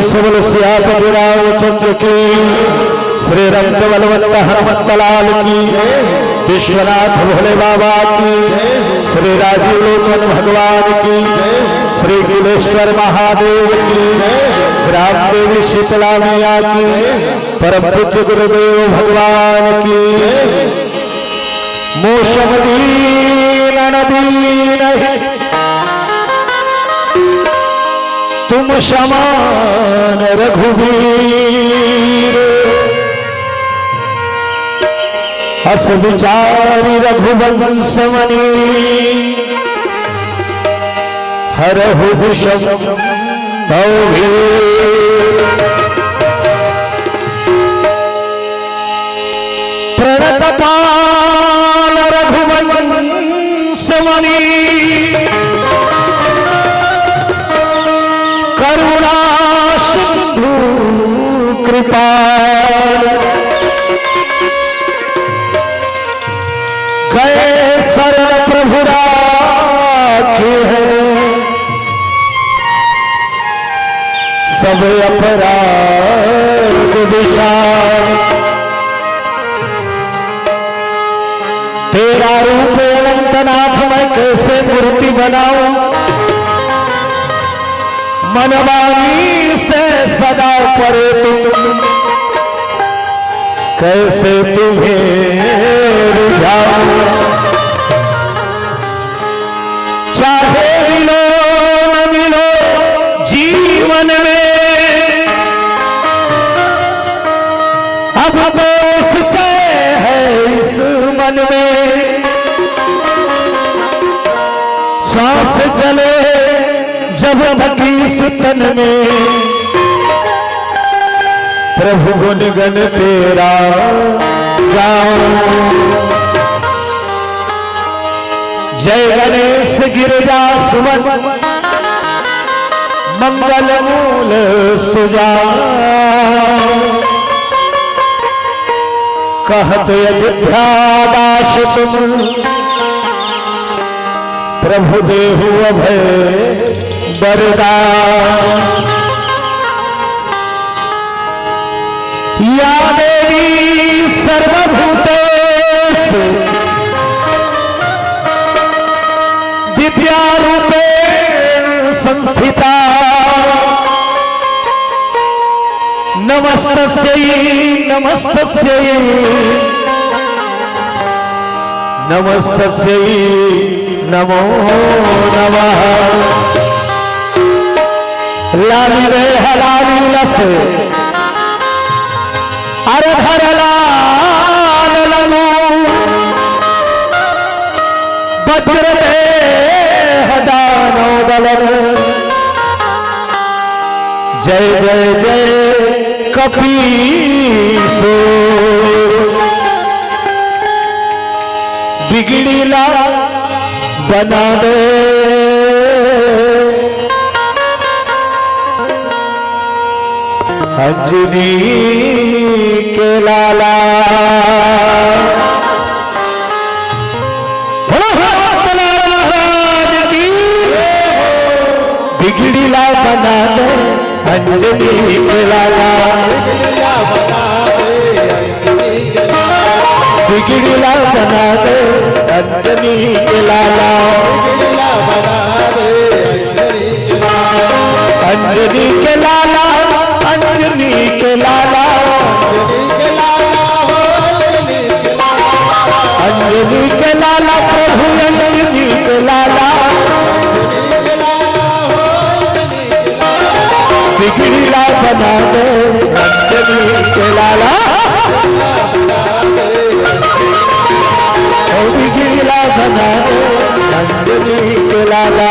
सबल सियापति रामचंद्र की, श्री रक्त बलवंत हनुमत लाल की, विश्वनाथ भोले बाबा की, श्री राजीव लोचन भगवान की, श्री कुलेश्वर महादेव की, ग्राम देवी शीतला मैया की, परम पूज्य गुरुदेव भगवान की। मोशम दीन नदीन तुम समान रघुवीर, अस विचारी रघुवंश मणि, हरहु भूषम प्रणतपाल रघुवंश मणि, करुणा सिंधु कृपाल, गए शरण प्रभु राखे हैं, सब अपराध विशाल। तेरा रूप अनंतनाथ मैं कैसे मूर्ति बनाऊं, मनवाणी से सदा परे तुम, कैसे तुम्हें रिझाऊं। चाहे मिलो न मिलो जीवन में, अब तो है इस मन में, सांस चले जब तक इस तन में, प्रभु गुण गण तेरा गाऊं। जय गणेश गिरिजा सुमन, मंगल मूल सुजान, कहत अयोध्या दास तुम, प्रभु देहु अभय वरदान। या देवी सर्वभूतेषु विद्यारूपेण संस्थिता, नमस्तस्यै नमस्तस्यै नमस्तस्यै नमो नमः। लाली रे हलाली लस अरधर लाल ललू, वज्र देह दानो दलन, जय जय जय कपीसो। बिगड़ी ला बना दे अंजनी के लाला, महाराज की बिगड़ी ला बना दे अंजनी के लाला, बिगड़ी ला बना दे अंजनी के लाला, अंजनी के लाला, अंजनी के लाला, अंजनी के लाला, प्रभु अंजनी के लाला, बिगड़ी ला बना दे अंजनी के लाला, बिगड़ी ला बना दे अंजनी के लाला।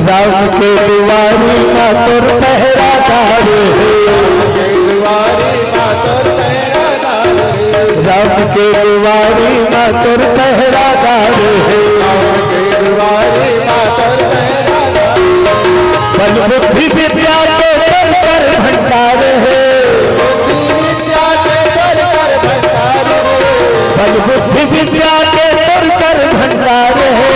राम के दुआरी ना तुर पहरादार राम के दुआरी ना तुर पहरादार बल बुद्धि विद्या के कर भंडार है बल बुद्धि विद्या के कर भंडार है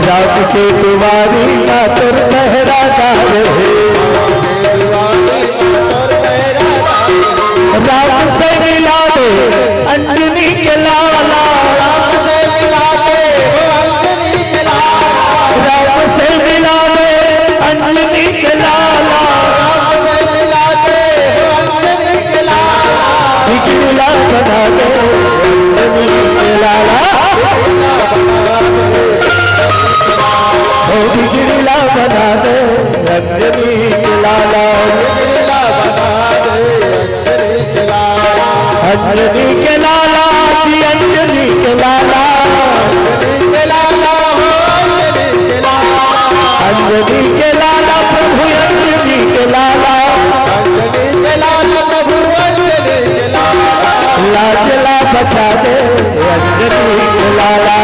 राम के दुआरी ना तुर पहरादार है राम से मिला दे अंजनी के लाला राम से मिला दे अंजनी के लाला राम से मिला दे अंजनी के लाला राम से मिला दे अंजनी के लाला बिगड़ला बना दे अंजनी के लाला ओ बिगड़ला बना दे अंजनी के लाला अंजनी के लाला जी अंजनी के लाला अंजनी के लाला प्रभु अंजनी के लाला लाजला बचा दे अंजनी के लाला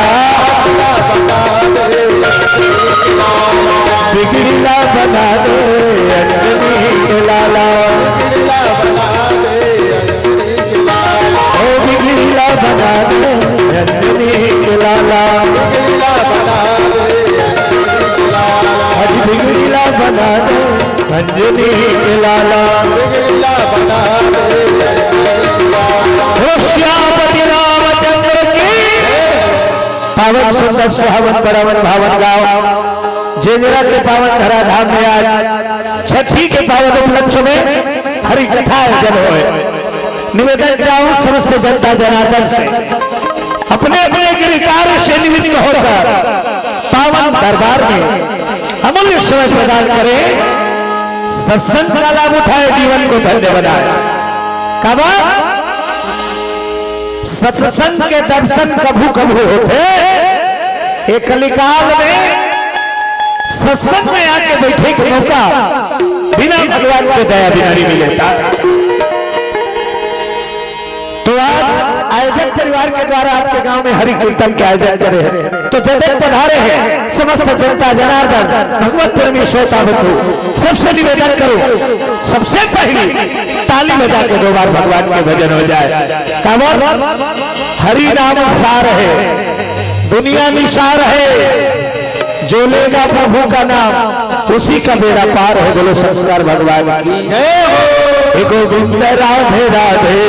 बिगड़ीला बना दे अंजनी के लाला बिगड़ीला बना दे अंजनी के लाला बिगड़ीला बना दे अंजनी के लाला श्यामपति रामचंद्र की पावन सुंदर सुहावन बरावन भावन गाँव जेजरा के पावन धराधाम में आज छठी के पावन उपलक्ष्य में हरि कथा आयोजन हुए। निवेदन चाहूं समस्त जनता जनार्दन से अपने अपने गिरकार से निमित्त होकर पावन दरबार में अमूल्य समय प्रदान करें, सत्संग का लाभ उठाए, जीवन को धन्य बनाए। कब सत्संग के दर्शन कभू कभू होते, एक कलिकाल में सत्संग में आके बैठे के मौका बिना भगवान के दया बिना नहीं मिलेता। तो आज आयोजक परिवार के द्वारा आपके गांव में हरि कीर्तन के आयोजन करे हैं, तो जैसे पधारे हैं समस्त जनता जनार्दन भगवत परमेश्वर बंधु सबसे निवेदन करो, सबसे पहले ताली बजा के 2 बार भगवान का भजन हो जाए। काबर हरि नाम सार है, दुनिया निसार है, जो लेगा प्रभु का नाम उसी का बेड़ा पार है। बोलो शंकर भगवान की जय हो। गोविंद राधे राधे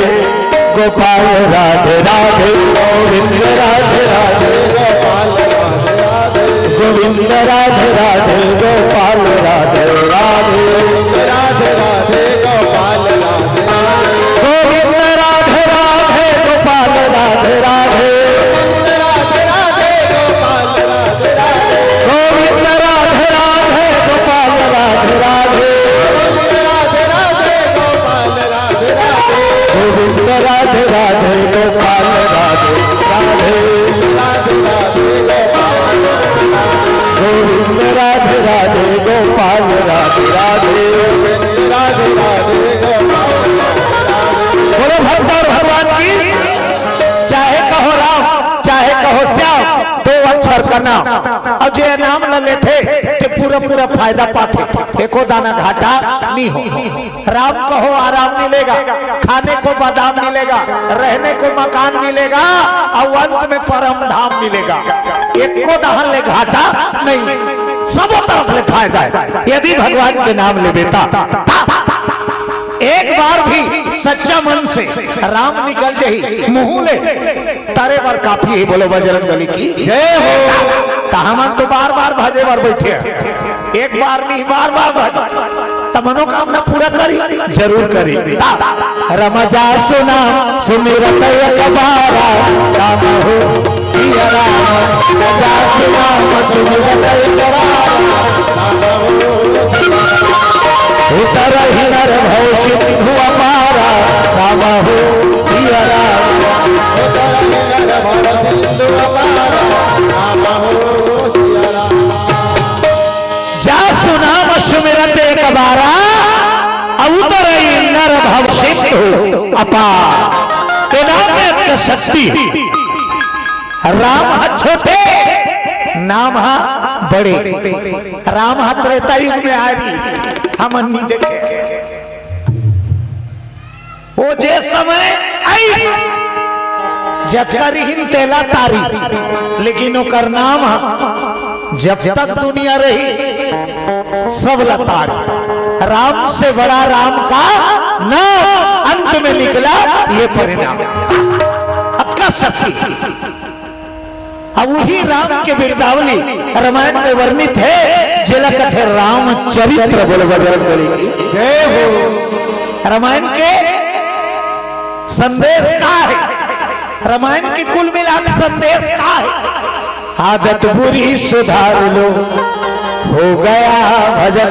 गोपाल राधे राधे गोविंद राधे राधे गोविंद राधे राधे गोपाल राधे राधे राधे राधे गोपाल राधे गोविंद राधे राधे गोपाल राधे राधे गोविंद राधे राधे गोपाल राधे राधे गोविंद राधे राधे गोपाल राधे राधे गोविंद राधे राधे गोपाल राधे राधे बोलो भगवान भगवान की चाहे कहो राम चाहे कहो श्याम 2 अक्षर का नाम और जो नाम न लेते तो पूरा पूरा फायदा पाते, एको दाना घाटा नहीं हो। राम कहो आराम मिलेगा, खाने को बादाम मिलेगा, रहने को मकान मिलेगा और अंत में परम धाम मिलेगा। एको दहन ले घाटा नहीं, सब तरफ ले फायदा है यदि भगवान के नाम ले बेटा। एक बार भी सच्चा मन से राम निकल जाही मुंह ले तारे बार काफी है। बोलो बजरंगबली की जय हो। हम तो बार बार भजे बार बैठे, एक बार नहीं बार बार तो मनोकामना पूरा करी जरूर करी। रमजा सुना सुमिरत एक बारा राम हो सिया राम, रमजा सुना सुमिरत एक बारा उतर ही नर भव सिंधु अपारा राम हो सिया राम, उतर ही नर भव सिंधु अपारा राम अपार के नाम में का शक्ति। राम छोटे नाम बड़े, राम त्रेता युग में आ रही हम नहीं देखे वो जे समय आई जब करीन तेला तारी, लेकिन ओकर नाम जब तक दुनिया रही सब लतारी। राम से बड़ा राम का नाम अंत में निकला ये परिणाम। अब का शक्ति अब वही राम के बिरदावली रामायण में वर्णित है, जिला कथे रामचरित्र। बोलो बजरंगबली की जय हो। रामायण के संदेश का है, रामायण की कुल मिलाकर संदेश का है। आदत बुरी सुधार लो हो गया भजन।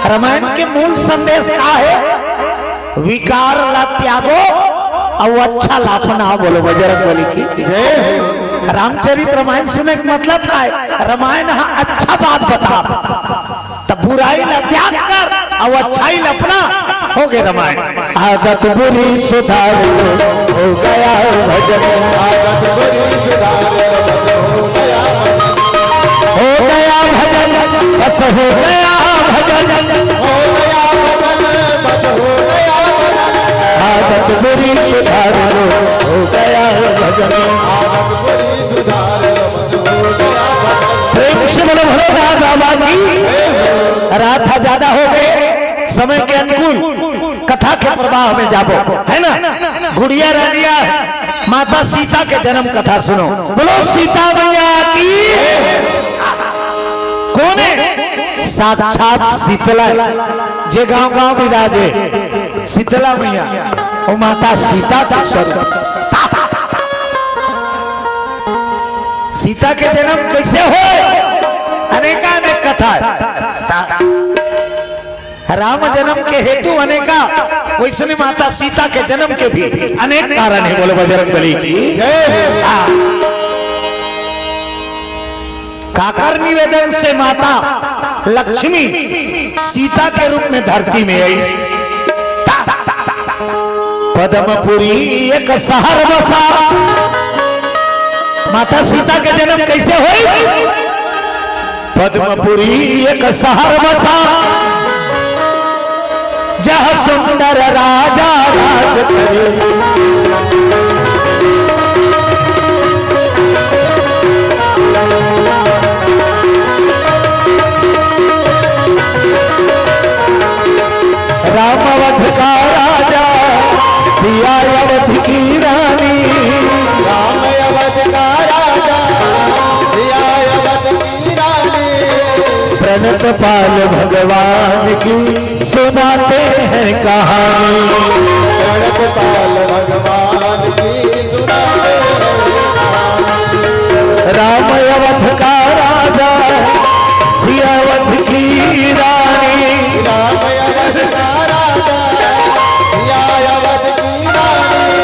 रामायण के मूल संदेश का है, विकार ला त्यागो और अच्छा लापना। बोलो बजरंगबली की जय हो। रामचरित रामायण सुनने का मतलब का है, रामायण अच्छा बात बता, तब बुराई ला त्याग कर और अच्छाई ला अपना हो गया रामायण। आदत बुरी सुधार हो गया भजन, आदत बुरी सुधार हो गया भजन, बस हो गया भजन, हो गया भजन, बस हो गया भजन। आदत बुरी सुधार हो गया भजन, आदत बुरी सुधार हो गया भजन। प्रेम से बोलो भोलेनाथ बाबा की। रात ज्यादा हो गए, समय के अनुकूल कथा के प्रवाह में जाबो है ना। गुड़िया रानिया माता सीता के जन्म कथा सुनो। बोलो सीता मैया की। कौन है? साक्षात शीतला, जे गांव गांव विराजे शीतला मैया, वो माता सीता का स्वरूप। सीता के जन्म कैसे हो? अनेकानेक कथा राम जन्म के हेतु अनेका, वैष्णवी माता सीता के जन्म के भी अनेक कारण है। बोलो बजरंगबली की। काकर निवेदन से माता लक्ष्मी सीता के रूप में धरती में आई। पद्मपुरी एक शहर बसा। माता सीता के जन्म कैसे हुई? पद्मपुरी एक शहर बसा, जहाँ सुंदर राजा राज करे। राम अवध का राजा, सिया अवध की रानी। राम अवध का राजा, सिया अवध की रानी। प्रणत पाल भगवान की सुनाते हैं कहानी। प्रणत पाल भगवान की सुनाते हैं कहानी। राम अवध का राजा, सिया अवध की रानी। राम अवध का राजा, सिया अवध की रानी।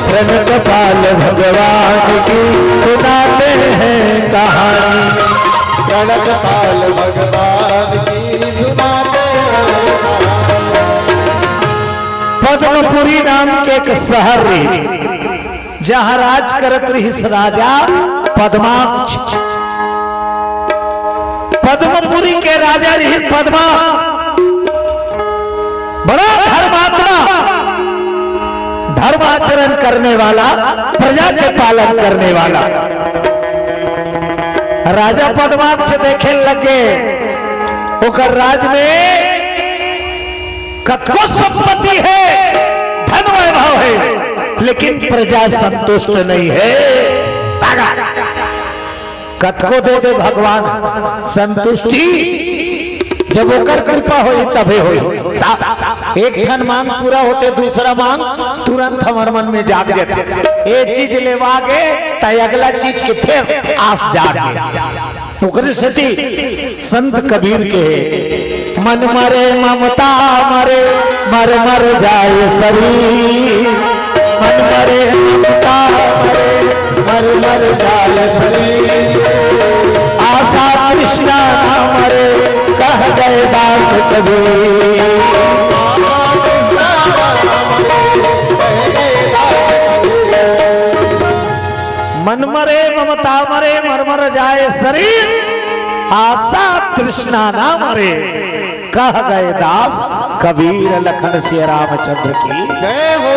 प्रणत पाल भगवान की सुनाते हैं कहानी। प्रणत पाल भगवान की सुनाते हैं कहानी। पद्मपुरी नाम के एक शहर है, जहाँ राज करत रही राजा पद्माक्ष। पद्मपुरी के राजा रही पद्मा, बड़ा धर्मात्मा, धर्माचरण करने वाला, प्रजा के पालन करने वाला। राजा पद्माक्ष देखे लगे ओकर राज में कतको संपत्ति है, धन वैभव है, लेकिन प्रजा संतुष्ट नहीं है। कतको दे दे भगवान, संतुष्टि जब ओकर कृपा होई तबे होई। एक ठन मांग पूरा होते, दूसरा मांग तुरंत हमार मन में जाग जाते। एक चीज लेवागे तो अगला चीज के फिर आस जागे। ओकरे सती संत कबीर के मन मरे ममता मरे, मर मर जाए शरीर। मन मरे ममता मरे, मर मर जाए शरीर। आशा कृष्णा मरे, कह गए दास कबीर। ममता मरे मरमर जाए शरीर, आशा तृष्णा ना मरे, कह गए दास कबीर लखन श्री रामचंद्र की जय हो।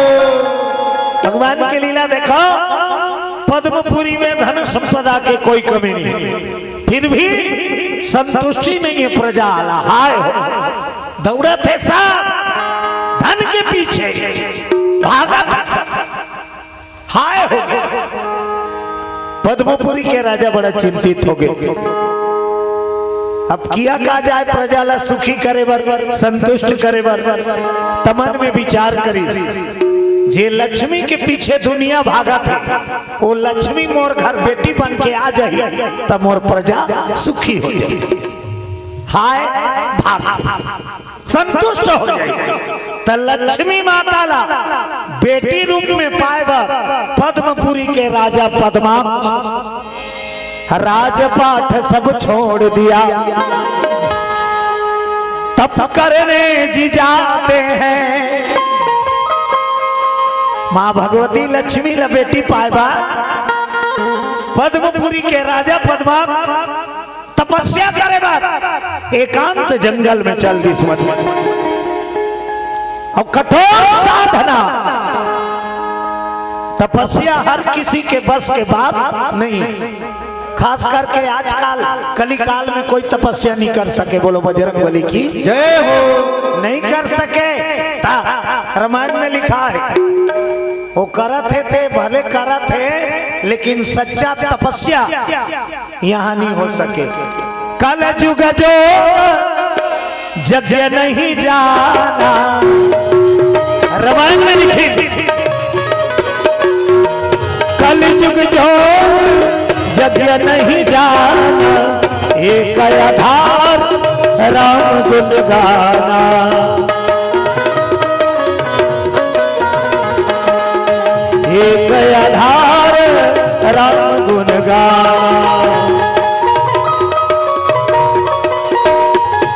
भगवान की लीला देखो, पद्मपुरी में धन संपदा के कोई कमी नहीं, फिर भी संतुष्टि नहीं है प्रजा। हाय हो दौड़ा थे सब धन के पीछे, भागा था सब, हाय हो गए। पद्मपुरी के राजा बड़ा चिंतित हो गए। अब किया का जाए प्रजा ला सुखी करे बर, संतुष्ट करे बर, तमन में विचार करी। जे लक्ष्मी के पीछे दुनिया भागा था, वो लक्ष्मी मोर घर बेटी बन के आ जाए तब मोर प्रजा सुखी हो जाए, हाय भागा संतुष्ट हो जाए। तो लक्ष्मी माता ला बेटी रूप में पाएगा पद्मपुरी के राजा पद्मा राजपाट सब छोड़ दिया, तप करने जी जाते हैं। माँ भगवती लक्ष्मी ला बेटी पाएबा, पद्मपुरी के राजा पद्मा तपस्या करे बात एकांत जंगल में चल दी समझ में, और कठोर साधना। तपस्या हर किसी के बस के बात नहीं, खास करके आजकल कलिकाल में कोई तपस्या नहीं कर सके। बोलो बजरंगबली की जय हो। नहीं कर सके, रामायण में लिखा है वो करत थे भले करत है, लेकिन सच्चा तपस्या यहाँ नहीं हो सके। कल जुग जो जग नहीं जाना, रामायण में लिखी कल जुग जो जग नहीं जाना, एक आधार राम गुण गाना। एक आधार राम गुण गाना।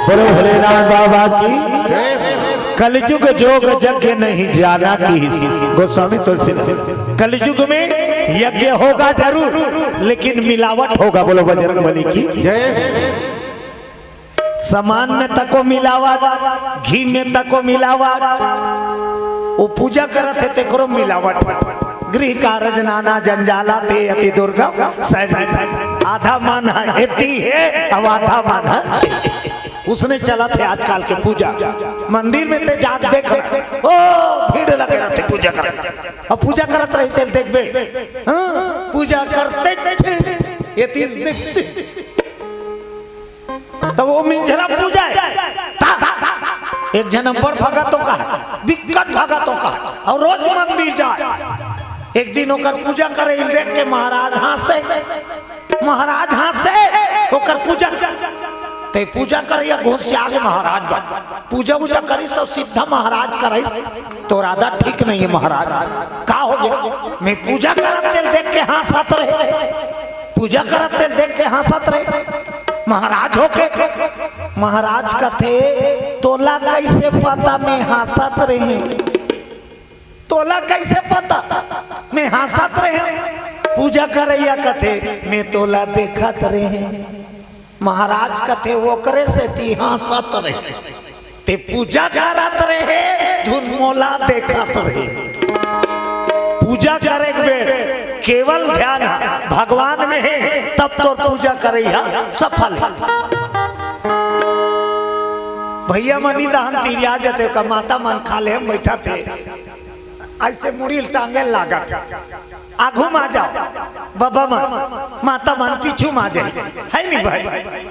बोलो भोलेनाथ बाबा की। कलयुग जोग यज्ञ नहीं जाना की गोस्वामी तुलसीदास। कलयुग में यज्ञ होगा जरूर, लेकिन मिलावट होगा। बोलो बजरंगबली की जय। सामान में तको मिलावट, घी में तको मिलावट, वो पूजा करत है तेकरो मिलावट। गृह कारज नाना जंजाला ते अति दुर्गम, आधा मन एती है अब आधा मन उसने चला थे आजकल के पूजा। मंदिर में ते जात देख ओ भीड़ लगे रहते पूजा कर, और पूजा करत रहते देखबे पूजा करते थे एती देखते, तो वो मिंजरा पूजा है। एक जन्म पर भगतों का विकट भगतों का, और रोज मंदिर जाए। एक दिन होकर पूजा करे देख के महाराज हासे, महाराज हासे होकर पूजा ते पूजा करिए घोष से आगे महाराज बा पूजा वूजा करी सब सीधा महाराज करे तो राधा ठीक नहीं है। महाराज का हो गया, मैं पूजा करत तेल देख के हंसत रहे, पूजा करत तेल देख के हंसत रहे। महाराज होके महाराज कथे तोला कैसे पता मैं हंसत रहे, तोला कैसे पता मैं हंसत रहे। पूजा करैया कथे मैं तोला देखत रहे, महाराज कथे वो करे से ती हंसत रहे, ते पूजा करत रहे धुन मोला देखत रहे। पूजा करे केवल ध्यान भगवान में है तब तो पूजा करैया सफल है। भैया मनी दहन तिरिया जाते का माता मन खाले हम बैठा थे, ऐसे मुड़ी टांगे लागत आघू मा जाओ बाबा मन माता मन पीछू मा जाए है नहीं भाई।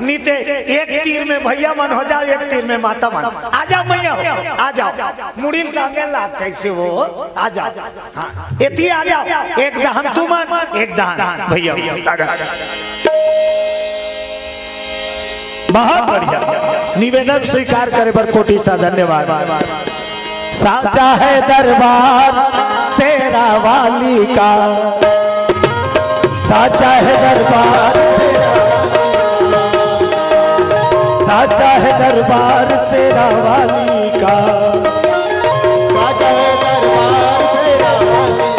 नीते एक तीर में भैया मन हो जाओ, एक तीर में माता मन आ जाओ, मैया आ जाओ, मुड़ी टांगे लाग कैसे वो आ जाओ। हाँ एती आ जाओ, एक दहन तू मन एक दहन भैया। बहुत बढ़िया निवेदन स्वीकार करे बर कोटि सा धन्यवाद। साचा है दरबार शेरा वाली का, साचा है दरबार साचा है दरबार शेरा वाली का, साचा है दरबार शेरा वाली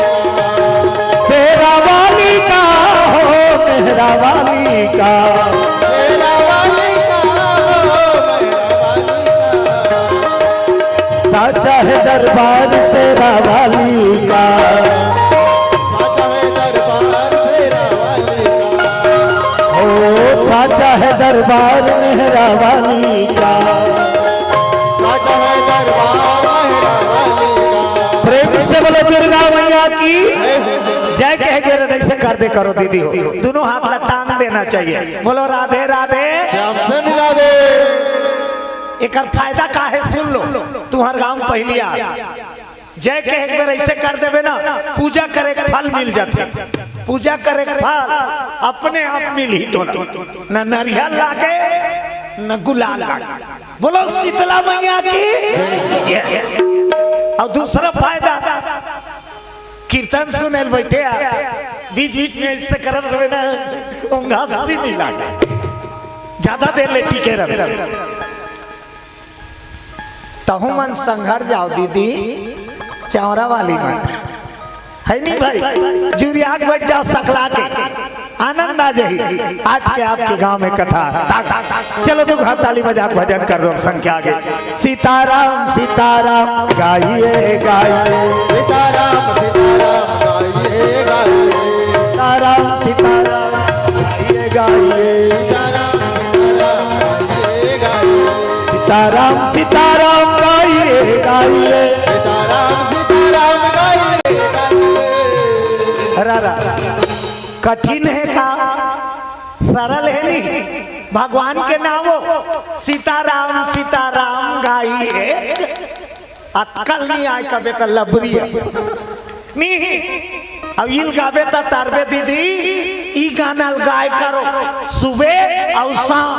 शेरा वाली का हो वाली का, मेरा वाली का, साचा है दरबार शेरा वाली का, साचा है दरबार मेरा वाली का, ओ साचा है दरबार मेहरा वाली का। साचा है दरबार मेरा वाली का। प्रेम से बोलो दुर्गा मैया की जय। कह के हृदय से कर दे करो दीदी हो, दोनों हाथ ला टांग देना चाहिए। बोलो राधे राधे। श्याम से मिला दे। एक फायदा का है सुन लो, तुम्हार गांव पहलिया जय कह एक बार ऐसे कर देवे ना, पूजा करे के फल मिल जाते, पूजा करे के फल अपने आप मिल ही तो न नारियल लागे न गुलाल लागे। बोलो शीतला मैया की। और दूसरा फायदा कीर्तन सुने बैठे बीच बीच में इससे करत रहे ना, उंगासी नहीं लागे, ज्यादा देर ले टिके रहे। तहु मन संघर जाओ दीदी चौरा वाली मत है नहीं भाई, जुरिया बैठ जाओ सकला के, आनंद आ जाए। आज के आपके गांव में कथा, चलो तो घर ताली बजा भजन कर दो संख्या आगे। सीताराम सीताराम गाइए गाइए, सीताराम सीताराम गाइए गाइए, सीताराम सीताराम गाइए गाइए, सीताराम सीताराम गाइए गाइए, सीताराम सीताराम गाइए गाइए, सीताराम सीताराम गाइए गाइए। रा कठिन है का सरल है नहीं, भगवान के नाम हो सीताराम सीताराम गाइए। अक्कल नहीं आए कबे का लबरी नहीं। अब इल गावे ता तारबे दीदी ई गाना गाय करो सुबह और शाम,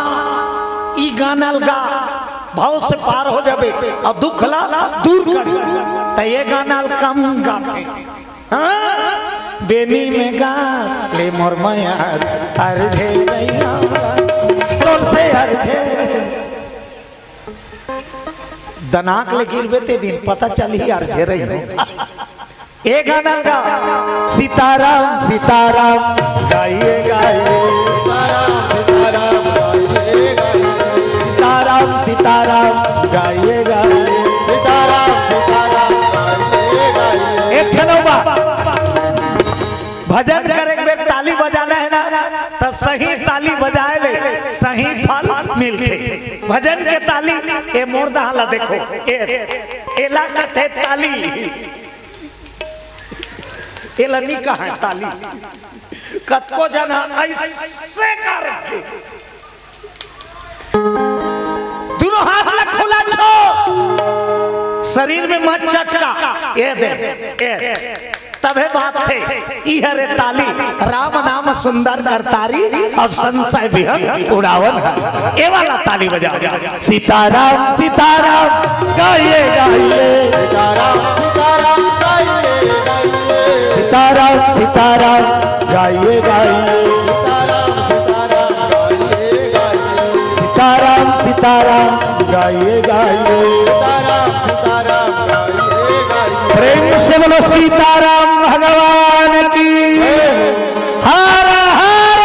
ई गाना गा भाव से पार हो जाबे और दुख ला दूर कर। तो ये गाना कम गाते हाँ? बेनी में गा ले मोर माया अर्धे अर्धे दनाक ले गिरबे ते दिन पता चली अर्धे रही। एक गाना गा सीताराम सीताराम गाइए गाइए, सीताराम सीताराम गाइए गाइए, सीताराम सीताराम गाइए गाइए, सीताराम सीताराम गाइए गाइए। एक ठनोबा भजन करे के ताली बजाना है ना, तो सही ताली बजाए ले सही फल मिलते। भजन के ताली ए मोरदा हाला देखो एला कथे ताली एलनी का है ताली कतको जना ऐसे कर दोनों हाथ ला खुला छो, शरीर में मत चटका ये दे तबे बात थे। इहरे ताली राम नाम सुंदर करतारी और संशय विहंग उड़ावन है। ए वाला ताली बजा सीताराम सीताराम गाइए गाइए, सीताराम सीताराम गाइए गाइए, सीताराम सीताराम गाइए गाइए, सीताराम सीताराम गाइए गाइए, सीताराम सीताराम गाइए गाइए। सीताराम सीताराम गाइए गाइए। प्रेम से बोलो सीताराम भगवान की हर हर।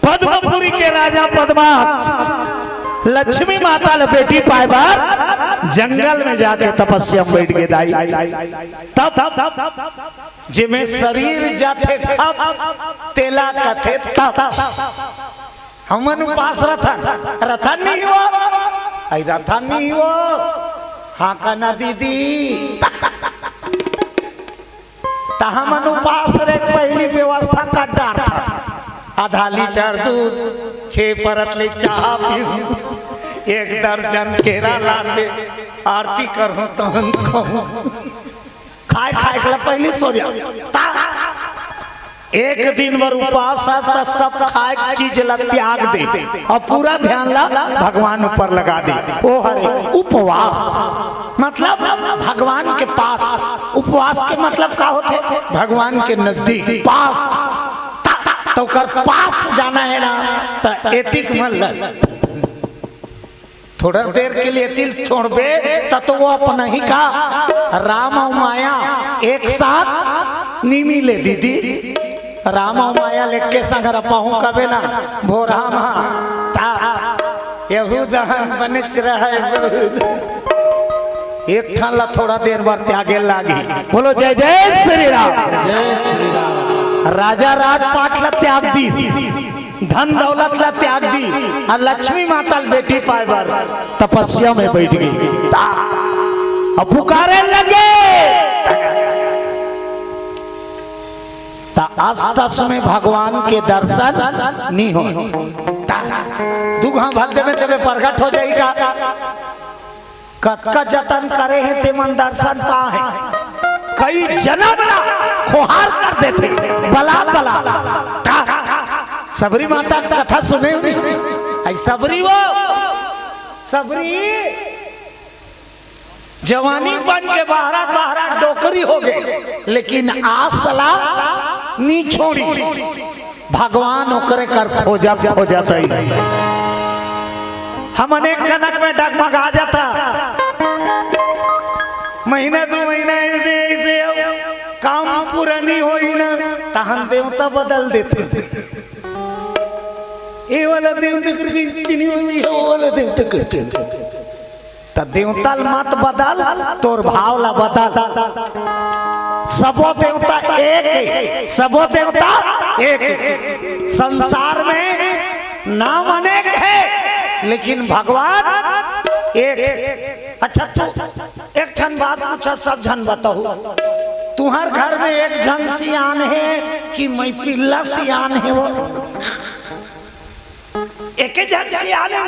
पद्मपुरी के राजा पद्मा लक्ष्मी माता ल बेटी पाए बार जंगल में जाके तपस्या में बैठ गए दाई। तब जिमे शरीर जाते खप तेला कथे तब हमन उपास रथन नहीं हुआ, आई रथन नहीं हुआ हाँ कहना दीदी हमन उपास रे पहली व्यवस्था का डार आधा लीटर दूध 6 परत ले चाह पीऊं 1 दर्जन केरा लाके आरती करूं तो खाए खाए के पहले सो जा। एक दिन भर उपास आता सब खाए चीज ला त्याग दे और पूरा ध्यान ला भगवान ऊपर लगा दे। ओ हरे उपवास मतलब भगवान के पास, उपवास के मतलब का होते भगवान के नजदीक पास। तो कर पास जाना है ना तो एतिक मन थोड़ा देर के लिए तिल छोड़बे तो वो अपना ही का राम और माया एक साथ नहीं मिले दीदी। राम और माया लेके संगर पाहू कबे ना भोराम ता यहू दहन बनिच रहे एक ठान ला थोड़ा देर बार त्यागे लागी। बोलो जय जय श्री राम। जय श्री राम। राजा राजपाट ला त्याग दी, धन दौलत ला त्याग दी और लक्ष्मी माता बेटी पाए बार तपस्या में बैठ गई। अब पुकारे लगे आस्तास में भगवान के दर्शन नहीं हो। दुगहा भक्त में तेरे प्रकट हो जाएगा। कतका जतन करे हैं ते मन दर्शन पाए। कई जन्म ला खोहार कर देते बला बला। सबरी माता कथा सुने आई सबरी वो सबरी जवानी बन के बाहर डोकरी हो गए लेकिन आसला नी छोड़ी। भगवान ओकरे कर हो जाता ही हम अनेक कनक में डगमगा जाता। महीना 2 महीना ऐसे काम पूरा नहीं होई ना तहन देवता बदल देते। ये वाला देवता करके चिनी हुई है वो वाला देवता करके तो देवता मत बदल तोर भाव ला बदल। सबो देवता एक, सबो देवता एक। संसार में नाम अनेक है लेकिन भगवान एक। अच्छा तू एक ठन बात पूछा सब जन बताओ तुम्हार घर में एक जन सियान है कि मैं पिल्ला सियान है? वो एक जन सियान है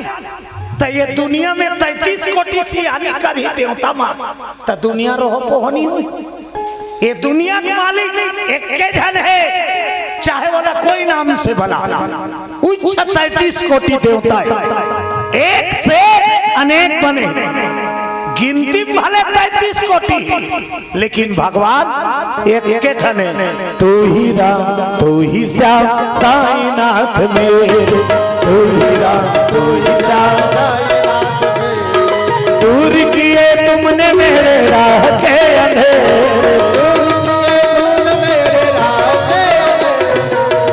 तो ये दुनिया में 33 कोटि सियानी कर ही देवता मां तो दुनिया रोह पोहनी हुई। ये दुनिया के मालिक एक के जन है चाहे वाला कोई नाम से भला। 33 कोटि देवता है एक से अनेक बने गिनती भले 33 कोटि लेकिन भगवान एक के जन है। तू ही राम तू ही श्याम साईनाथ मेरे, तू ही राम तू ही श्याम दूर किए तुमने मेरे राह के अंधेरे।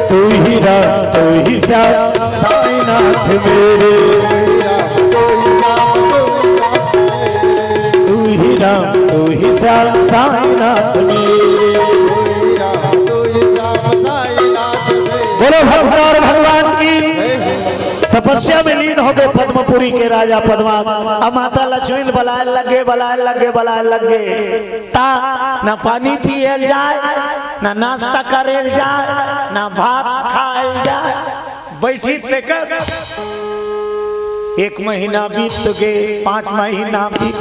तू ही राम तू ही श्याम साईनाथ मेरे, तू ही राम तू ही श्याम साईनाथ मेरे। बोलो भगवान भगवान की तपस्या में लीन हो गए पद्मपुरी के राजा पद्मा। अब माता लक्ष्मी बुलाए लगे ता न पानी पियल जाए न नाश्ता करल जाए न भात खायल जाए। बैठी तेकर 1 महीना बीत गए, 5 महीना बीत,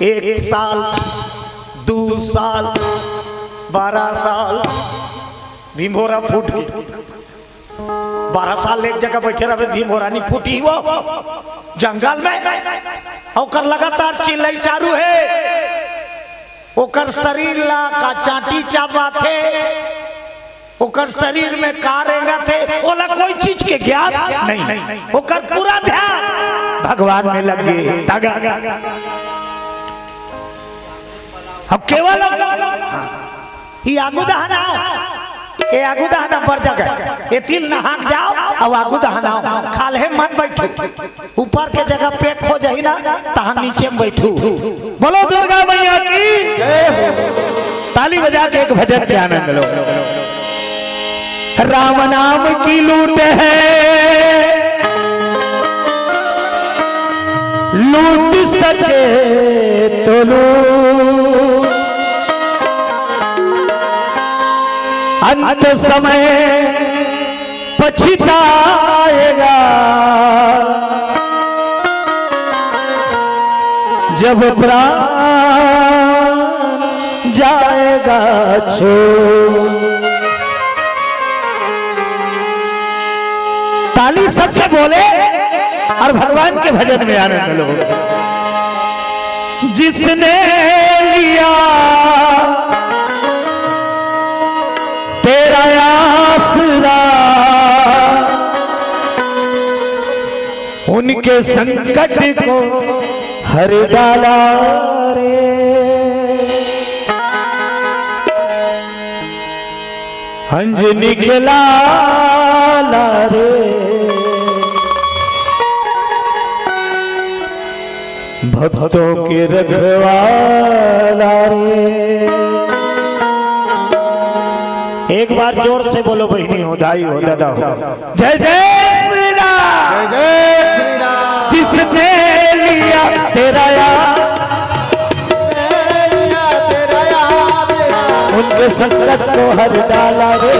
1 साल, 2 साल, 12 साल। भीमभोरा फूट गई। 12 साल एक जगह बैठे रहे भीमभोरा नहीं फूटी वो जंगल में। ओकर लगातार चिल्लाई चारू है। ओकर शरीर ला का चाटी चाबा थे, ओकर शरीर में कारेगा थे, ओला कोई चीज के ज्ञान नहीं। ओकर पूरा ध्यान भगवान में लग गए। अब केवल ये आगू दहना ये आगू दहना पर जगह ये 3 नहा जाओ अब आगू दहना खाले मत बैठो। ऊपर के जगह पे खो जाई ना तहां नीचे में बैठू। बोलो दुर्गा मैया की ताली बजा के एक भजन के आनंद लो। राम नाम की लूट है लूट सके तो लूट, अंत समय पछताएगा जब प्राण जाएगा छोड़। ताली सबसे बोले और भगवान के भजन में आनंद लो। जिसने लिया तेरा आसरा उनके संकट को हर डाला रे। अंजनी के लाला रे भक्तों के रखवाला रे। एक बार जोर से बोलो बहनी हो, दाई हो, दादा हो। जय जय श्री राम, जय श्री राम। जिसने लिया तेरा याद, उनके संकट को हर डाला रे।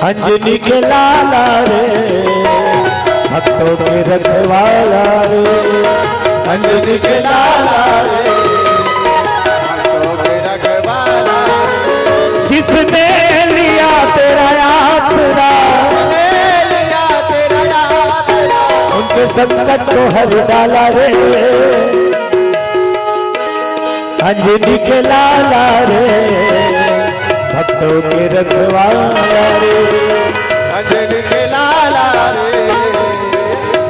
अंजनी के लाला रे भक्तों के रखवाला रे। अंजनी के लाला रे भक्तों के रखवाला रे। जिसने लिया तेरा आसरा, लिया तेरा आसरा, उनके संकट को हर डाला रे। अंजनी के लाला रे भक्तों के रखवाला रे। अंजनी के लाला रे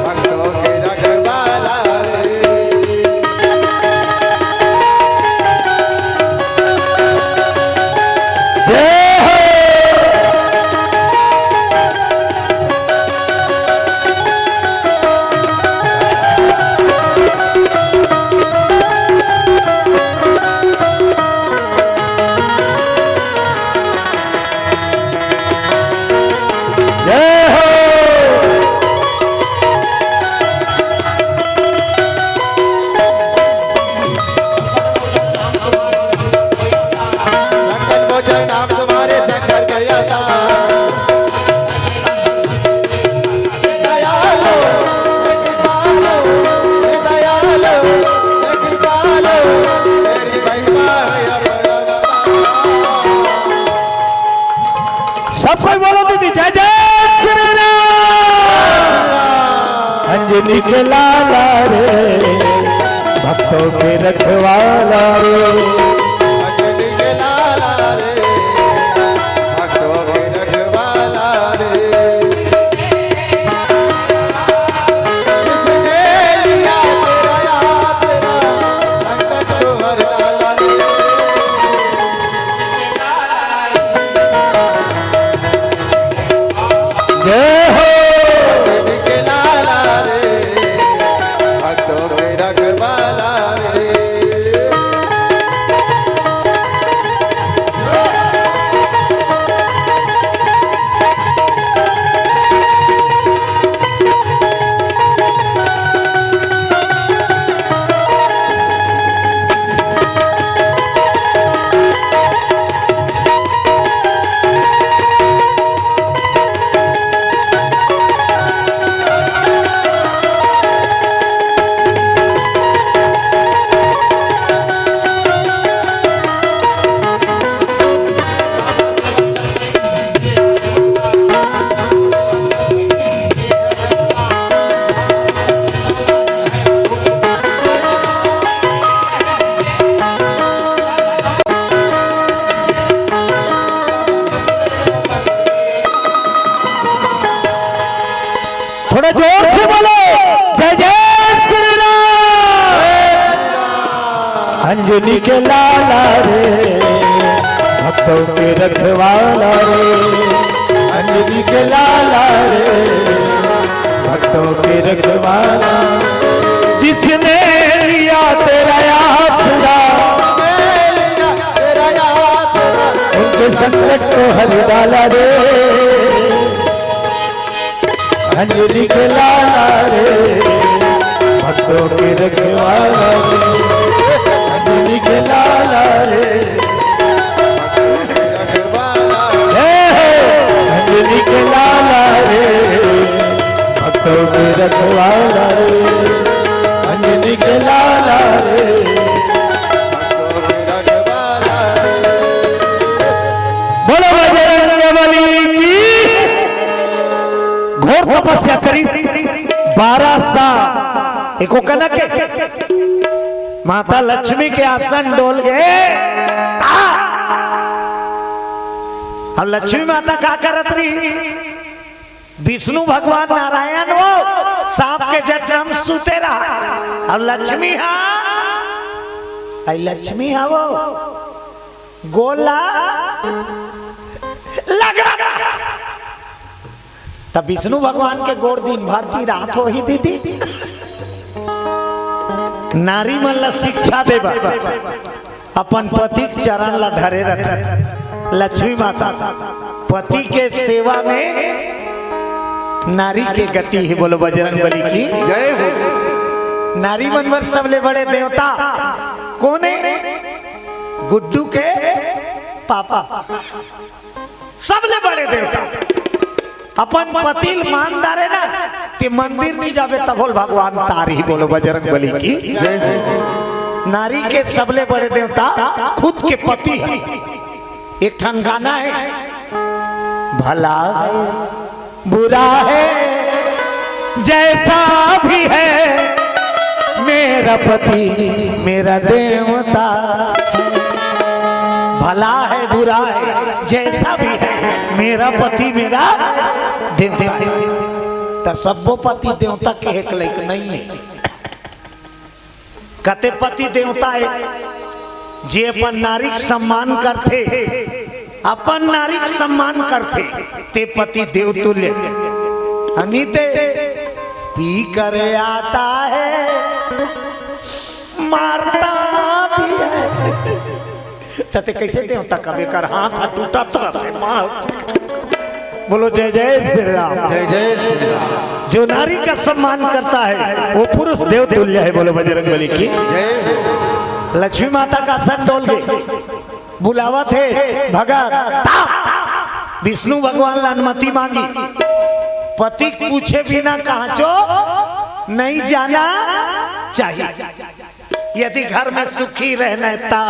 भक्तों के रखवाला रे। जय हो। जय हो। संकट मोचन नाम तुम्हारे शंकर गया था। दयालो कृपालो, दयालो कृपालो, तेरी महिमा है अपरंपार। सब कोई बोलो दीदी जय जय श्री राम। अंजनी के लाला रे भक्तों के रखवाला रे। अंजनी के लाला रे भक्तों के रखवाला रे। जिसने लिया तेरा आसरा, संकट को हर डाला रे। जय हो। अंजनी के लाला रे भक्तों के रखवाला रे। थोड़ा जोर से बोलो जय जय श्री राम। अंजनी के लाला रे भक्तों के रखवाला रे। अंजनी के लाला रे भक्तों के रखवाला। जिसने लिया तेरा आसरा, तेरा आसरा, उनके संकट को हर डाला रे। अंजनी के लाला रे भक्तों के रखवाला रे। अंजनी के लाला रे रखवाला अंजनी के लाला रे भक्तों के रखवाला रे। अंजनी के लाला रे। भक्तों के रखवाला रे। बोलो बजरंग बली की। घोर तपस्या करी 12 साल। एको कनक माता लक्ष्मी के आसन डोल गए। अब लक्ष्मी माता क्या करत रही? विष्णु भगवान नारायण वो सांप के जट में सुते रहा। अब लक्ष्मी हाँ लक्ष्मी हाँ वो गोला लगड़ा तब विष्णु भगवान के गोड़ दिन भर की रात हो ही दीदी नारी मन ला शिक्षा देवा अपन पति के चरण ला धरे रख लक्ष्मी माता पति के सेवा में नारी के गति है। बोलो बजरंग बली की जय हो। नारी मनवर सबले बड़े देवता कौन है? गुड्डू के पापा सबले बड़े देवता अपन पति ईमानदार है ना ते मंदिर नहीं जावे तब बोल भगवान तारी। बोलो बजरंग बली की जय हो। नारी के सबले बड़े देवता खुद के पति है। एक ठन गाना है, भला है बुरा है जैसा भी है मेरा पति मेरा देवता है। भला है बुरा है जैसा भी है मेरा पति मेरा देवता है। तो सबो पति देवता के एक लायक नहीं है। कते पति देवता है जे अपन नारी के सम्मान करते अपन नारी के सम्मान करते ते पति देवतुल्य। अनिते पी करे आता है मारता भी है तते कैसे देवता कभी कर हाथ टूटा तरह मार। बोलो जय जय श्री राम। जय जय श्री राम। जो नारी का सम्मान करता है वो पुरुष देवतुल्य है। बोलो बजरंग बली की जय हो। लक्ष्मी माता का सन डोल गए बुलावा थे भगत विष्णु भगवान ने अनुमति मांगी। पति पूछे बिना कहा चो नहीं जाना चाहिए। यदि घर में सुखी रहना ता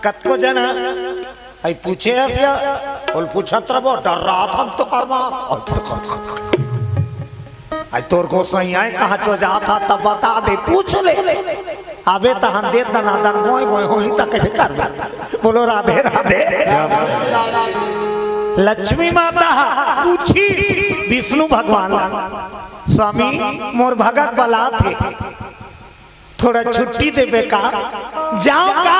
कत को जना आई पूछे बोल पूछत रहो डर रहा था हम तो करवा आई तोर को सही आए कहा चो जा था तब बता दे पूछ ले आबे तो हम दे दना दन गोई गोई होई तक कैसे कर। बोलो राधे राधे। लक्ष्मी माता पूछी विष्णु भगवान स्वामी मोर भगत बला थे थोड़ा छुट्टी देवे का जाओ का।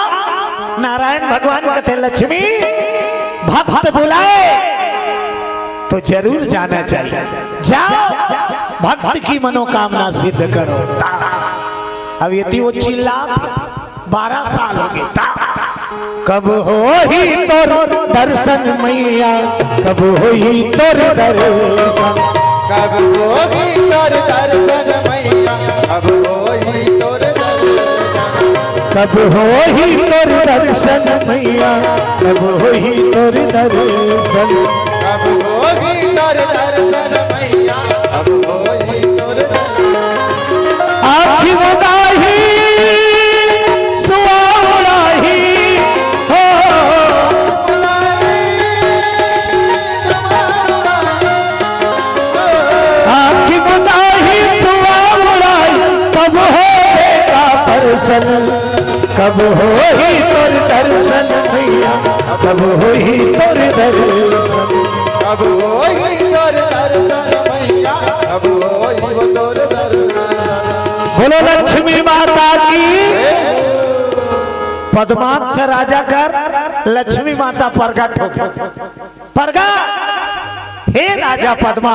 नारायण भगवान कहते लक्ष्मी भक्त बुलाए तो जरूर जाना चाहिए। जाओ भक्त की मनोकामना सिद्ध करो। अब यदि वो चिल्ला 12 साल हो गए कब हो ही तोर दर्शन मैया कब हो ही तोर दर्शन कब होगी तोर दर्शन मैया कब होगी तोर दर्शन कब हो ही तोर दर्शन मैया कब हो ही तोर दर्शन कब होगी तोर दर्शन मैया कब होगी तोर दर्शन। आखी मुदाही सुआउड़ाही हो आखी मुदाही सुआउड़ाही कब होगा दर्शन कब हो ही तोर दर्शन मैया कब हो ही तोर दर्शन कब होगी तोर दर्शन मैया कब होगी तोर दर्शन। बोलो लक्ष्मी माता की। पद्माक्ष राजा कर लक्ष्मी माता प्रकट हो गई। प्रकट हे राजा पद्मा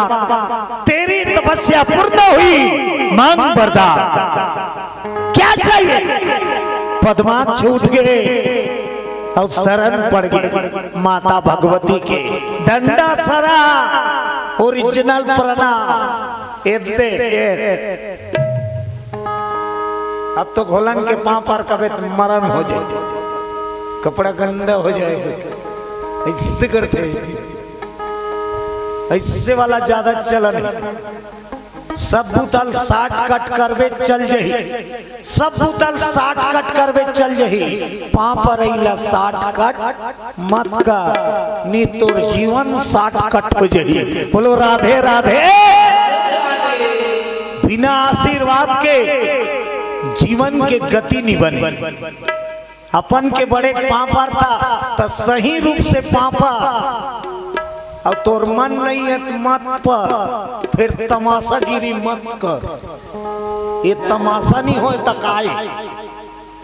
तेरी तपस्या पूर्ण हुई मांग वरदान क्या चाहिए। पद्माक्ष उठ गए और शरण पड़ गए माता भगवती के। डंडा सरा ओरिजिनल प्रणाम अब तो घोलन के पांव पर कभी मरण हो जाए कपड़ा गंदा हो जाएगा ऐसे करते ऐसे वाला ज्यादा चलन है। सब बुतल 60 कट करवे चल जही सब बुतल 60 कट करवे चल जही पांव पर अइला 60 कट मत का नी तोर जीवन 60 कट हो जही। बोलो राधे राधे। बिना आशीर्वाद के जीवन के गति नहीं बने। अपन के बड़े पापा था तो सही रूप से पापा और तोर मन नहीं है तो मत पर फिर तमाशागिरी मत कर। ये तमाशा नहीं हो तक आए।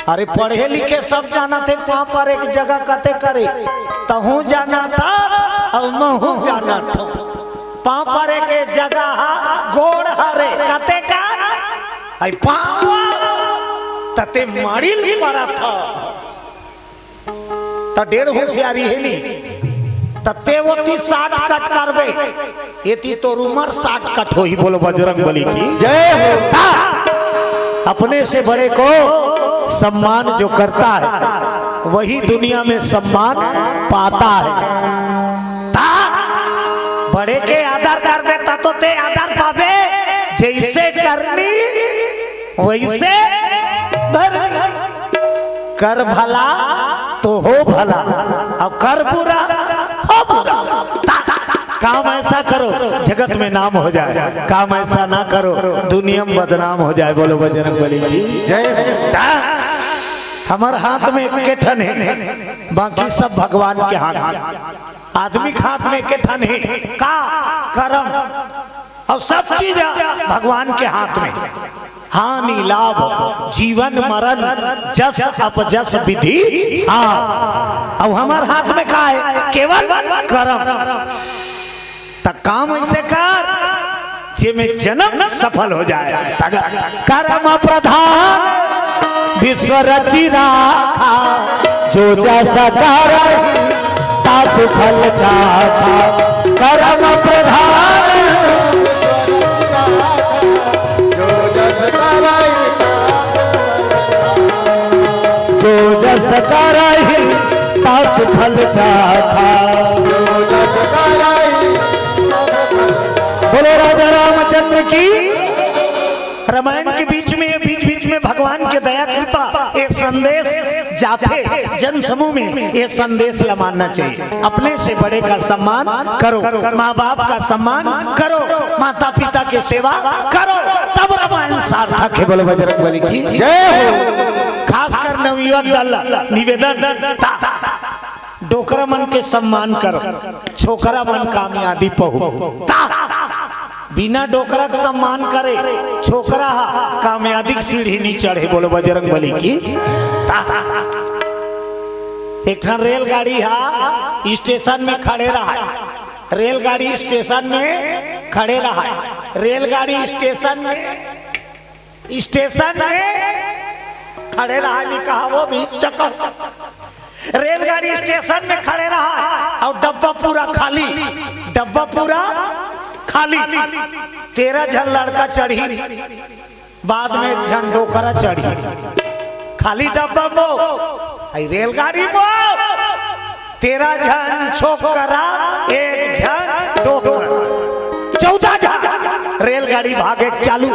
अरे पढ़े लिखे सब जाना थे पापा एक जगह कते करे तहू जाना था और महू जाना था। पाँव परे के जगह गोड़ हरे कते का आई पाँव तते मड़िल पड़ा था। तो डेढ़ होशियारी है नहीं तते वो ती 60 कट करबे ये ती तो उमर 60 कट हो ही। बोलो बजरंग बली की जय हो। अपने से बड़े को सम्मान जो करता है वही दुनिया में सम्मान पाता है। बड़े के आदर करबे तो ते आदर पाबे। जैसे करनी वैसे भरनी। कर भला तो हो भला अब कर बुरा हो बुरा। काम ऐसा करो जगत में नाम हो जाए, काम ऐसा ना करो दुनिया में बदनाम हो जाए। बोलो बजरंग बली की जय। हमार हाथ में एक ठन है, बाकी सब भगवान के हाथ। आदमी के हाथ में एक ठन है का कर्म और सब चीज भगवान के हाथ में। हानि लाभ जीवन मरण जस अपजस विधि। हाँ और हमार हाथ में का है केवल कर्म। तक काम ऐसे कर जे में जन्म सफल हो जाए। कर्म प्रधान विश्व रचि राखा जो जैसा कर तासु फल चाखा। कर्म प्रधान जो जस करहि तासु फल चाखा। बोलो राजा रामचंद्र की। रामायण के बीच में भगवान के दया कृपा ये संदेश जाते जन समूह में ये संदेश लमाना चाहिए। अपने से बड़े का सम्मान करो, माँ बाप का सम्मान करो, माता पिता की सेवा करो, तब रामायण सार्थक है। बोलो बजरंग बली की जय हो। खासकर नवयुवक दल निवेदन डोकरा मन के सम्मान करो, छोकरा मन कामयाबी पहु। बिना डोकरा का सम्मान करे छोकरा कामयाबी की सीढ़ी नहीं चढ़े। बोलो बजरंग बली की। एक रेलगाड़ी है स्टेशन में खड़े रहा। रेलगाड़ी स्टेशन में खड़े रहा। रेलगाड़ी स्टेशन में खड़े रहा नहीं कहा वो भी चक्कर। रेलगाड़ी स्टेशन में खड़े रहा और डब्बा पूरा खाली। डब्बा पूरा खाली। 13 जन लड़का चढ़ी, बाद में एक जन डोकरा चढ़ी। खाली डब्बा मो रेलगाड़ी मो 13 जन छोकरा 1 जन डोकर 14 जन रेलगाड़ी भागे चालू।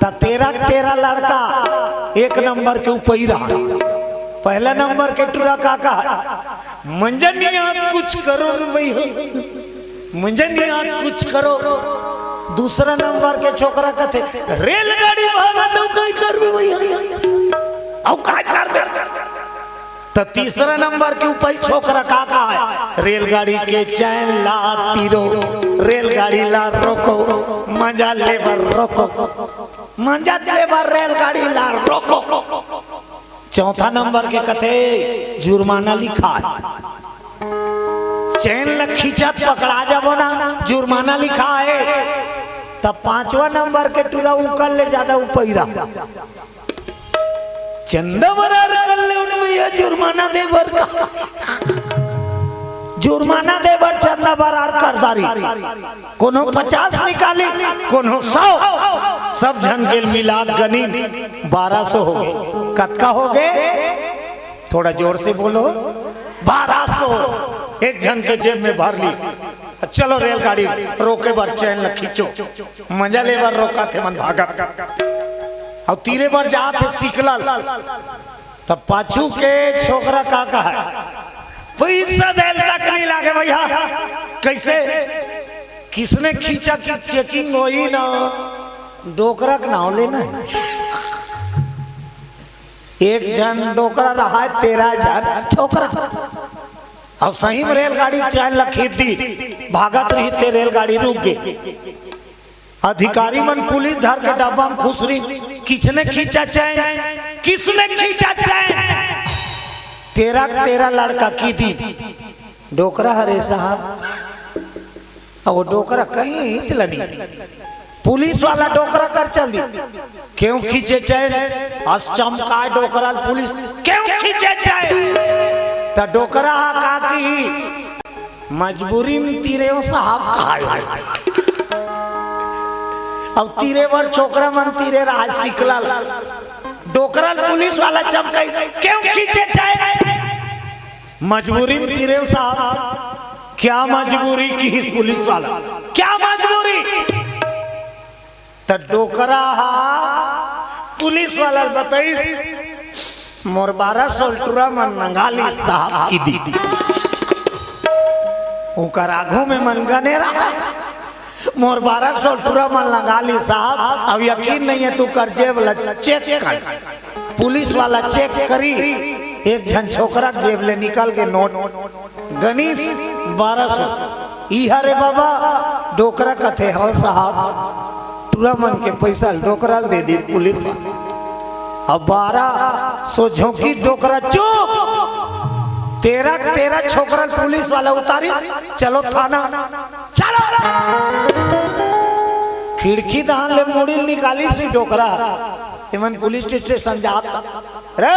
तो 13 लड़का 1 नंबर के ऊपर ही रहा। पहला नंबर के टूरा काका मंजन कुछ करो भाई, मुझे नहीं आज कुछ करो। दूसरा नंबर के छोकरा कहते रेलगाड़ी भागा तो कहीं कर तो तीसरा नंबर के ऊपर छोकरा काका है। रेलगाड़ी के चैन ला तीरो, रेलगाड़ी ला रोको, मजा लेबर रोको, मजा लेबर रेलगाड़ी ला रोको। चौथा नंबर के कथे जुर्माना लिखा है। चैन ल खींचत पकड़ा जाबो ना जुर्माना लिखा है। तब 5वां नंबर के टूरा उकल ले ज्यादा उपैरा चंदा बरार कर ले उनमें यह जुर्माना देवर का। जुर्माना देवर चंदा बरार करदारी। कोनो 50 निकाली कोनो 100। सब जन के मिला गनी 1200 हो गए। कतका हो गए थोड़ा जोर से बोलो। 1200 एक जन के जेब में भर ली। चलो रेलगाड़ी रोके बार चैन ल खींचो, मजा ले बार रोका थे मन भागत और तीरे बार जा थे सिकलल। तब पाछू के छोकरा काका है पैसा देल तक नहीं लागे भैया। कैसे किसने खींचा कि चेकिंग होई ना डोकरा का नाम लेना है। एक जन डोकरा रहा है 13 जन छोकरा। अब सही में रेलगाड़ी चैन लखीत दी भागत रही ते रेलगाड़ी रुक गई। अधिकारी मन पुलिस धर के डब्बा में खुश रही। किसने खींचा चैन, किसने खींचा चैन। 13 लड़का की दी डोकरा हरे साहब, अब वो डोकरा कहीं हिटला नहीं, पुलिस वाला डोकरा कर चल दी। क्यों खींचे चैन अस चमकाए डोकरा पुलिस क्यों खींचे चैन? तो डोकरा का की मजबूरी में तीरे साहब कहा। अब तीरे वर छोकरा मन तीरे रहा सिकला डोकरा पुलिस वाला चमकाई क्यों खींचे चैन? मजबूरी में तीरे साहब। क्या मजबूरी की पुलिस वाला, क्या मजबूरी? तो डोकरा पुलिस वाला बताई मोर 1200 टुरा मन नंगाली साहब की दी। उकर आघू में मन गने रहा मोर 1200 टुरा मन नंगाली साहब। अब यकीन नहीं है तू कर जेब चेक कर। पुलिस वाला चेक करी, एक जन छोकरा जेब ले निकाल के नोट गणेश 1200 रे बाबा डोकरा कथे हो साहब। टुरा मन के पैसा डोकरा दे दी पुलिस। अब 1200 झोंकी डोकरा चुप। 13 छोकरा पुलिस वाला उतारी चलो थाना चलो। खिड़की दहान ले मुड़ी निकाली सी डोकरा तिमन पुलिस स्टेशन जाता रे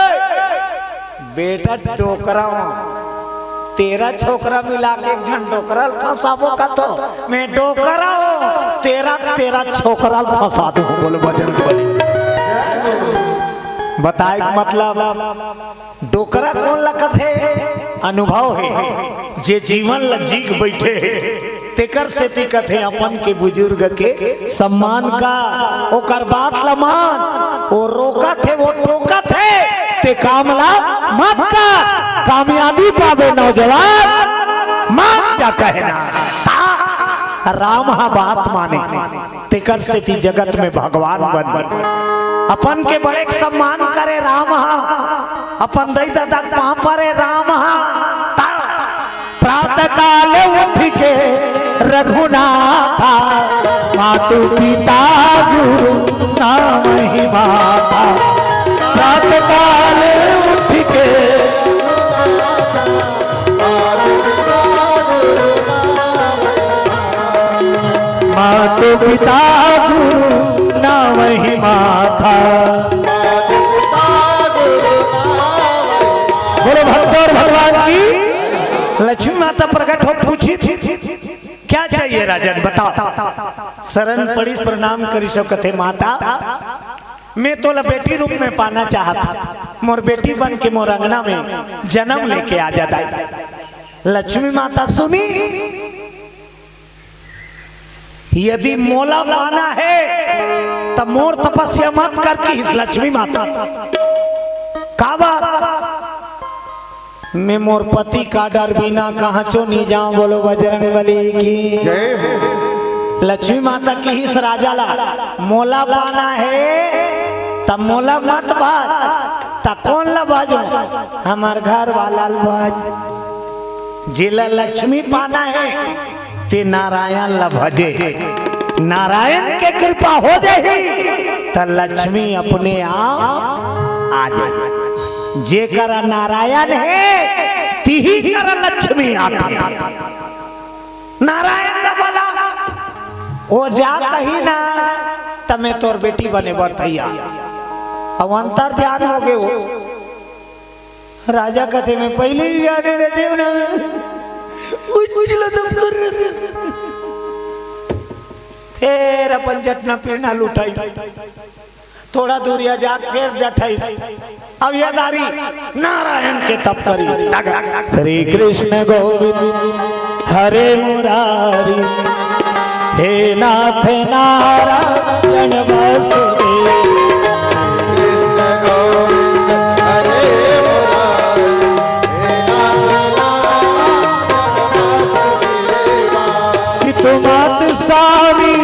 बेटा डोकरा 13 छोकरा मिला के एक जन डोकरा फंसाबो का तो मैं डोकरा हूँ 13 छोकरा फंसा दूँ। बोलो बजरंग बली। बताए मतलब डोकरा कौन लगत है? अनुभव है जे जीवन लजीक बैठे तेकर से तिकत है अपन के बुजुर्ग के सम्मान का ओकर बात लमान। वो रोका थे वो टोका थे ते कामला मत का कामयाबी पावे नौजवान मत क्या कहना। राम हा बात माने तेकर से ती जगत में भगवान बन अपन के बड़े सम्मान करे राम हा। अपन दई दादा पापरे राम हा। प्रातः काल उठ के रघुनाथा मातु पिता गुरु नाम ही माता। प्रातः काल उठ के मातु पिता गुरु नाम ही माता। बोलो भक्त और भगवान की। लक्ष्मी माता प्रकट हो पूछी थी क्या चाहिए राजन बताओ। शरण पड़ी प्रणाम करी सब कथे माता मैं तो बेटी रूप में पाना चाहता। मोर बेटी बन के मोर अंगना में जन्म लेके आ जाता। लक्ष्मी माता सुनी यदि मोला पाना है तब मोर तपस्या मत करती। लक्ष्मी माता काबा मैं मोर पति का डर बिना कहाँ चो नहीं जाऊं। बोलो बजरंग बली की जय। लक्ष्मी माता की हिस राजा ला मोला पाना है तब मोला मत बाज ता कौन ला बाजो हमार घर वाला बाज। जिला लक्ष्मी पाना है ते नारायण ला भजे। नारायण के कृपा हो जाए तो लक्ष्मी अपने आप आ जाए। जे कर नारायण है तिही कर लक्ष्मी आती। नारायण ने बोला ओ जा कही ना तमें तोर बेटी बने बरतैया। अब अंतर ध्यान हो गए हो राजा कथे में पहले ही जाने रे देव ना फिर अपन जटना पीना लुटाई थोड़ा दूरिया जा फिर जठाई। अब यह दारी नारायण के तप करी। श्री कृष्ण गोविंद हरे मुरारी हे नाथ नारायण वासुदेव। तुमात स्वामी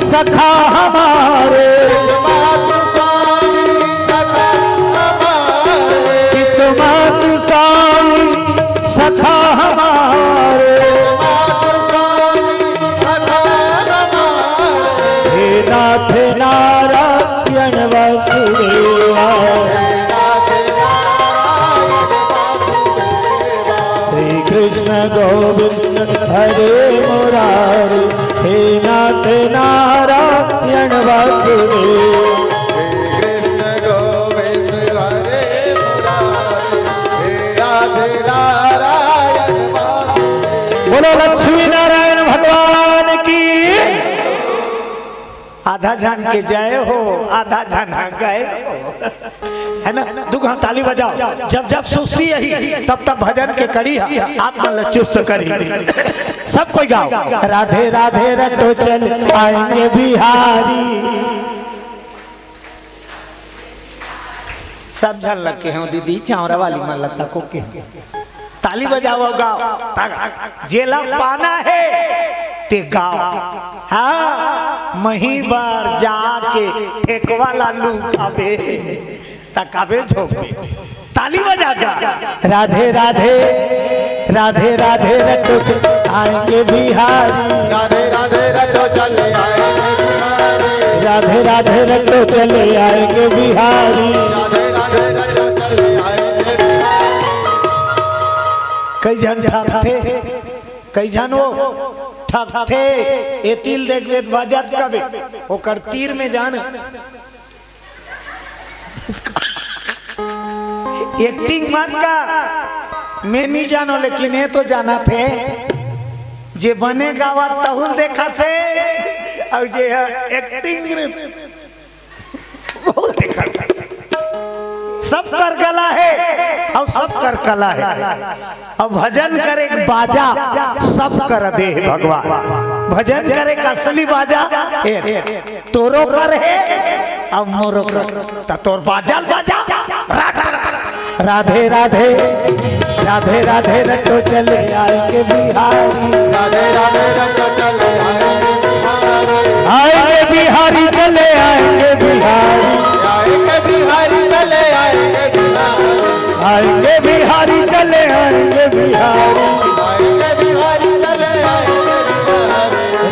सखा हमारे तुमात स्वामी सखा हमारे हे नाथ नारायण कृष्ण गोविंद हरे मुरारी, हे नाथ नारायण वासुदेव। कृष्ण गोविंद हरे मुरारी, हे राधे नारायण वासुदेव। बोलो लक्ष्मी नारायण भगवान की। आधा जान के जय हो, आधा जान गए हो, है ना। दुगना ताली बजाओ, जब जब सुस्ती यही तब तब भजन के कड़ी आप मन चुस्त करी। सब कोई गाओ, राधे राधे रटो चल आएंगे बिहारी। सब जन लगे हैं दीदी चावरा वाली मन लगता को के ताली बजाओ गाओ, जेला पाना है ते गाओ। हाँ मही बार जाके फेंकवा लालू खाबे तकाबे झोंके, ताली बजा जा। राधे राधे राधे राधे रटो चल आएंगे बिहारी, राधे राधे रटो चले आएंगे बिहारी, राधे राधे रटो चले आएंगे बिहारी। राधे राधे रटो चले आएंगे बिहारी। कई जन ठग थे, कई जन वो ठग थे, ये तिल देख वेद बाजत कबे ओकर तीर में जान एक्टिंग मत का मैं नहीं जानो, लेकिन ये तो जाना थे जे बने गावा तहुल देखा थे और जे एक्टिंग वो देखा था। सब कर गला है और सब कर कला है, और भजन करे बाजा सब कर दे भगवान। भजन करे का असली बाजा तोरो कर है और मोरो कर तोर बाजा बाजा। राधे राधे राधे राधे रटो चले आएंगे बिहारी, राधे राधे रटो चले आएंगे बिहारी, आएंगे बिहारी चले आएंगे बिहारी, आएंगे बिहारी चले आएंगे बिहारी, आएंगे बिहारी चले आएंगे बिहारी। आएंगे बिहारी चले आएंगे बिहारी,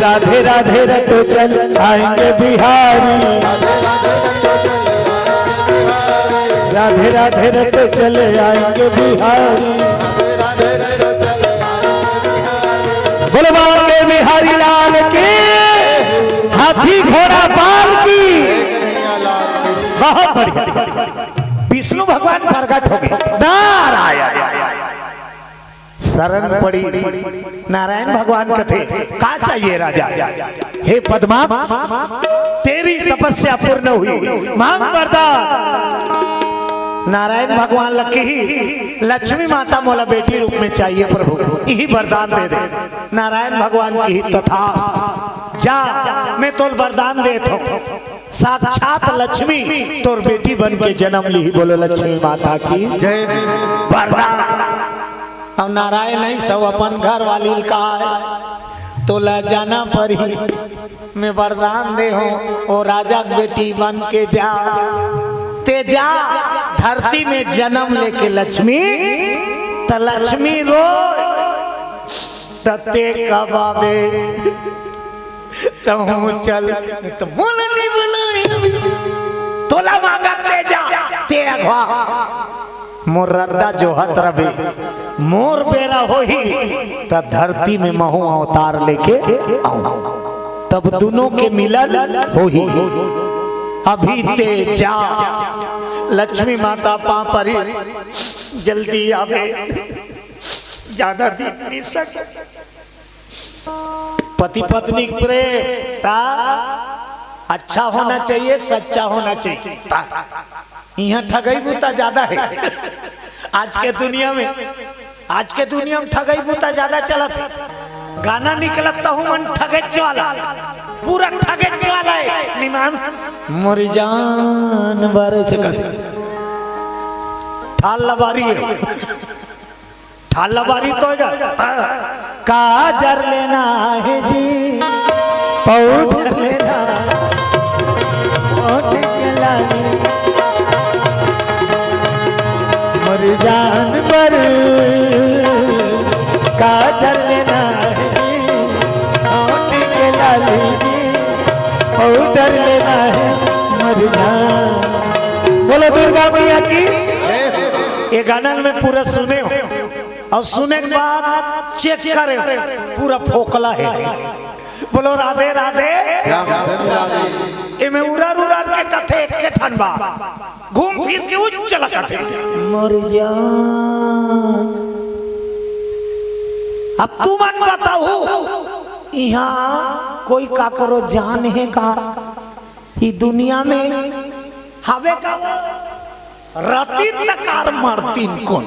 राधे राधे रटो चल आएंगे बिहारी, राधे राधे रटो चले आएंगे बिहारी, राधे राधे रटो चले आएंगे बिहारी। राधे राधे रटो चले आएंगे बिहारी। बोलो बाल के बिहारी लाल की, हाथी घोड़ा बाल की। बहुत बढ़िया, विष्णु भगवान प्रकट हो गए, नारायण शरण पड़ी नारायण भगवान कथे। का चाहिए राजा, हे पद्मा तेरी तपस्या पूर्ण हुई, मांग वरदान। नारायण भगवान लकी ही लक्ष्मी माता मोला बेटी रूप में चाहिए प्रभु, यही वरदान दे दे। नारायण भगवान की तथा जा मैं तो वरदान देता हूँ, साक्षात लक्ष्मी तोर बेटी बन के जन्म ली। बोलो लक्ष्मी माता की जय। वरदान। अब नारायण नहीं सब अपन घर वाली का है तो ला जाना परी, मैं वरदान दे हूँ ओ राजा बेटी बन के जा, ते जा धरती में जन्म लेके लक्ष्मी, त लक्ष्मी रो तते कबाबे तहु चल तो मन नहीं बनाए तोला मांगा ते जा ते अघवा मोर रद्दा जो हत रबे मोर बेरा हो ही त धरती में महू अवतार लेके आऊं, तब दोनों के मिलन हो ही। अभी ते जा लक्ष्मी माता पापरी जल्दी आवे, ज्यादा दिन नहीं सक। पति पत्नी प्रेम अच्छा होना चाहिए, सच्चा होना चाहिए। यहाँ ठगई बूता ज्यादा है आज के दुनिया में, आज के दुनिया में ठगई बूता ज्यादा चलत है। गाना निकलता हूँ मन ठगेच वाला, पूरा ठगेच वाला है। निमान मोरी जान बारे से ठाल लबारी है, ठाल लबारी तो काजर लेना है जी, पाउडर लेना मोरी जान पर काजल लेना है जी, होठ के लाली जी, पाउडर लेना है मोरी जान। बोलो दुर्गा मैया की। ये गाना में पूरा सुने हो और सुने के बाद चेक करे पूरा फोकला है। बोलो राधे राधे। इमे उड़ार उड़ार के कथे के ठनबा घूम फिर के उच्चला कथे मर जा। अब तू मन बताओ यहाँ कोई का करो जान है का ही दुनिया में हवे का रति तकार मरतीन कौन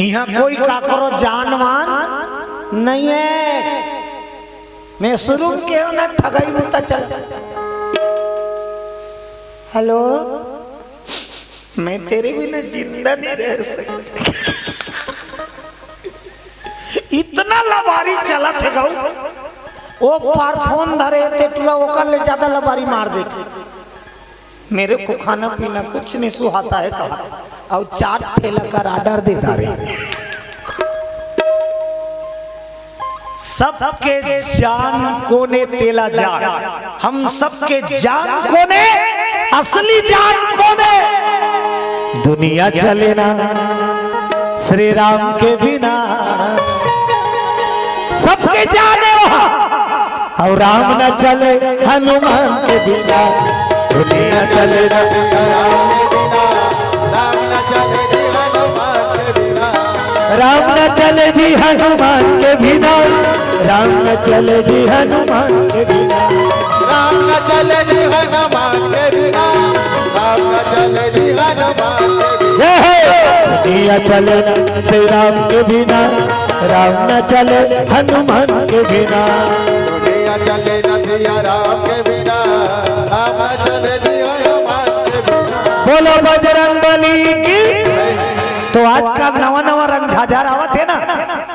यहाँ कोई का करो जानवान नहीं है। मैं शुरू के हो ना ठगाई मुता चल। हेलो मैं तेरे बिना जिंदा नहीं रह सकती। इतना लबारी चला थे गौ वो पार फोन धरे थे पूरा ओकर ले ज्यादा लबारी मार देते। मेरे को खाना पीना कुछ नहीं सुहाता है कहा और 4 ठेला का ऑर्डर दे दारे। सबके जान कोने तेला जान हम सबके जान कोने असली जान कोने। दुनिया चले ना श्री राम के बिना सबके जाने वहाँ और राम न चले हनुमान के बिना। दुनिया चले ना राम न चले जी हनुमान के बिना। राम न चले जी हनुमान के बिना। राम न चले जी हनुमान के बिना। राम न चले जी हनुमान के बिना। दुनिया चले ना श्री राम के बिना। राम न चले हनुमान के बिना। दुनिया चले न सिया राम के बिना। राम न चले जी हनुमान के बिना। बोलो बजरंगबली की। तो आज का नवा नवा रंग झाझार आवत है ना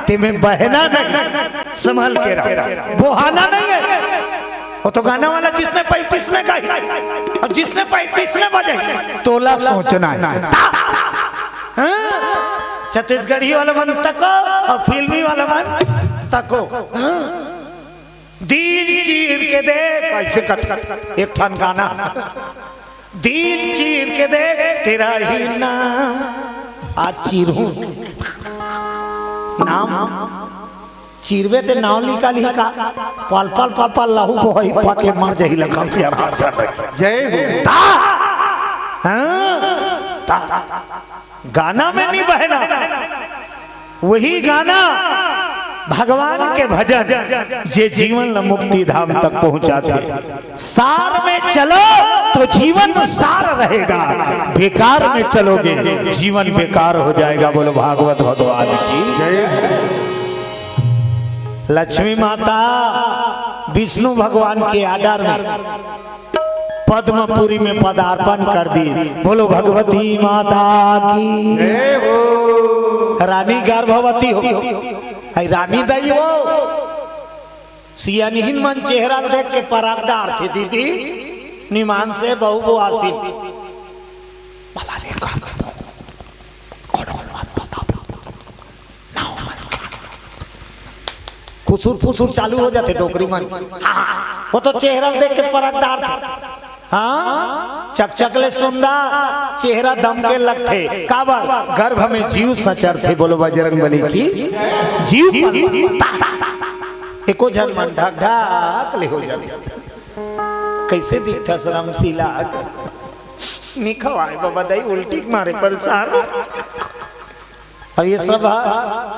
तिमे बहना नहीं संभल के रहो बोहाना नहीं है। वो तो गाना वाला जिसने 35 ने गाई और जिसने 35 ने बजाई तोला सोचना है। छत्तीसगढ़ी वाला मन तको और फिल्मी वाला मन तको। दिल चीर के देख कैसे कट एक ठन गाना दिल चीर के देख तेरा ही नाम आज चीरू नाम चीरवे ते नाव लिखा लिखा पल पल पल पल लहू बोही पाके मर जाही लखन से आराम से जय हो। गाना में नहीं बहना वही गाना भगवान के भजन जे जीवन न मुक्ति धाम तक पहुंचाते। सार में चलो तो जीवन सार रहेगा बेकार में चलोगे जीवन बेकार हो जाएगा। बोलो भागवत भगवान की जय। लक्ष्मी माता विष्णु भगवान के आडर में पद्मपुरी में पदार्पण कर दी। बोलो भगवती माता की जय हो। रानी गर्भवती हो रानी दई हो सियानिहीन मन चेहरा देख के पराग डार थी दीदी निमान से बहु वो आसिन खुसुर फुसुर चालू हो जाते डोकरी मन। वो तो चेहरा देख के परकदार था। हाँ चकचकले सुंदर चेहरा दम के लगते काबर गर्भ में जीव सचर थे। बोलो बजरंगबली की जीव एको जन मन ढक ढक ले हो जाते कैसे दिखता शर्मशीला निखवाए बाबा दाई उल्टी मारे परेशान। और ये सब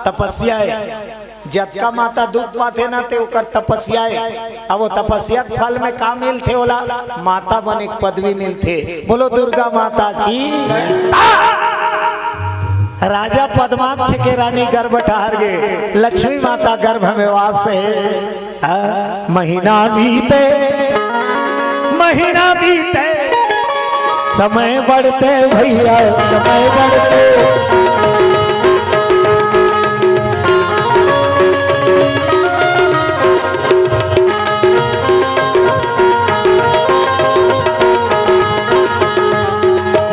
तपस्या है जतका माता दुख पाते ना ते ओकर तपस्या है। अब वो तपस्या फल में का मिलते होला माता बन एक पदवी मिलते। बोलो दुर्गा माता की। राजा पद्माक्ष के रानी गर्भ ठहर गए लक्ष्मी माता गर्भ में वास है। महीना बीते समय बढ़ते भैया समय बढ़ते।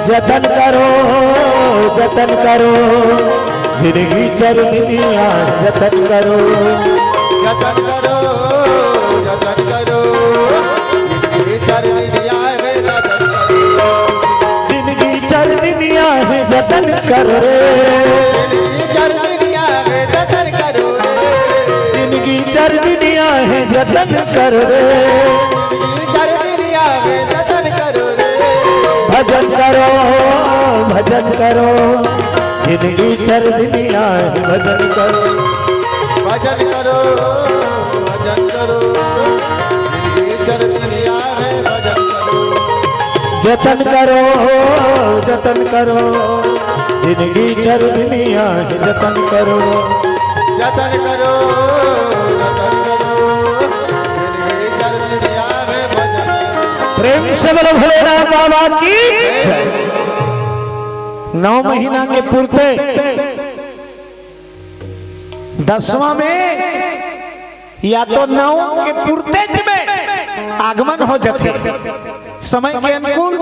जतन करो जिंदगी चल दुनिया जतन करो जतन करो जतन करो जिंदगी चल दुनिया है जतन करो। जिंदगी चल दुनिया है जतन करो रे चार दुनिया है जतन करो रे कर दुनिया में जतन करो रे भजन करो भजन करो जिंदगी चार दुनिया है भजन करो भजन करो भजन करो जिंदगी कर दुनिया में भजन करो जतन करो जतन करो जिंदगी चार दुनिया है जतन करो जतन करो जतन करो जिंदगी कर दुनिया में भजन करो प्रेम से बोलो भोलेनाथ बाबा की जय। 9 महीना के पूर्ते 10वां में या तो 9 के पूर्ते में आगमन हो जाते समय के अनुकूल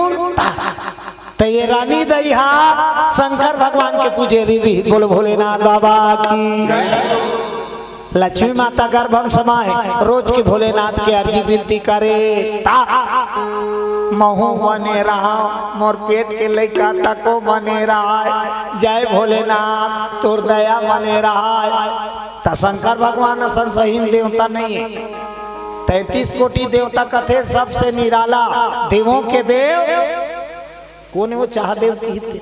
तो ये रानी दहिया शंकर भगवान के पुजेरी रही बोलो भोलेनाथ बाबा की लक्ष्मी माता गर्भम समाए रोज के भोलेनाथ की अर्जी विनती करे महू बने रहा मोर पेट के लइका तको बने रहा जय भोलेनाथ तोर दया बने रहा ता शंकर भगवान संसहीन देवता नहीं है 33 कोटि देवता कथे सबसे निराला देवों के देव कौन है वो चाहदेव की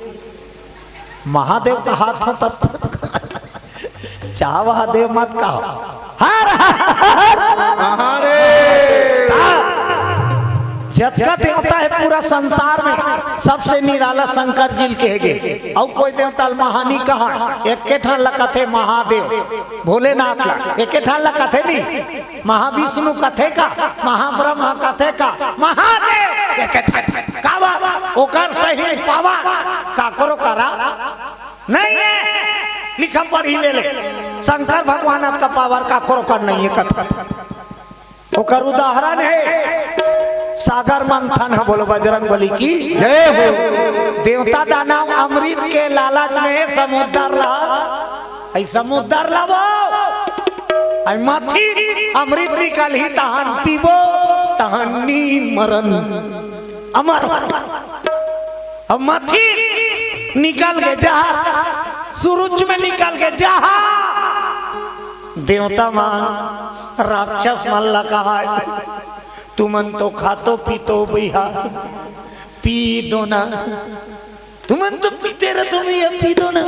महादेव का हाथ हो तत्व चाह महादेव मत कहो हर हरे जतका देवता है पूरा संसार में सबसे निराला शंकर जी कहेगे और कोई देवता महानी कहा एक ठान लकथे महादेव भोलेनाथ ला एक ठान लकथे नहीं महाविष्णु कथे का महाब्रह्मा कथे का महादेव एक ठान कावा ओकर सही पावा का करो करा नहीं है लिखा पढ़ी ले ले शंकर भगवान का पावर का करो कर नहीं है कथा ओकर उदाहरण है सागर मंथन है बोलो बजरंग बली की जय हो देवता दानव अमृत के लालच में समुद्र ला समुद्र लावो माथी अमृत निकल ही तहन पीबो तहनी मरण अमर अब माथी निकल के जहा सूरज में निकल के जहा देवता मान राक्षस मल्ला कहा तुमन तो खातो पीतो भैया पी दो ना तुमन तो पीते रहे तुम ये पी दो ना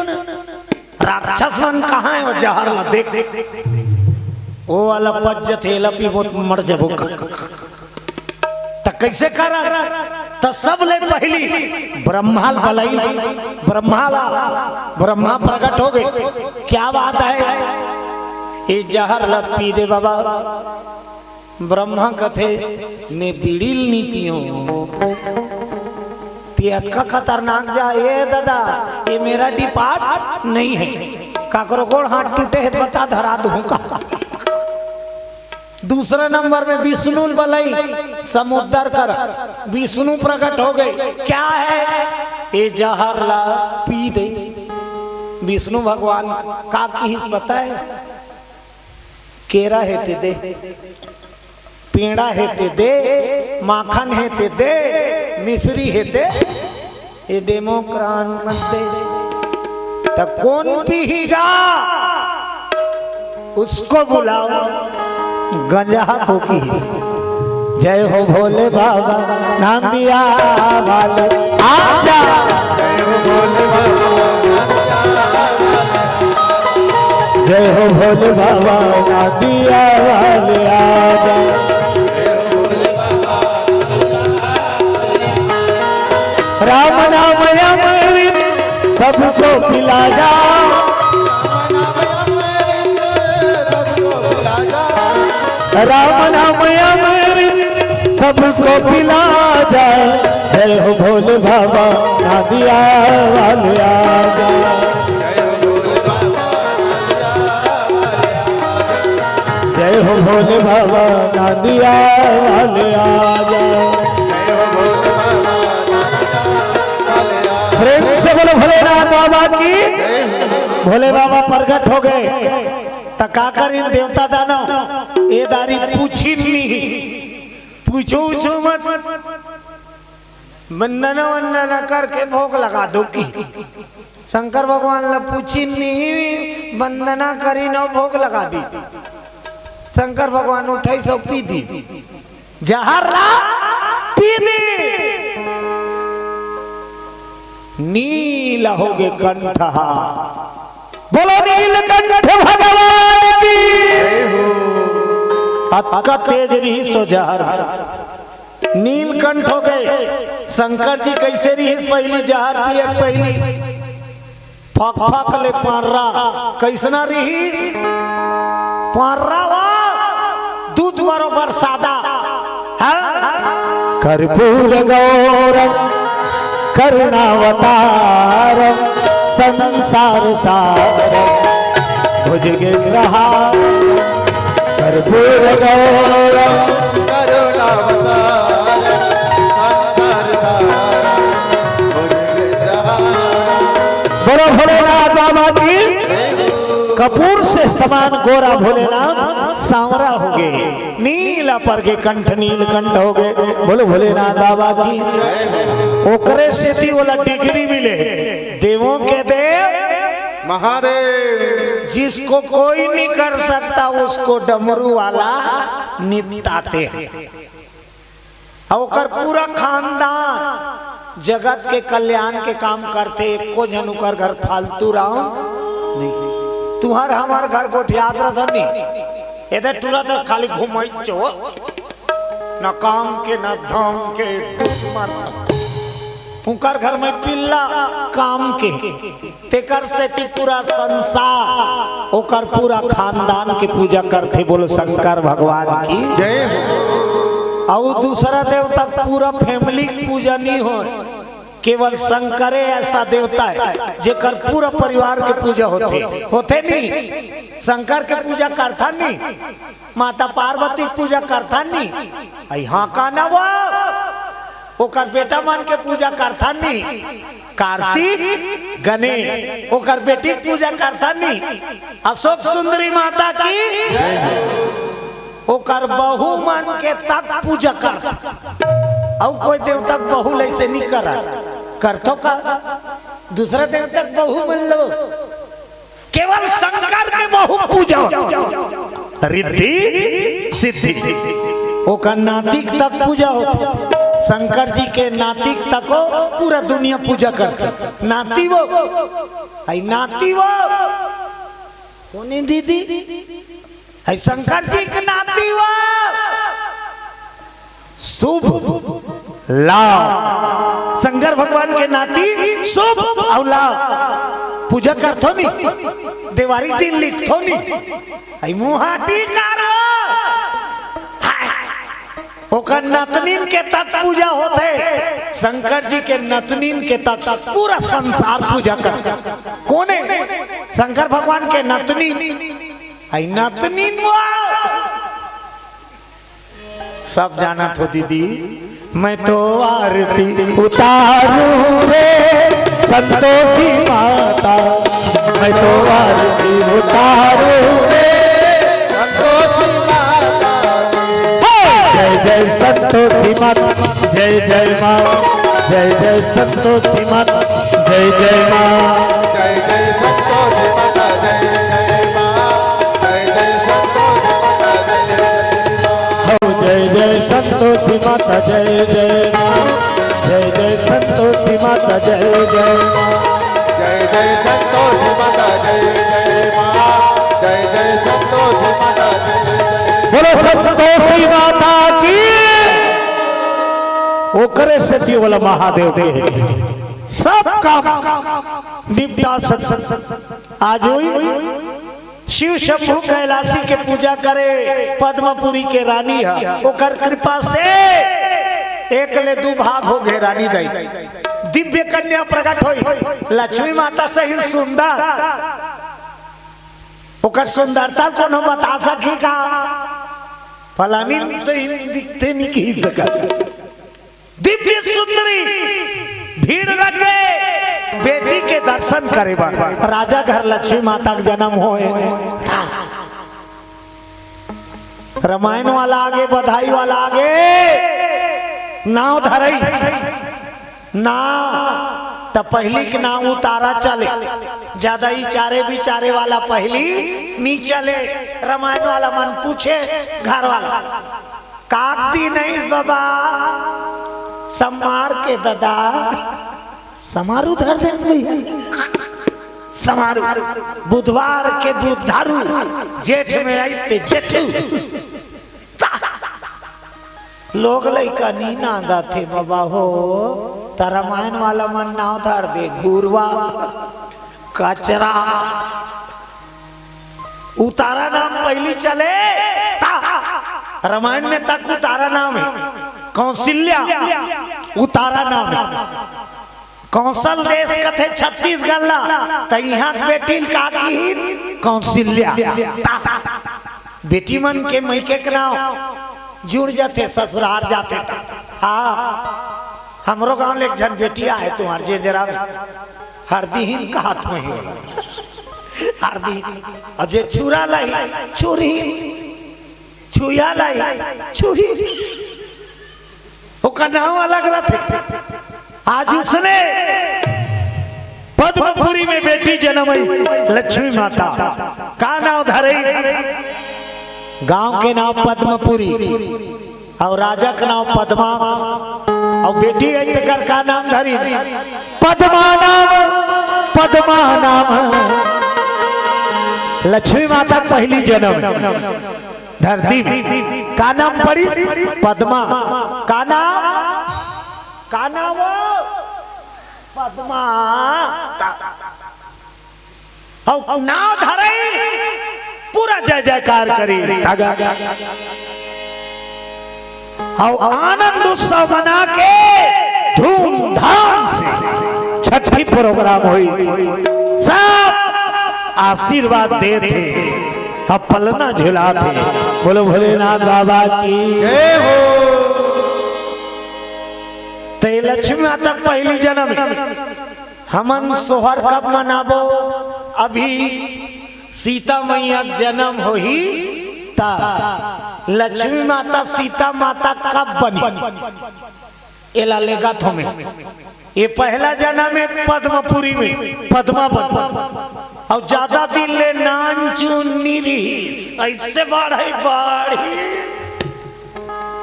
राक्षस मन कहाँ है वो जहर ला देख देख वो वाला पज्ज थे लपी बहुत मर जबो त कैसे करा त सब ले पहली ब्रह्मा बलाई ब्रह्मा प्रकट हो गए क्या बात है ये जहर ला पी दे बाबा ब्रह्मा कथे मैं बीड़ील नहीं पियो तियत का खतरनाक जा ये दादा ये मेरा डिपार्ट नहीं है काकरो गोड़ हाथ टूटे है बता धरा दूं का दूसरे नंबर में विष्णु बलई समुद्र कर विष्णु प्रकट हो गए क्या है ये जहर ला पी दे विष्णु भगवान का की पता है केरा है ते दे पेड़ा है ते दे माखन है ते दे मिश्री है ते ये डेमोक्रान मत दे तो कौन पीगा उसको बुलाओ गंजा को की जय हो भोले बाबा नाम दिया वाले आजा जय हो भोले बाबा जय हो भोले बाबा नाम दिया वाले आजा राम नाम अमृत सबको पिला जा राम नाम अमृत सबको पिला जा जय हो भोले बाबा ना दिया वाले आजा जय हो भोले बाबा ना दिया वाले आजा प्रेम से बोलो भोलेनाथ बाबा की भोले बाबा प्रकट हो गए तका कर इन देवता दानव ये दारी पूछी नहीं पूछो मत वंदना वंदना करके भोग लगा दो की शंकर भगवान ने पूछी नहीं वंदना करी न भोग लगा दी शंकर भगवान उठाई सो पी दी जहर ला पी दी नील हो गए कंठ। बोलो नीलकंठ भगवान की। अक्का तेज रही सो जहर नीलकंठ हो गए। शंकर जी कैसे रही पहली जहर पिए पहली फक फक ले पार्रा कैसना रही पार्रा वा दूध बरोबर सादा कर्पूर गौरम करुणावतारम संसार सारम भुजगेन्द्रहारम कर्पूर गौरम करुणावतारम संसार सारम भुजगेन्द्रहारम। बोलो भोलेनाथ बाबा की। कपूर से समान गोरा भोलेनाथ सांवरा हो गए, नीला पर के कंठ नीलकंठ हो गए। बोलो भोलेनाथ बाबा की। ओकरे से थी वाला डिग्री मिले देवों के देव महादेव। जिसको कोई नहीं कर सकता उसको डमरू वाला निपटाते हैं। और पूरा खानदान जगत के कल्याण के काम करते। एको जनुकर घर फालतू राम नहीं। तुहर हमार घर को याद रहा नहीं इधर तुरंत खाली घुमाई चो न काम के न धाम के दुश्मन उनकर घर में पिल्ला काम के तेकर से पूरा संसार ओकर पूरा खानदान के पूजा करते। बोलो शंकर भगवान की जय। और दूसरा देवता पूरा फैमिली पूजा नहीं हो, केवल शंकरे ऐसा देवता है जेकर पूरा परिवार के पूजा होते नहीं। शंकर के पूजा करता नहीं, माता पार्वती की पूजा करता नहीं। यहाँ का ना वो ओकर बेटा मान के पूजा करता नहीं। कार्तिक गणेश ओकर बेटी पूजा करता नहीं। अशोक सुंदरी माता की ओकर बहू मान के तक पूजा करता। और कोई देवता बहू ऐसे नहीं करा करतो का दूसरा देवता बहू मान लो। केवल शंकर के बहू पूजा रिद्धि सिद्धि ओकर नातिक तक पूजा होती। शंकर जी के नातिक तक हो पूरा दुनिया पूजा करती। नाती वो आई नाती वो कोनी दीदी आई शंकर जी के नाती वो शुभ लाभ। शंकर भगवान के नाती शुभ और लाभ पूजा करथो नहीं। देवारी दिन लिखथो नहीं। आई मुहाटी करो ओकर नतनीन के तक पूजा होते। शंकर जी के नतनीन के तक पूरा संसार पूजा कर। कोने शंकर भगवान के नतनीन आई नतनीन सब जाना तो दीदी मैं तो आरती उतारूं रे संतोषी माता, मैं तो आरती उतारूं रे संतोषी माता। जय जय संतोषी माता, जय जय माँ, जय जय संतोषी माता, जय जय माँ। जय जय संतोषी माता जय जय माँ। जय जय संतोषी माता जय जय माँ। हो जय जय संतोषी माता, जय जय माँ, जय जय संतोषी माता, जय जय माँ। जय जय संतोषी माता जय जय माँ। जय जय संतोषी माता जय जय। बोलो संतोषी माता की। ओकरे से केवल महादेव के सब काम निपटा सकते। आज हुई शिव शंभु कैलाशी के पूजा करे पद्मपुरी के रानी है। ओकर कृपा से एक ले दू भाग हो गए रानी गई। दिव्य कन्या प्रकट हुई लक्ष्मी माता से ही सुंदर। ओकर सुंदरता कोनो बता सकी का फलानी से ही दिखते नहीं की सकत। दिव्य सुंदरी भीड़ लगे बेटी के दर्शन करे राजा घर लक्ष्मी माता का जन्म होए। रामायण वाला आगे बधाई वाला आगे नाव धरई नाव तो पहली के नाम उतारा चले, ज्यादा ही चारे बिचारे वाला पहली नी चले। रामायण वाला मन पूछे घर वाला काकती नहीं बाबा समार के दादा समारू धर दे समारू बुधवार के बुधारू जेठ में आई ते जेठू लोग लइका नी नांदा थे बाबा हो। त रामायण वाला मन नाव धर दे घूरवा कचरा उतारा नाम पहली चले। रामायण में तक उतारा नाम है कौशल्या उतारा नाम है। कौशल देश कथे छत्तीसगढ़ तो यहाँ बेटी का की कौशल्या बेटी मन के मैके के नाम जुड़ जाते ससुराल जाते। हाँ हमरो गांव ले जन बेटिया है तुम्हार जे जरा हरदीहीन का हाथ में ही हरदी और जे छुरा लाई छुरी छुया लाई छुरी उसका नाम अलग रहते। आज उसने पद्मपुरी में बेटी जन्मई लक्ष्मी माता का नाम धरे गांव के नाम पद्मपुरी और राजा का नाम पद्मा और बेटी घर का नाम धरी पद्मा नाम लक्ष्मी माता पहली जन्म धरती में का नाम पड़ी पद्मा का नाम पद्मा और नाम धरई पूरा जय जयकार करी और आनंद उत्सव मना के धूमधाम से छठी प्रोग्राम हुई। सब आशीर्वाद देते अब पलना झुलाते। बोलो भोलेनाथ बाबा की जय हो। ते लक्ष्मी माता पहली जन्म हमन सोहर कब मनाबो? अभी सीता मैया जन्म हो ही ता लक्ष्मी माता सीता माता कब बनी एला लेगा थोमे। ये पहला जन्म है पद्मपुरी में पद्मा बन और ज्यादा दिन ले नानचू नीरी ऐसे बढ़े बढ़ी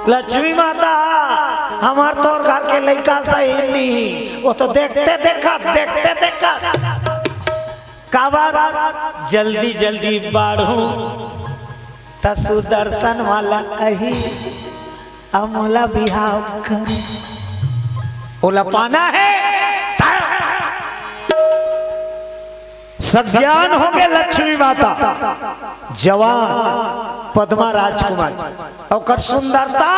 लक्ष्मी माता हमार तोर घर के लड़का सही नहीं वो तो देखते देखा काबर जल्दी जल्दी बाढ़ू त सुदर्शन वाला कही अमोला बिहाव कर ओला पाना है। सज्ञान हो गए लक्ष्मी माता जवान पद्मा राजकुमार और सुंदरता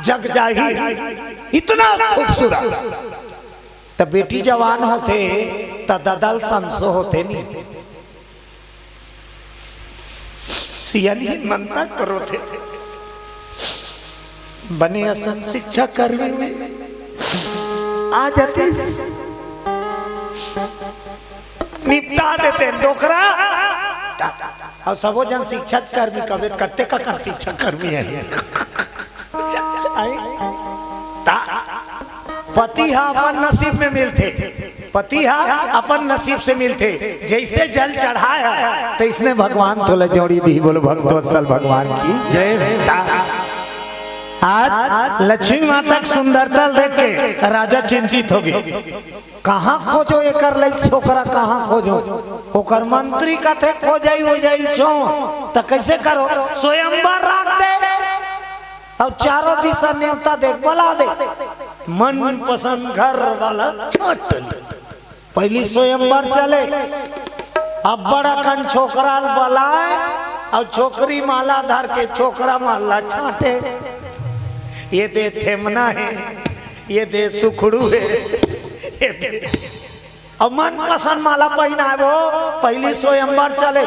जग जाही इतना खूबसूरत। तो बेटी जवान होते तो ददल संसो होते नहीं सियानी मनता करो थे बने असन शिक्षा कर्मी आ जाते निपटा देते डोकरा और सबो जन शिक्षा कर्मी कभी कत्ते का शिक्षा कर्मी है। पति हा अपन नसीब में मिलते पति हा अपन नसीब से मिलते जैसे जल चढ़ाया तो इसने भगवान तो जोड़ी दी। बोलो भक्तवत्सल भगवान की जय। आज लक्ष्मी माता की सुंदरता देख के राजा चिंतित हो गए। कहाँ खोजो एकर लइक छोकरा कहाँ खोजो? ओकर मंत्री कथे खोजाई हो जाई छो तो कैसे करो? स्वयंवर रख दे और चारों दिशा न्योता देख बोला दे मन पसंद घर वाला छट पहली स्वयंवर चले। अब बड़ा कन छोकरा बलाए और छोकरी माला धर के छोकरा माला छाटे। ये दे ठेमना है ये दे सुखड़ू है ये दे अब मन पसंद माला पहना है वो पहली स्वयंवर चले।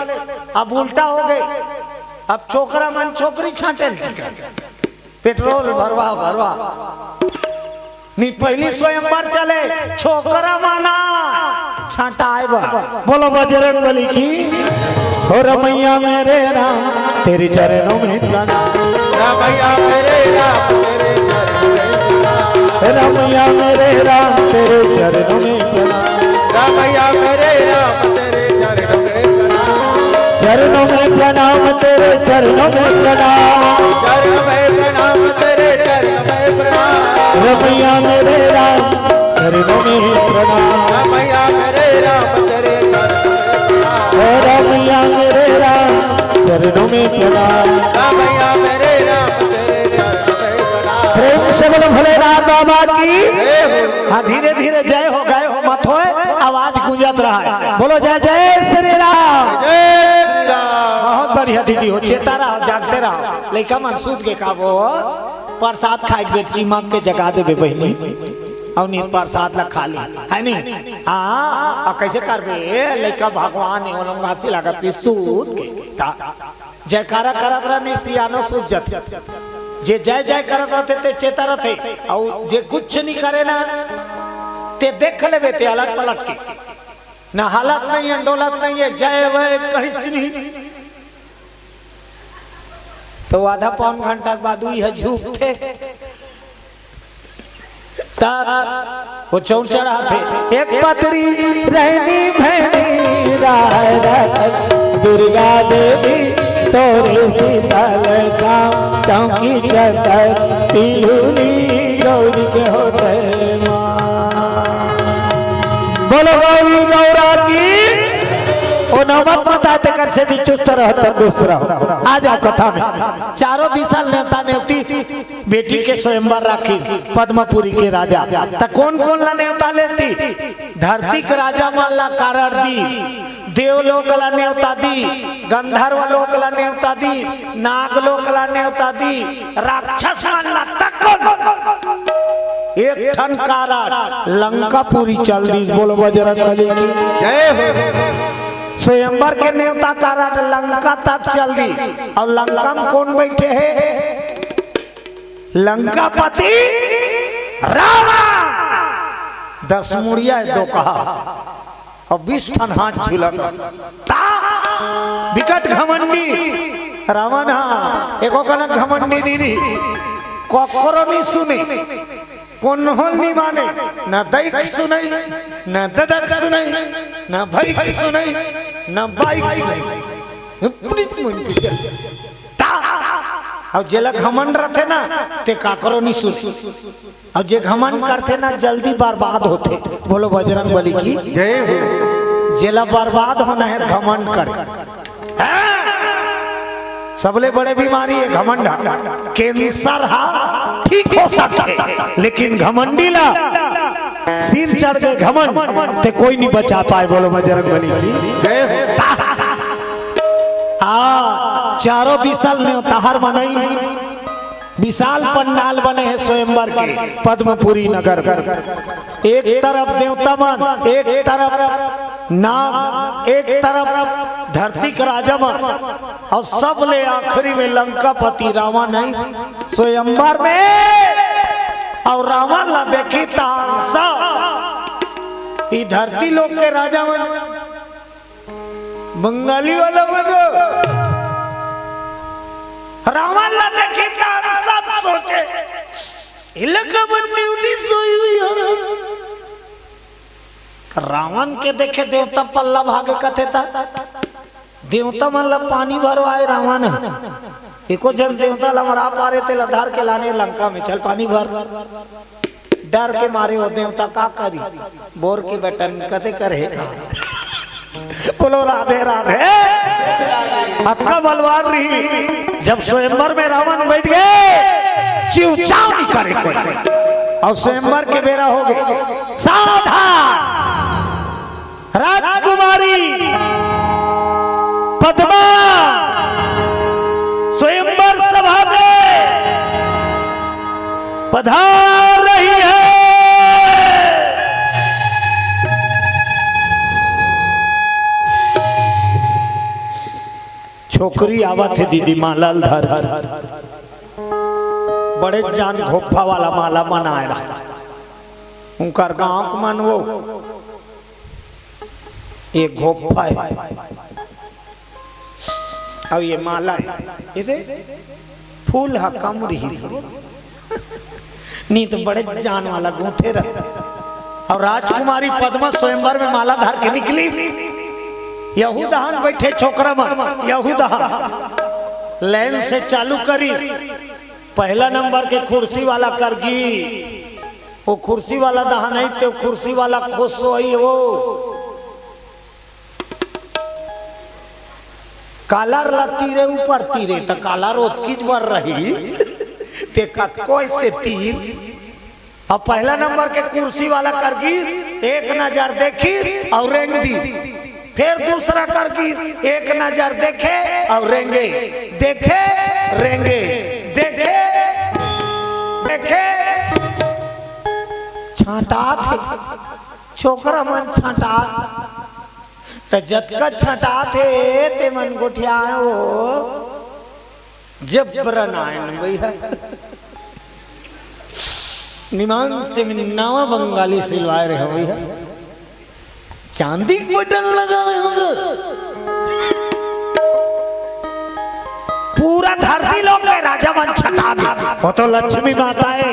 अब उल्टा हो गए अब छोकरा मन छोकरी छाटे पेट्रोल भरवा नी पहली स्वयंवर चले छोकरा माना छाटा आएगा। बोलो बजरंग बली की हो रमैया मेरे राम तेरे चरणों में प्रणाम। रमैया मेरे राम तेरे चरणों में प्रणाम। रमैया मेरे राम तेरे चरणों में प्रणाम, रामैया मेरे राम तेरे चरणों में प्रणाम, चरणों में प्रणाम तेरे चरणों में प्रणाम, चरण में प्रणाम तेरे चरण में प्रणाम, रमैया मेरे राम चरणों में प्रणाम, रामैया मेरे राम तेरे चरण में प्रणाम, रमैया मेरे राम चरणों में प्रणाम। रामैया मेरे राम तेरे चरण में प्रणाम। प्रेम से बोलो भोलेनाथ बाबा की। जय हो। हाँ धीरे धीरे जय हो गए हो मत हो, आवाज गूंजत रहा है। बोलो जय जय श्री राम। जय श्री राम। बहुत बढ़िया दीदी हो, चेता रहो जागते रहो। लइका मनसूद के का वो प्रसाद खाए के चिमक के जगा देबे बहिनी और नी प्रसाद ला खा ली है नी। हाँ और कैसे करबे लइका भगवान ने ओलम घासी लगा सूद के ता जयकारा करत रहनी सियानो सूझ जत जे जय जय करत रहते ते चेता रहते और जे कुछ नहीं करे ना ते देख लेबे ते अलग पलट के ना हालत नहीं है डोलत नहीं है जय वय कहीं नहीं तो आधा पौन घंटा बाद हुई है झूठ थे वो चौर चढ़ा थे। एक पतरी रहनी भैनी राय दुर्गा देवी तोरे शीतल चौकी चतर पिलूनी गौरी के होते माँ। बोलो गौरी गौरा की। ओ नौबत मत आते कर से भी चुस्त रह तंदुरुस्त रहो। आ जाओ कथा में। चारों दिशा नेता नेवती बेटी के स्वयंवर राखी पद्मपुरी के राजा त कौन कौन ला नेवता लेती धरती के राजा मन ला कारण दी देवलोक ला नेवता दी गंधर्व लोक ला नेवता दी नागलोक ला नेवता दी राक्षस मन ला तक एक ठन कारण लंकापुरी चल दी। बोलो बजरंगबली की जय हो। स्वयंवर के नेवता कारण लंका तक चल दी और लंका में कौन बैठे हैं लंकापति रावण। 10 मुड़िया 2 कहा और 20 ठन हाथ झुलक विकट घमंडी रावण। हाँ एको कनक घमंडी नहीं कोकरो नहीं सुने कौन नहीं माने न दैक सुने न ददक सुने न भैक सुने न बाइक और जेला घमंड रहते ना ते काकरो नहीं सुन और जे घमंड करते ना जल्दी बर्बाद होते। बोलो बजरंगबली की जय हो। जेला बर्बाद होना है घमंड कर। सबले बड़े बीमारी है घमंड। कैंसर हा ठीक हो सकते लेकिन घमंडी ला सिर चढ़ गए घमंड ते कोई नहीं बचा पाए। बोलो बजरंगबली की जय हो। चारों दिशा ने तहर मनाई विशाल पंडाल बने हैं स्वयंवर के पद्मपुरी नगर। एक तरफ देवता मन एक तरफ नाग एक तरफ धरती का राजा मन और सब ले आखिरी में लंकापति रावण है स्वयंवर में। और रावण ला देखी तांसा ये धरती लोग के राजा मन बंगाली वाला बनो रावण ला देखी तांसा सोचे इलाका बननी उदी सोई हुई हो। रावण के देखे देवता पल्ला भागे कथे था देवता मन ला पानी भरवाए रावण एको जन देवता ला मरा पारे ते लधार के लाने लंका में चल पानी भर। डर के मारे हो देवता का करी बोर के बटन कते करे बोलो राधे राधे। अक्का बलवान रही जब स्वयंवर में रावण बैठ गए चिव चाव नहीं करे कोई और स्वयंवर के बेरा हो गए सावधान राजकुमारी पद्मा स्वयंवर सभा में पधार रही है। छोकरी आवत है दीदी मालाल धर बड़े जान घोफा वाला माला मनाए रहा उनका गांव मन वो एक घोफा है और ये माला है ये फूल हा कम रही नहीं तो बड़े जान वाला गूंथे रहता। और राजकुमारी पद्मा स्वयंवर में माला धार के निकली। यहूदहन बैठे छोकरा मन, यहूदहन लाइन से चालू करी। पहला नंबर के कुर्सी वाला करगी, वो कुर्सी वाला दहन है तो कुर्सी वाला खुश होई। वो कालर ला तीरे ऊपर तीरे तो कालर ओतकीज बर रही ते कोई से तीर। और पहला नंबर के कुर्सी वाला करगी एक नजर देखी और रेंग दी। फिर दूसरा करगी एक नजर देखे और रेंगे, देखे रेंगे, देखे देखे छाटा थे छोकरा मन छाटा। तो जतका छटा थे ते मन गोठिया हो जबरन आयन भैया निमान से नवा बंगाली सिलवाए रहे भैया। चांदी बटन लगाए होंगे पूरा धरती लोग राजा मन छटा दे। वो तो लक्ष्मी माता है।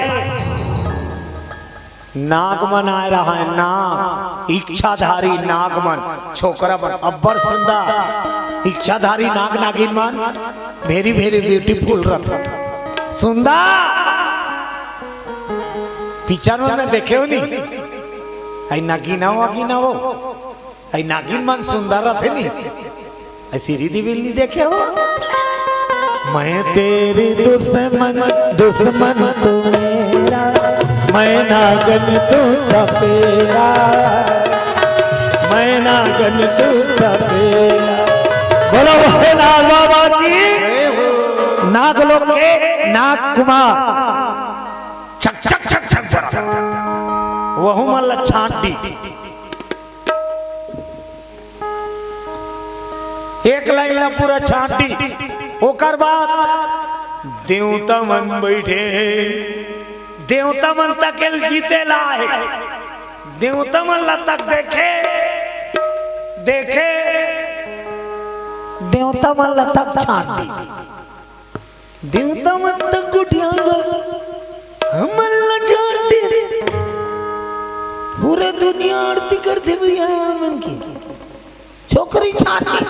नागमन आ रहा है ना, इच्छाधारी नागमन छोकरा मन अब्बर सुंदर इच्छाधारी नाग नागिन मन वेरी वेरी ब्यूटीफुल रहता सुंदर। पिक्चर में देखे हो नहीं आई नागिना हो आगिना हो आई नागिन मन सुंदर रहते नहीं। ऐसी रिधि बिल नहीं देखे हो। मैं तेरी दुश्मन दुश्मन तू मेरा, मैं नागन तू सपेरा, मैं नागन तू सपेरा। बोलो नाग बाबा की। नागलोक के नाग कुमार चक चक चक चक जरा वहु मल्ल छाट दी। एक लाइन ला पूरा छाट दी। ओकर बाद देवता मन बैठे, देवता मन तक जीते लाए। देवता मन ला तक देखे देखे देवता मन ला तक छाट दी। देवता मन तक उठिया हम ला छाट दी। पूरे दुनिया आरती करते भैया मन की छोकरी छाट दी।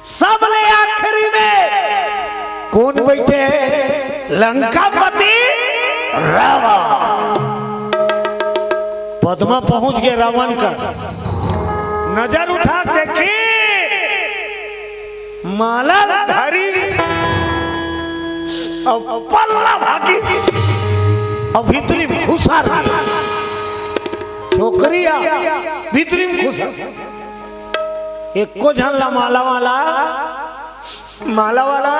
सब ले आखिरी में कौन बैठे हैं? लंकापति रावण। पद्मा पहुंच गए रावण का। नजर उठा देखी माला धारी और पल्ला भागी और भीतरी में घुसा छोकरिया भीतरी में घुसा। एक को झल्ला माला वाला माला वाला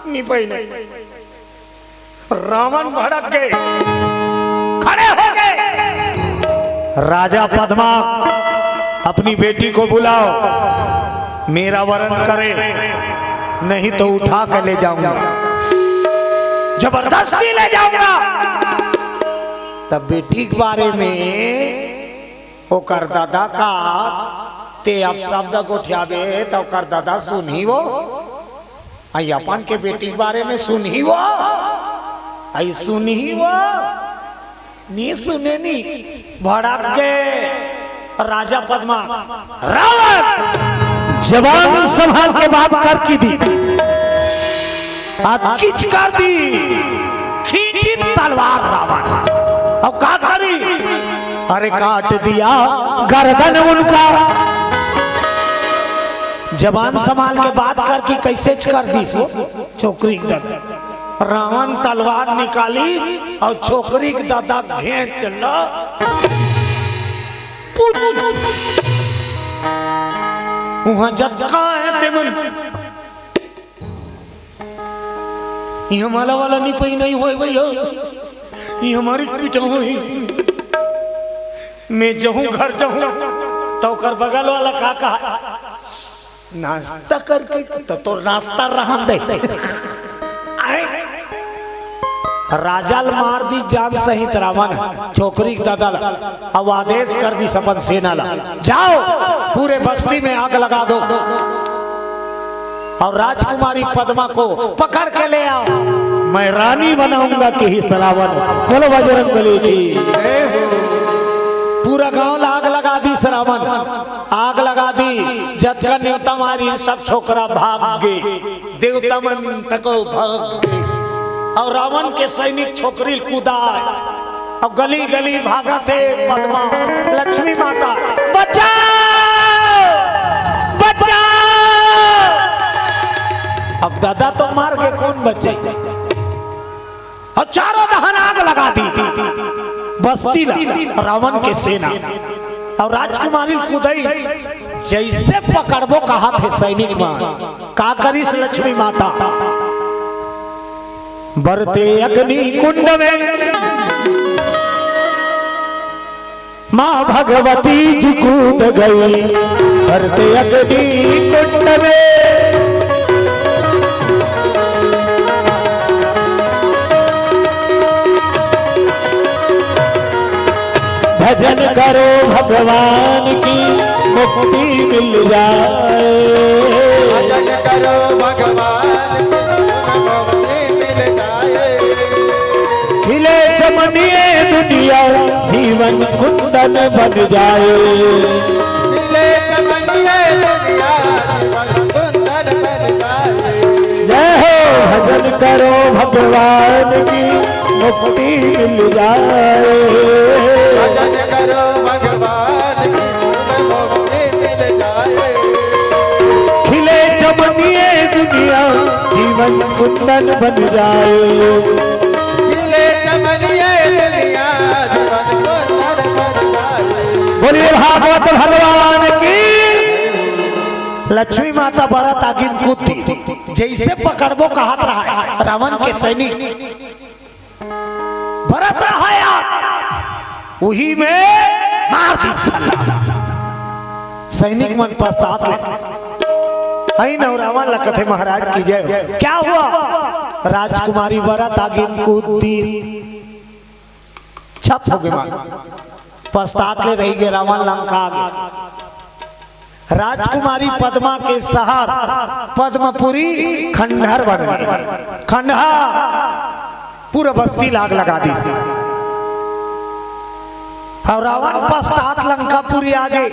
नहीं पहने। रावण भड़क गए, खड़े हो गए। राजा पद्मा अपनी बेटी को बुलाओ, मेरा वरण करे, नहीं तो उठा कर ले जाऊंगा, जबरदस्ती ले जाऊंगा। तब बेटी के बारे में वो कर दादा का ते अब शब्द को ठियाबे तो कर दादा सुनी वो आई अपन के बेटी के बारे में सुनी वो आई सुनी वो नहीं सुने नहीं भड़क गए। राजा पद्मा रावण जवान संभाल के बात कर की दी, खींच कर दी, खींची तलवार रावण। अब क्या करी? अरे काट दिया गर्दन उनका। जवान संभाल के बात कर की कैसे कर दी सो छोकरी दादा। रावण तलवार निकाली और छोकरी के दादा घेंच चला। वहां जटका है तेमन ये हमारा वाला नहीं पही नहीं हो भैया, ये हमारी पीटा हुई। मैं जाऊं घर जाऊं तो कर बगल वाला काका नाश्ता करके तो नाश्ता रहन दे। राजा मार दी जान सहित रावण छोकरी दादा अब आदेश कर दी सपन सेना ला, जाओ पूरे बस्ती में आग लगा दो और राजकुमारी पद्मा को पकड़ के ले आओ। मैं रानी बनाऊंगा कि ही सरावन। बोलो बजरंगबली की। पूरा गांव आग लगा दी, सरावन आग लगा दी। जत का न्योता मारी सब छोकरा भाग गए, देवता मन तको भाग गए और रावण के सैनिक छोकरी कूदा अब गली गली भागा थे। पद्मा लक्ष्मी माता बचाओ बचाओ। अब दादा तो मार के कौन बचे और चारों दहन आग लगा दी बस्ती ला रावण के सेना और राजकुमारी कूदई। जैसे पकड़बो कहा थे सैनिक मां का करिस लक्ष्मी माता। बरते अग्नि कुंड में मां भगवती जी कूद गई। बरते अग्नि कुंड में भजन करो भगवान की मुक्ति मिल जाए। भजन करो भगवान की मुक्ति मिल जाए। खिले चमनिए दुनिया जीवन कुंदन बन जाए। खिले चमनिए दुनिया जीवन कुंदन बन जाए। जय हो भजन करो भगवान की मुक्ति मिल जाए। भजन करो भगवान की मुक्ति मिल जाए। खिले चमनिए दुनिया जीवन कुंदन बन जाए। खिले चमनिए दुनिया जीवन कुंदन बन जाए। बोलिए भागवत भगवान की। लक्ष्मी माता भरत आगिन कूदती। जैसे पकड़बो कहत रहा है रावण के सैनिक भरत रहा वही में मार दी छल्ला। सैनिक मन पछतात ले रावण लखते महाराज की जय। क्या हुआ राजकुमारी भरत आगिन कूदी छप हो गए पछतात ले रही गए रावण लंका आगे। राजकुमारी पद्मा के शहर पद्मपुरी खंडहर बन गए। खंडहर पूरा बस्ती लाग लगा दी और रावण पश्चात लंकापुरी आगे।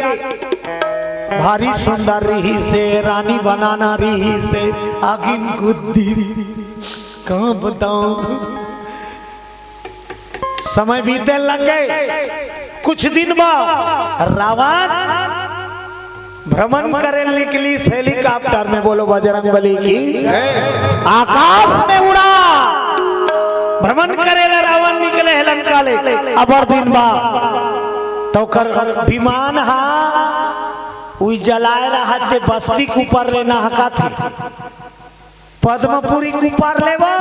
भारी सुंदर रही से रानी बनाना रही से आगिन गुद्दी। कहाँ बताऊं समय बीते लगे। कुछ दिन बाद रावण भ्रमण करे निकली हेलीकॉप्टर में। बोलो बजरंगबली की। आकाश में उड़ा भ्रमण करेला रावण निकले है लंका ले। अबर दिन बाद तो कर विमान हा उई जलाए रहा थे बस्ती के ऊपर लेना हका थी। पद्मपुरी के ऊपर ले वो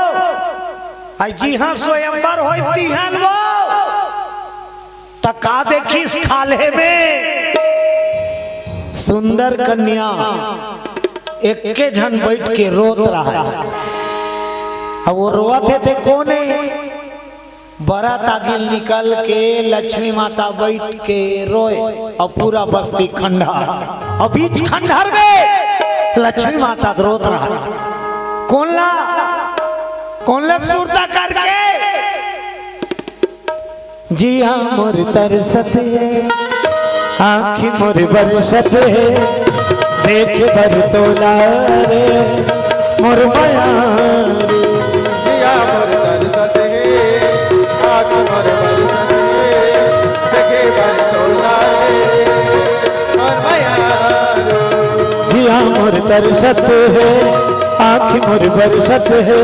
आई जी हाँ स्वयंवर होती हैं वो तका देखिस खाले में सुंदर कन्या एक के झन बैठ के रोत रहा है। अब वो रोते थे कोने बरात आगे निकल के लक्ष्मी माता बैठ के रोए और पूरा बस्ती खंडहर और बीच खंडहर में लक्ष्मी माता रोत रहा। कौन ला सुरता करके जी हाँ मोर तरसत है आँखी मोर बरसत है देख बर तोला रे मोर माया जिया मोर तरसत है आँखी मोर बरसत है देखे बर तोला रे मोर माया। जिया मोर तरसत है आँखी मोर बरसत है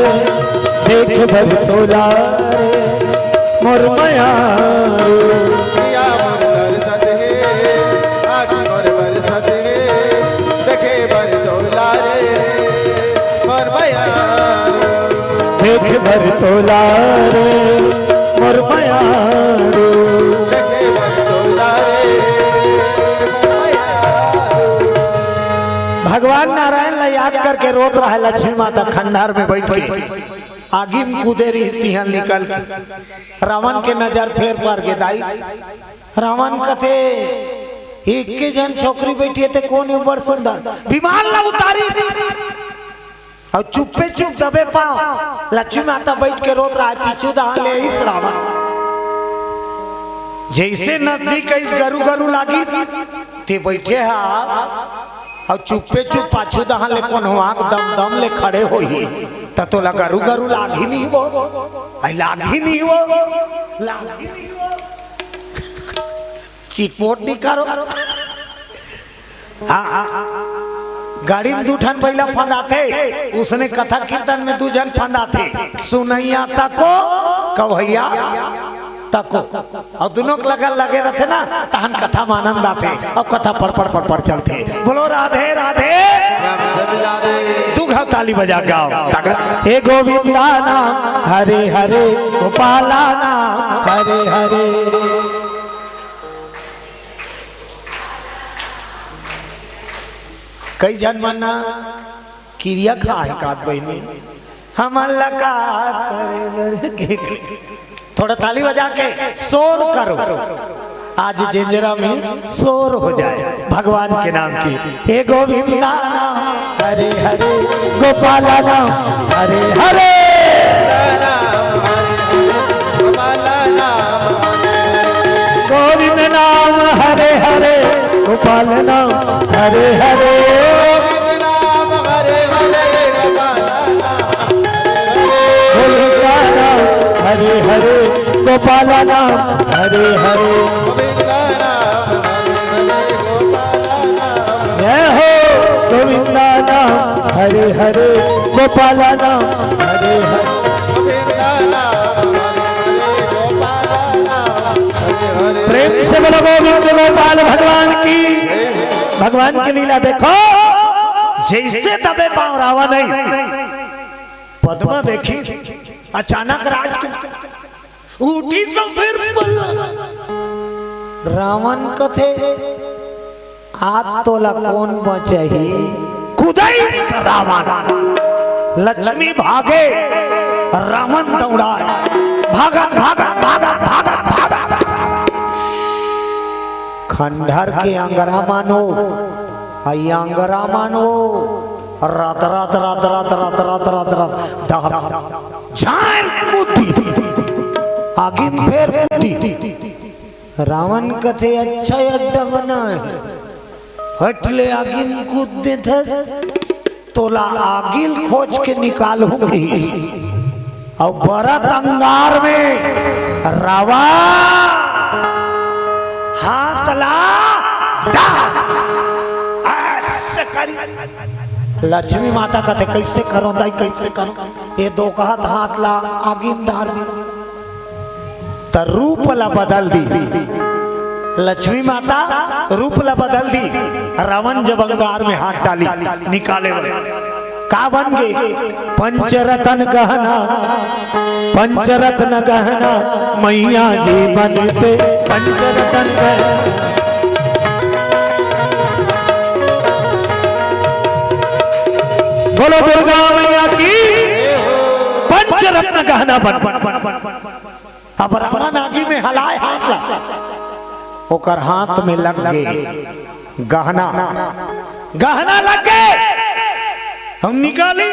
देख बर तोला रे मोर माया। जिया मोर तरसत है आँखी मोर बरसत है देखे बर तोला रे मोर माया। देख बर तोला रे मोर माया देखे बर तोला रे मोर माया। भगवान नारायण ला याद करके रोत रहा है लक्ष्मी माता खंडहर में बैठ के। आगे में कूदे रही हैं निकल के। रावण के नजर फेर पर के दाई रावण कथे एक के जन छोकरी बैठी थे कौन बड़ सुंदर विमान ला उतारी और चुप्पे चुप दबे पाओ लक्ष्मी माता बैठ के रोत रहा है पीछू दहा ले इस रावण जैसे नजदीक इस गरु गरु लागी ते बैठे है और चुप्पे चुप पाछू दहा ले कौन हुआ दम दम ले खड़े हो तो गरु गरु लाग ही नहीं वो लाग ही नहीं वो चिटपोट नहीं करो हाँ गाड़ी में 2 ठन पहला फंदा थे उसने कथा कीर्तन में 2 जन फंदा थे सुनैया तको कवैया तको और दोनों लगे रहते ना तहन कथा में आनंद आते और कथा पढ़ चलते बोलो राधे राधे 2 घाव ताली बजा गाओ हे गोविंदा नाम हरे हरे गोपाला नाम हरे हरे कई जन मना क्रिया खाए का बहनी हम लगा थोड़ा ताली बजा के शोर करो आज जिंजरा में शोर हो जाए भगवान के नाम की हे गोविंदा नाम हरे हरे गोपाला नाम हरे हरे गोविंद नाम हरे हरे गोपाल नाम हरे हरे हरे हरे गोपाल नाम हरे हरे जय हो गोविंदा नाम हरे हरे गोपाल नाम हरे हरे प्रेम से बोलो गोविंद गोपाल भगवान की लीला देखो जैसे दबे पाँव रावण नहीं पद्मा देखी अचानक राज उठी तो फिर रावण कथे आप तो कौन बचे कुदाई रावण लक्ष्मी भागे रावण दौड़ा भागत भागत भागत भागत भागत खंडहर के अंगरा मानो अंगरा मानो रात रात रात रात रात रात रात रात दाग जान कूदी आगे फेर कूदी रावण कथे अच्छा अड्डा बना है हटले आगे कूद दे तोला आगिल खोज के निकालूंगी और बरत अंगार में रावा हाथ ला ऐसे करी लक्ष्मी माता कहते कैसे करो दाई कैसे करो ये 2 हाथ ला आगे डाल दी तो रूप ला बदल दी लक्ष्मी माता रूप ला बदल दी रावण जब अंगार में हाथ डाली निकाले का बन गए पंचरत्न गहना मैया जी बनते पंचरत्न गहना बोलो दुर्गा मैया की पंचरत्न गहना बन अब रावण आगे में हलाए हाथ ला ओकर हाथ में लग गए गहना लग गए हम निकाली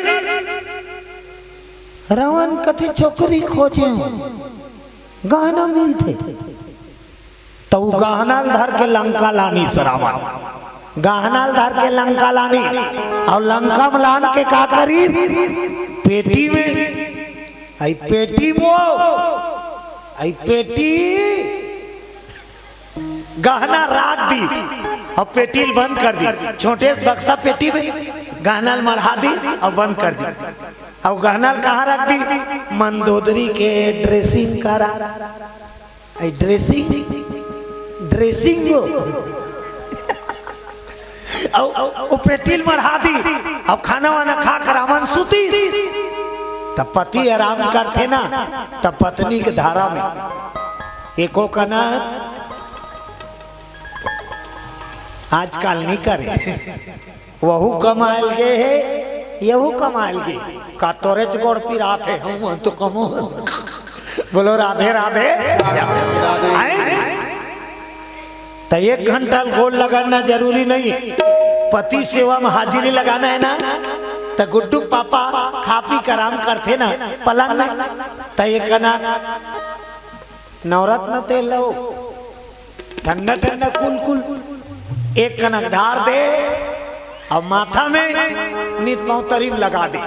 रावण कथी छोकरी खोजे गहना मिलते तो गहना धर के लंका लानी रावण गहना धर के लंका लानी और लंका में लान के का करी पेटी में आई पेटी गहना राख दी और पेटी बंद कर दी छोटे बक्सा पेटी में गहना मढ़ा दी और बंद कर दी और गहना कहाँ रख दी मंदोदरी के ड्रेसिंग करा ड्रेसिंग और पेटिल मढ़ा दी और खाना वाना खा कर रावण सुती तब पति आराम करते ना तब पत्नी के धारा में एको कना आजकल नहीं करे वहू कमाल गे है यहू कमाल गे का तोरे गोड़ पिरात है हम तो कमो बोलो राधे राधे तो 1 घंटा गोड़ लगाना जरूरी नहीं पति सेवा में हाजिरी लगाना है ना तो गुड्डू पापा खा पी कर आराम करते ना पलंग में, तो ये कना नवरत्न तेल लो ठंडा ठंडा कुल कुल एक कनक ढार दे और माथा में नीत मौतरीन लगा दे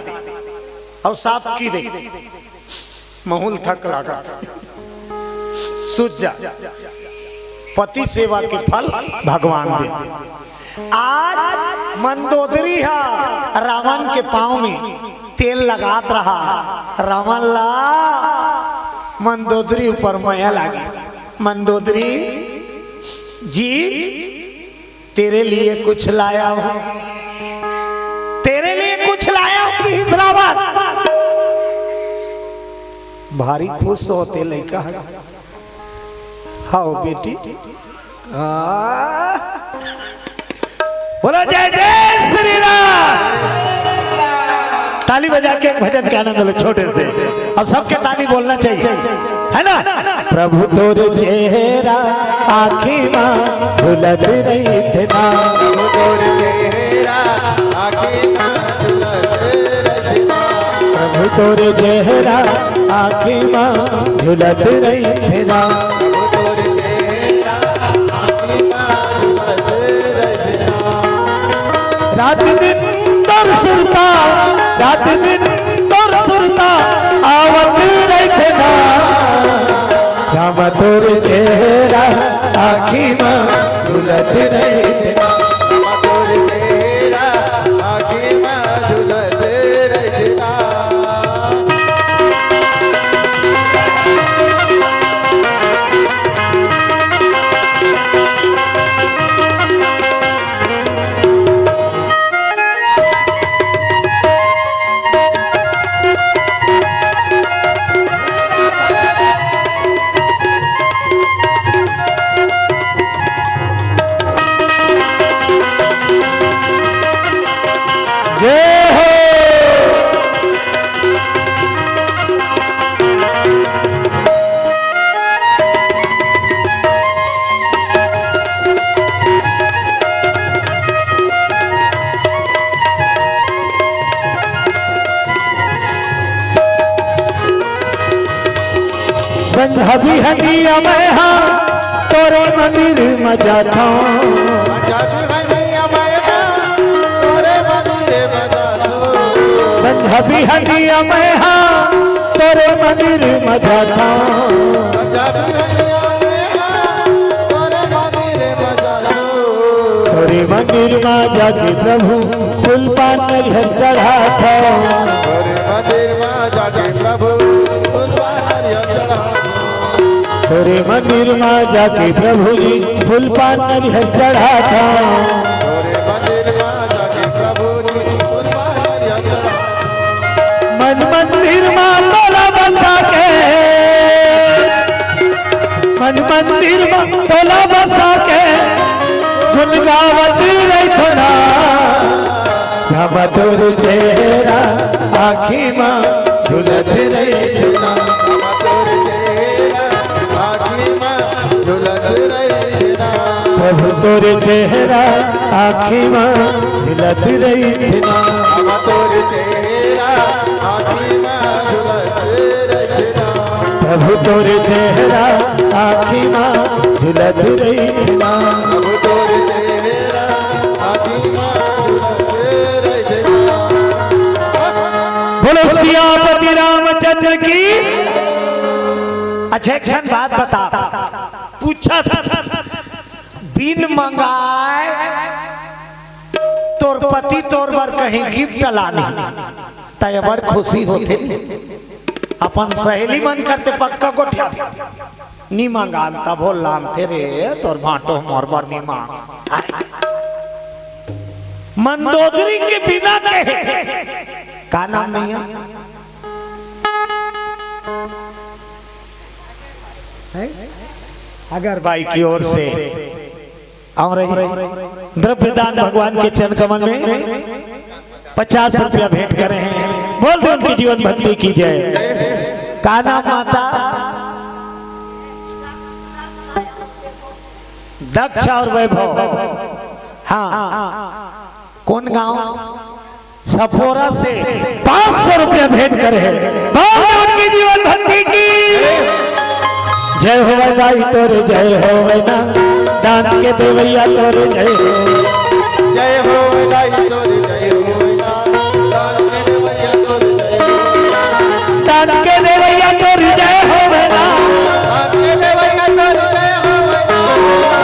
और साफ की दे, महूल थक लगा सूझ जा। पति सेवा के फल भगवान दे। आज मंदोदरी है रावण के पांव में तेल लगात रहा, रावण ला मंदोदरी ऊपर माया लागी। मंदोदरी जी तेरे लिए कुछ लाया हूं, तेरे लिए कुछ लाया हूं कि रावण भारी खुश होते लड़का है। हाँ बेटी बोलो जय जय श्री राम। ताली बजा के एक भजन के आनंद लो छोटे से, और सबके ताली बोलना चाहिए, है ना। प्रभु तोर चेहरा आँखी मां झुलत रही थे ना, प्रभु तोर चेहरा आँखी मां झुलत रही ना, प्रभु तोर चेहरा आँखी मां झुलत रही थे ना, प्रभु तोर चेहरा आँखी मां झुलत रही ना। रात दिन तोर सुरता, रात दिन तोर सुरता आवत रही थे ना, श्याम तोर चेहरा आँखी मां झुलत रही थे ना, प्रभु तोर चेहरा आँखी मां झुलत रही ना। जय हो। संझा भी हनिया मैं हाँ तोरे मंदिर में जाता हूँ, जादू हनिया मैया तोरे मंदिर में जादू, संझा भी हनिया मैं हाँ तोरे मंदिर में जाता हूँ, जादू हनिया मैया तोरे मंदिर में जादू, तोरे मंदिर में जाके प्रभु फूल पान नरियर चढ़ाता हूँ, तोरे मंदिर में जाके प्रभु तोरे मंदिर में जाके प्रभु जी फूल पान नरियर चढ़ाता हूँ, तोरे मंदिर में जाके प्रभु जी फूल पान चढ़ा, मन मंदिर में तोला बसा के, मन मंदिर में तोला बसा के गुन गावत रही थोड़ा, जब तोर चेहरा आँखी मां झुलत रही ना, तोरे चेहरा आँखी मां झुलत रही ना, प्रभु तोर चेहरा आँखी मां झुलत रही ना, तोरे चेहरा आँखी मां झुलत रही ना, प्रभु तोर चेहरा आँखी मां झुलत रही ना, प्रभु तोरे चेहरा आँखी मां झुलत रही ना। बोलो सियापति रामचंद्र की। अच्छा एक क्षण बात बता, पूछा बिन मंगाए तोर पति तोर बर कहीं गिफ्ट लानी तय बड़ खुशी होते, अपन सहेली मन करते पक्का गोठिया नी मंगान तब हो लान थे रे तोर भाटो मोर बर नी मांग। मंदोदरी के बिना कहे का नाम नहीं है? अगर भाई की ओर से और द्रव्य दान भगवान के चरण कमल में 50 रुपया भेंट करे हैं, बोल दो उनकी जीवन भक्ति की जय। का नाम माता? दक्ष और वैभव। हाँ कौन गांव? छपोरा से 500 रुपया भेंट करे बोल उनकी जीवन भक्ति की जय हो दाई तोरे जय हो ना दान के देवैया तोरे जय हो जय हो दाई तोरे जय हो दान के देवैया तोरे जय हो ना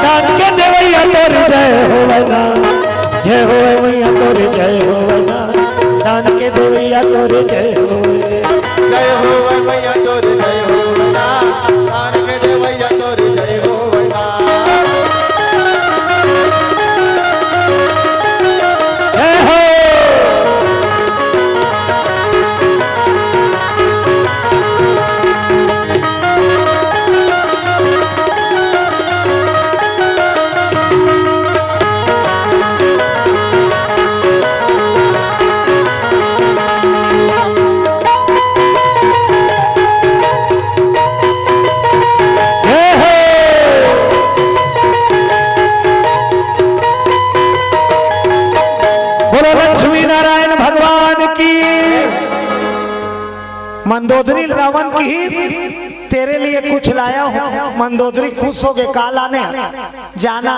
दान के देवैया तोरे जय हो ना जय हो मैया तोरे जय हो ना दान के देवैया तोरे जय हो जय हो मैया तोरे जय हो दान के देवैया तोरे जय हो मंदोदरी रावण की ही तेरे लिए कुछ लाया हूँ। मंदोदरी खुश हो गए काला ने जाना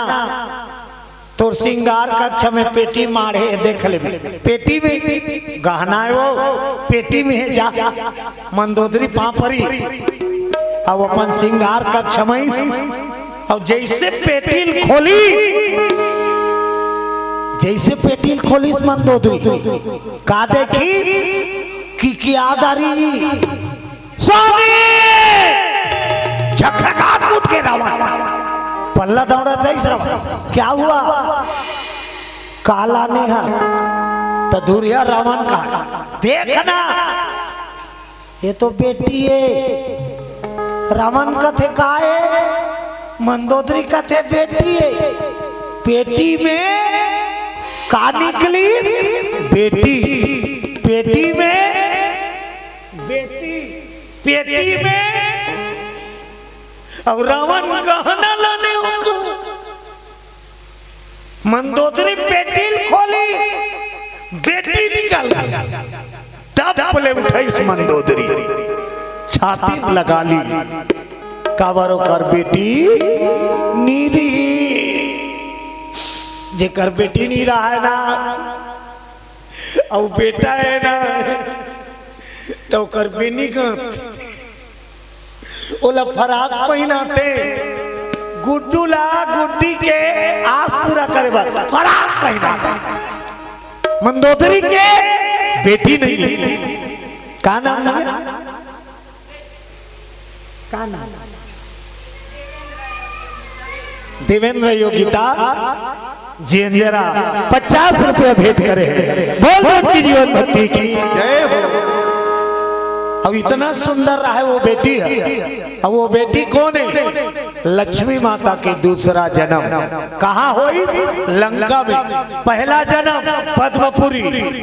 तो श्रृंगार कक्ष में पेटी मारे देख ले पेटी में गहना है वो पेटी में है जा मंदोदरी पापरी अब अपन श्रृंगार कक्ष में और जैसे पेटी खोली मंदोदरी का देखी की क्या दारी स्वामी झकझका कूद के रावण पल्ला दौड़ा रावण क्या हुआ काला ने तो धुरिया रावण का देखना ये तो बेटी है रावण कथे का है मंदोदरी कथे बेटी है पेटी में का निकली बेटी पेटी में पेटी में और रावण गहना लाने उनको मंदोदरी पेटी खोली बेटी निकल तब बोले उठाई इस मंदोदरी छाती लगा ली कावरो कर बेटी नीरी जेकर बेटी नहीं रहा है ना और बेटा है ना तो कर बेनी ओला फराक पहनाते गुड्डू ला गुड्डी के आस पूरा करे बार फराक पहनाते मंदोदरी के बेटी नहीं है का नाम है का नाम देवेंद्र योगिता जेंजरा 50 रुपया भेंट करे बोल उनकी जीवन भक्ति की जय हो अब इतना सुंदर रहा है वो बेटी है अब वो बेटी कौन है लक्ष्मी माता की दूसरा जन्म कहाँ हुई लंका में पहला जन्म पद्मपुरी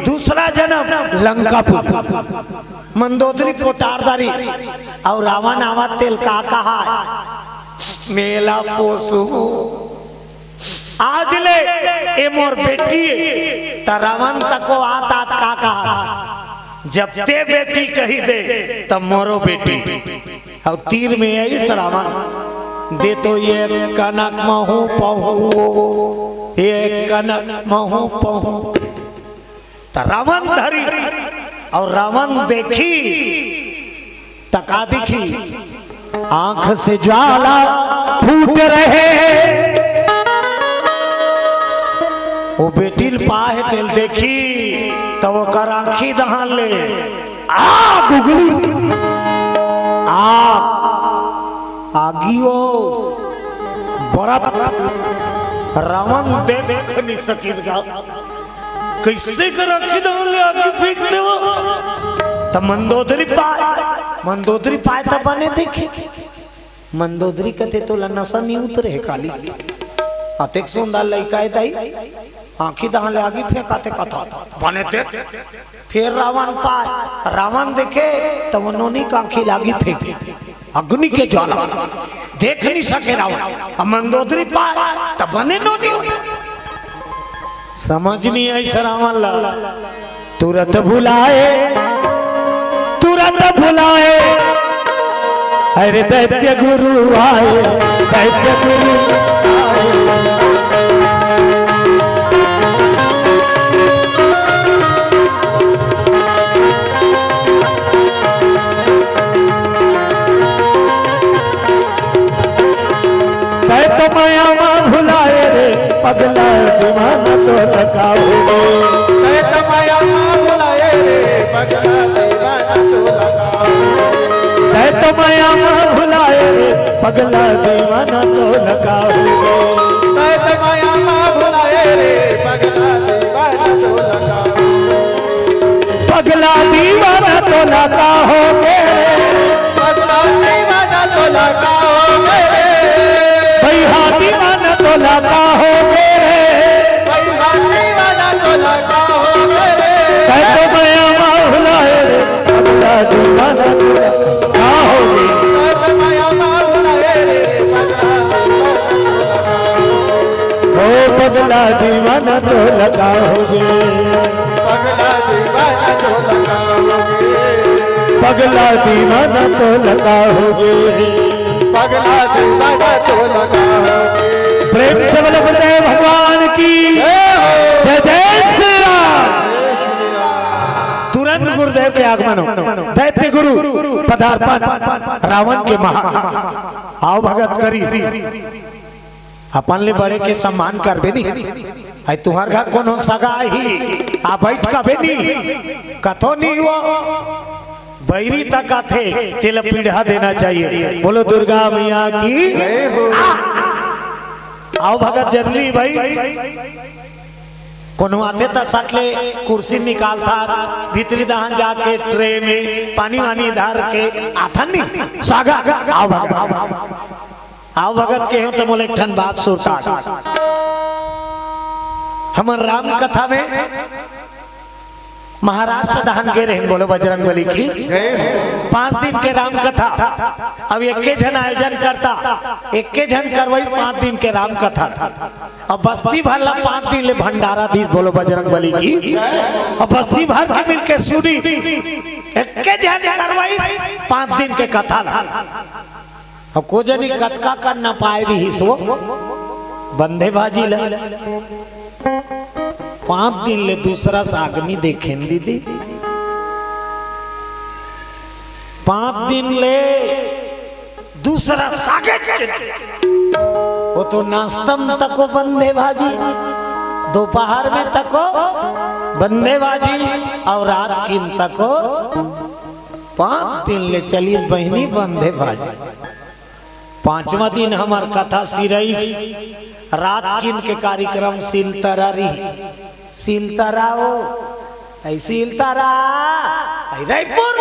दूसरा जन्म लंकापुरी मंदोदरी पोटारदारी और रावण आवा तेल का कहा मेला पोसू आज ले ए मोर बेटी त रावण तको आता का कहा जब ते बेटी कही दे तब मोरो बेटी और तीर में आई रावण दे तो ये कनक महू पहू ये कनक महू पहू त रावण धरी और रावण देखी तका दिखी आंख से ज्वाला फूट रहे वो बेटी पाहे तेल देखी तो वो कर आंखी दहान ले गुगली आगियो बरफ रावण देख नहीं सकेगा कैसे कर आंखी दहान ले आगे फेंक दे वो तो मंदोदरी पाए तो बने देखे मंदोदरी कथे तो नशा नहीं उतरे है काली अतेक सुंदर लड़का है दाई आंखी दहान ले आगे फेंकाते कथा बने देख फिर रावण पाए रावण देखे तो वो नोनी का आंखी लागी फेंके अग्नि के ज्वाला देख नहीं सके रावण मंदोदरी पाए तो बने नोनी समझ नहीं आई रावण ला तुरंत भुलाए अरे दैत्य गुरु आए, दैत्य गुरु आए। दैत्य माया मां भुलाए रे पगला दीवाना तो लगाओ, दैत्य माया मां भुलाए रे पगला दीवाना तो लगाओ, दैत्य माया मां भुलाए रे पगला दीवाना तो लगाओ, दैत्य माया मां भुलाए रे पगला दीवाना तो लगाओ, पगला दीवाना तो लगाओ मेरे, पगला दीवाना तो लगाओ मेरे, भैया दीवाना तो लगाओ मेरे, भैया दीवाना तो लगाओ मेरे, दैत्य माया मां भुलाए रे पगला दीवाना तो लगाओगे, दैत्य माया मां भुलाए रे पगला दीवाना तो लगाओ, ओ पगला दीवाना तो लगाओगे, पगला दीवाना तो लगाओगे, पगला दीवाना तो लगाओगे। पगला दीवाना तो लगाओगे। प्रेम से बोलो गुरुदेव भगवान की जय जय श्री राम। तुरंत गुरुदेव के आगमन हो, दैत्य गुरु पदार्पण रावण के महा आओ भगत करी अपन ले बड़े के सम्मान करबे नहीं, आई तुम्हार घर कोनो सगा ही आ बैठ कबे नहीं कथो नहीं हुआ बैरी तक आथे तिल पीढ़ा देना चाहिए। बोलो दुर्गा मैया की आओ भगत जरूरी भाई कोनो आते था सटले कुर्सी निकालता भीतरी दहन जाके ट्रे में पानी वानी धार के आता नहीं सागा आओ भगत आओ भगत के हो तो बोले एक ठन बात सुनता हमर राम कथा में महाराष्ट्र दहन गे रहे बोलो बजरंगबली की 5 दिन के राम कथा अब एक जन आयोजन करता एक जन करवाई 5 दिन के राम कथा अब बस्ती भर ला 5 दिन ले भंडारा दी बोलो बजरंगबली की अब बस्ती भर के मिल के सुनी एक जन करवाई 5 दिन के कथा अब को जनी कतका कर न पाए भी सो बंधे बाजी ला 5 दिन ले दूसरा सागनी देखे दीदी 5 दिन ले दूसरा सागे वो तो नाश्तम तको बंधे भाजी दोपहर में तको बंधे भाजी और रात किन तको 5 दिन ले चलिए बहनी बंधे भाजी 5वां दिन हमार कथा सिरई रात किन के कार्यक्रम सिलतरारी सिलतराओ ऐ सिलतरा ऐ रायपुर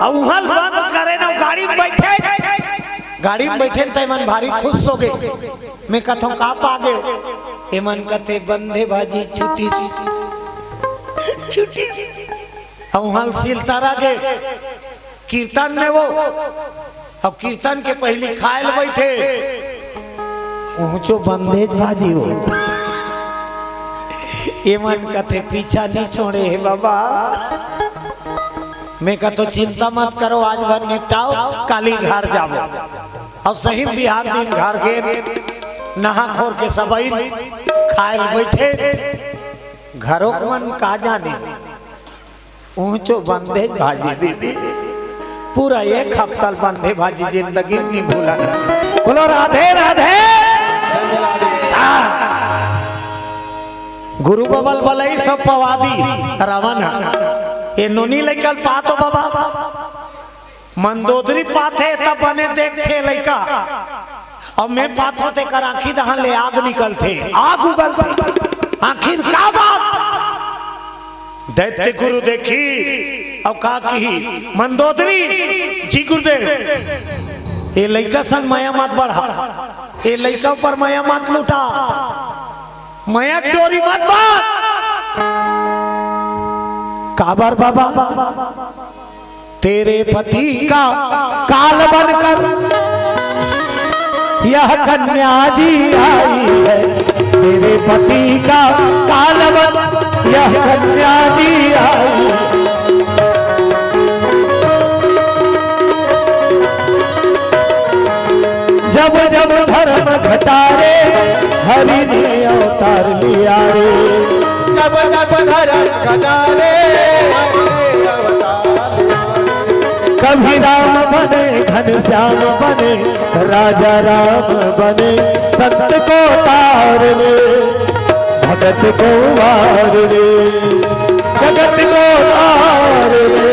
औहल बंद करे ना गाड़ी में बैठे त मन भारी खुश हो गए मैं कथों का पा गए ए मन कथे बंधे भाजी छुट्टी औहल सिलतरा गए कीर्तन में वो अब कीर्तन के पहली खायल बैठे ऊंचो बंदेज भाजी हो ये मन कथे पीछा नहीं छोड़े है बाबा मैं कहो चिंता मत करो आज भर निपटाओ काली घर जाओ और सही बिहार दिन घर गए नहा खोर के सबई खायल बैठे घरों को मन का जाने ऊंचो बंदेज भाजी दीदी पूरा 1 हफ्ता बंधे भाजी जिंदगी नहीं भूला बोलो राधे राधे गुरु बबल बलई सब पवादी रावण ये नोनी लेकल पातो बाबा मंदोदरी पाथे तब बने देखते लइका और मैं पाथो ते कर आखी दहन ले आग निकलते आग उगलते आखिर का बात दैत्य गुरु देखी और का की मंदोदरी जी गुरुदेव ये लइका संग माया मत बढ़ा ये लइका पर माया मत लूटा माया डोरी मत बात काबर बाबा तेरे पति का काल बनकर यह कन्या जी आई है तेरे पति का कालवन, यह कन्या जी आई है। जब जब धर्म घटारे हरि ने अवतार लिया रे, जब जब धर्म घटारे हरि ने अवतार लिया रे। कभी राम बने घनश्याम बने राजा राम बने, संत को तार ले भगत को वार ले, जगत को तार ले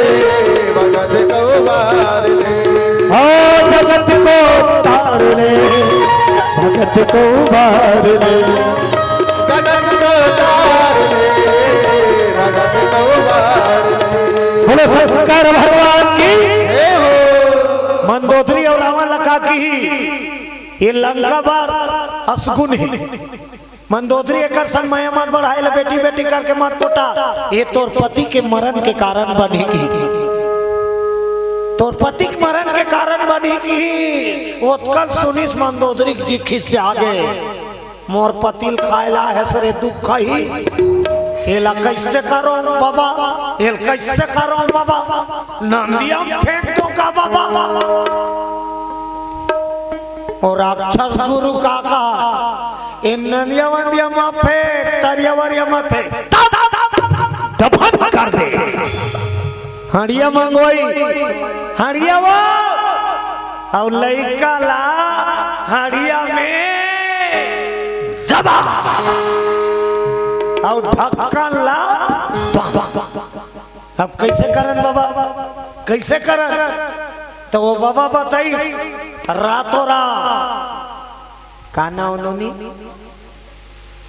भगत को वार ले, जगत को तार ले भगत को वार ले, जगत को तार ले भगत को वार ले। बोले शंकर भगवान की। हे हो मंदोदरी और रावण लखा की ये लंका बार असगुन है। मंदोदरी एक समय मत बढ़ाए ले बेटी बेटी करके मत पोटा, ये तोर पति के मरण के कारण बनेगी, तोर पति के मरण के कारण बनेगी। वो कल सुनिस मंदोदरी जी खिस्से आगे मोर पतिल खायला है सरे दुख ही, एला कैसे करो बाबा, एल कैसे करो बाबा, नंदिया फेंक दो का बाबा। और राक्षस गुरु काका इन नंदिया वंदिया मा फेंक तरियावरिया मा फेंक दफन कर दे। हड़िया मंगोई हड़िया वो और लइका ला हड़िया में दबा और ढक्कन ला। अब कैसे करन बाबा, कैसे करन? तो वो बाबा बताई रातों रात काना उन्होंने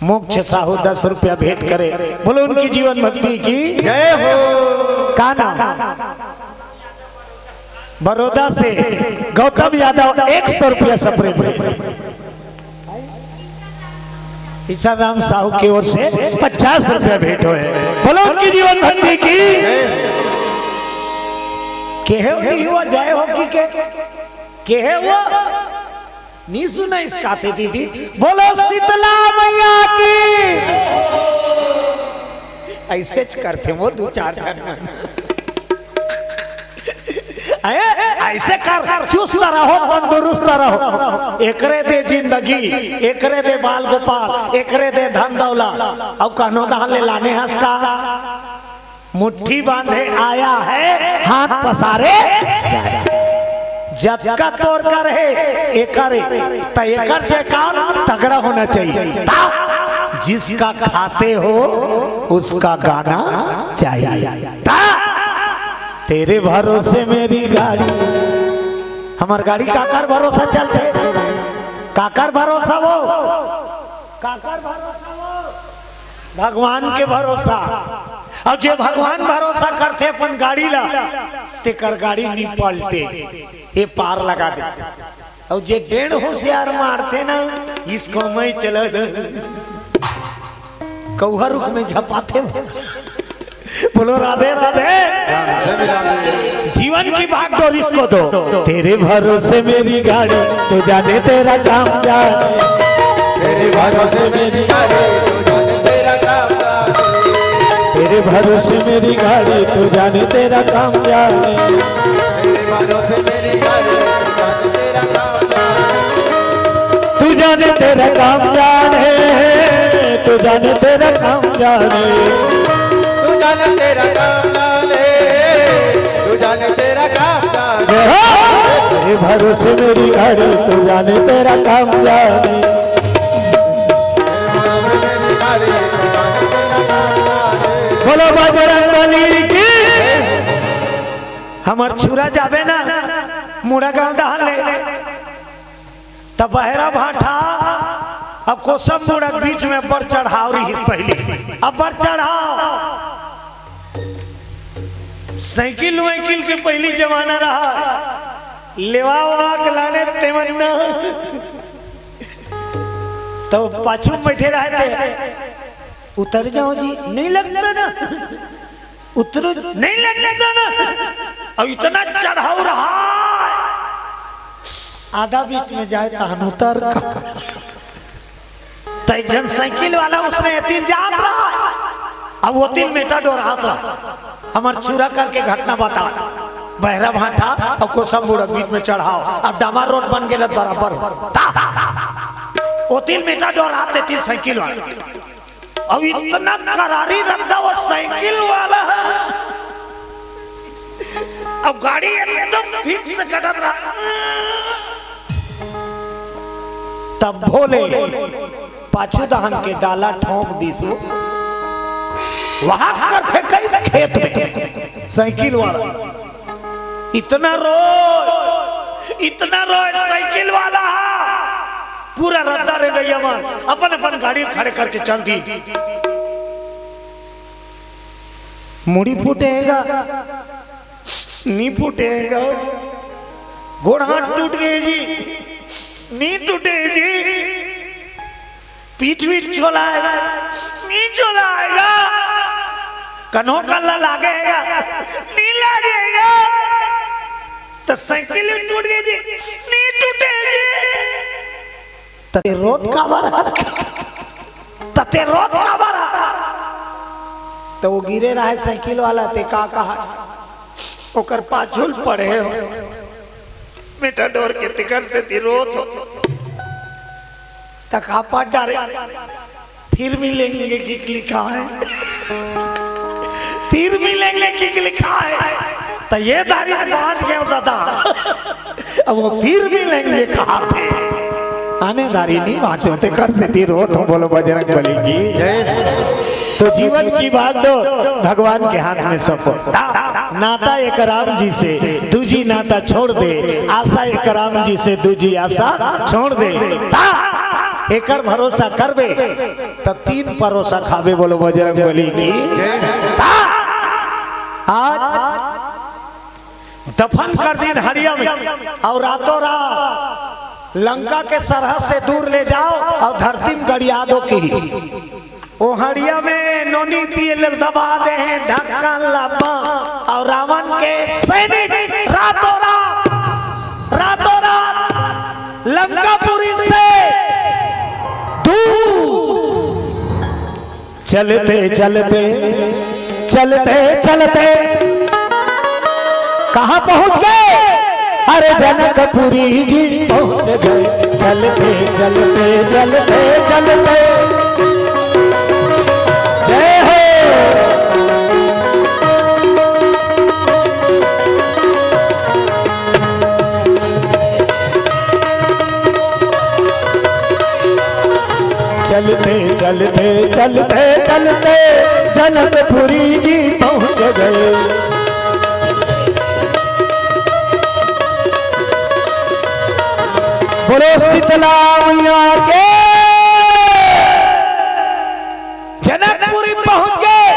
मोक्ष साहू 10 रुपया भेंट करे। बोलो उनकी जीवन भक्ति की जय हो। काना बड़ौदा से गौतम यादव 100 रुपया सपरे ईसाराम साहू की ओर से 50 रुपया भेंट हुए। बोलो उनकी जीवन भक्ति की के है नहीं हुआ जय हो के है वो नहीं सुना इस गाते दीदी। बोलो शीतला मैया की। ऐसे करते वो 2-4 जन ऐसे कर, चुस्त रहो तंदुरुस्त रहो, एकरे दे जिंदगी, एकरे दे बाल गोपाल, एकरे दे धन दौलत। अब कहनो दान ले लाने हंस का मुट्ठी बांधे आया है हाथ पसारे, जब का तोड़ कर है एकरे तो एकर जयकार तगड़ा होना चाहिए। जिसका खाते हो उसका गाना चाहिए। तेरे भरोसे मेरी गाड़ी, हमार गाड़ी काकर भरोसा चलते, काकर भरोसा वो, काकर भरोसा वो भगवान के भरोसा। और जे भगवान भरोसा करते अपन गाड़ी ला तेकर गाड़ी नहीं पलटे, ये पार लगा दे। और जे 1.5 होशियार मारते ना इसको मैं चला कौहर रुख में झपाते। बोलो राधे राधे। जीवन की भागदौड़ इसको दो। तेरे भरोसे मेरी गाड़ी तो जाने तेरा काम जाने, तेरे भरोसे मेरी गाड़ी तो जाने तेरा काम जाने, तेरे भरोसे मेरी गाड़ी तो जाने तेरा काम जाने, तेरे भरोसे मेरी गाड़ी तो जाने तेरा काम जाने, तू जाने तेरा काम जाने, तू जाने तेरा काम जाने, तू जाने तेरा काम जाने, तू जाने तेरा काम जाने। तेरे भरोसे मेरी गाड़ी तू जाने तेरा काम जाने। मेरी गाड़ी तो जाने तेरा काम जाने। बोलो बजरंगबली की। हमार छुरा जाबे ना मुड़ा गांव दहाल ले तब बहरा भाठा। अब कोसम मुड़ा बीच में बढ़ चढ़ाव रही पहले, अब बढ़ चढ़ाव साइकिल वाइकिल के पहली जमाना रहा, लेवा वाक लाने तेमन्ना तो पाछू में बैठे रहते। उतर जाओ जी, नहीं लगता ना, उतरो नहीं लगता ना। अब इतना चढ़ाव रहा आधा बीच में जाए तहन उतर तो एक जन साइकिल वाला उसने एतिल जात रहा अब वो तिल मेटाडोर हाथ रहा हमार चूरा करके घटना बता बहरा भाटा और कोसम बुड़क बीच में चढ़ाओ अब डामर रोड बन गए बराबर वो तिल मेटाडोर हाथ तिल साइकिल वाला अब इतना करारी रद्दा वो साइकिल वाला अब गाड़ी एकदम फिक्स से कटत रहा तब भोले पाछू दहन के डाला ठोक दीसो वहां कर फेंकई खेत में साइकिल वाला इतना रोए साइकिल वाला पूरा रद्दा रह गई अमन अपन अपन गाड़ी खड़े करके चल दी मुड़ी फूटेगा नी फूटेगा घोड़ा हाथ टूट गई जी नी टूटेगी पीठ पीठ छोलाएगा नी छोलाएगा कन्हों कल्ला लागेगा नी लागेगा तो साइकिल टूट गई जी नी टूटेगी तते रोत का बारा तो वो गिरे रहा है साइकिल वाला ते का कहा ओकर पाछुल पड़े हो मेटाडोर के टिकट से रोत हो तक आपा डारे फिर मिलेंगे किक लिखा है फिर मिलेंगे किक लिखा है तो ये दारी बांध गया दादा अब वो फिर मिलेंगे कहा थे आने दारी नहीं बांधते होते कर से रोत हो बोलो बजरंग बली की तो जीवन की बात दो भगवान के हाथ में सौंपो नाता एक राम जी से दूजी नाता छोड़ दे आशा एक राम जी से दूजी आशा छोड़ दे एकर भरोसा करबे तो 3 परोसा खाबे बोलो बजरंग बली की आज दफन कर दिन हरिया में और रातों रात लंका के सरहद से दूर ले जाओ और धरती में गड़िया दो की वो हड़िया में नोनी पिए दबा दे हैं ढक्कन लापा और रावण के सैनिक रातों रात लंकापुरी से दूर चलते चलते चलते चलते कहाँ पहुंच गए अरे जनकपुरी जी पहुंच गए चलते चलते चलते चलते जय हो चलते चलते चलते चलते जनकपुरी जी पहुंच गए बोलो शीतला मैया के जनकपुरी पहुंच गए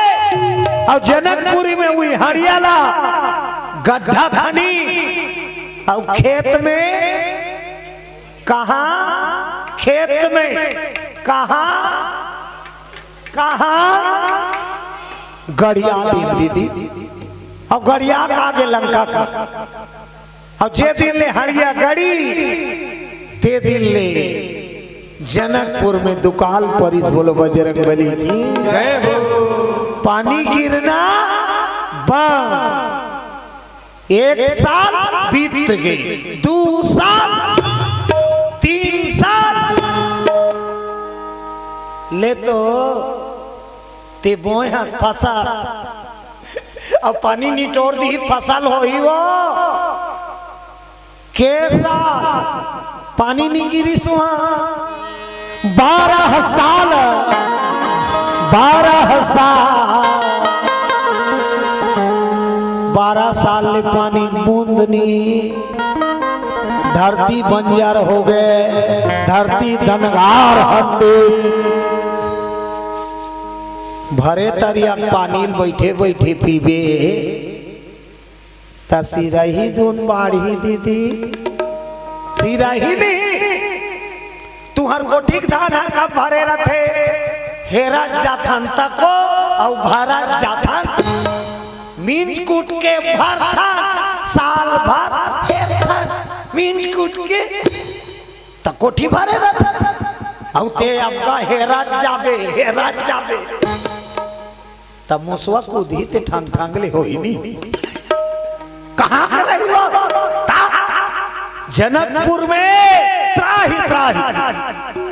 और जनकपुरी में हुई हरियाला गड्ढा खनी और खेत में कहा खेत में कहा गड़िया दीदी और गड़िया आगे लंका का और जे दिन ले हरिया गड़ी ते दिन ले जनकपुर में दुकाल परिस बोलो बजरंग बली की पानी गिरना बंद 1 साल बीत गई 2 साल 3 साल ले तो ते बोया फसल अब पानी निटोर दी फसल होई वो कैसा पानी नहीं गिरी सुहा 12 साल 12 साल ले पानी बूंद नहीं धरती बंजर हो गए धरती धनगार हटे भरे तरिया पानी में बैठे बैठे पीबे त सिरही दून बाढ़ी दीदी सिरही नहीं तुहर गोठिक धान का भरे रथे हेरा जाथन तको और भरा जाथन मीन कूट के भरथा साल भर मींज कूट के तो कोठी भरे रहता औते आपका हेरा जाबे तब मुसवा कूदी ते ठांगले हो ही नहीं कहाँ रहे हो जनकपुर में त्राही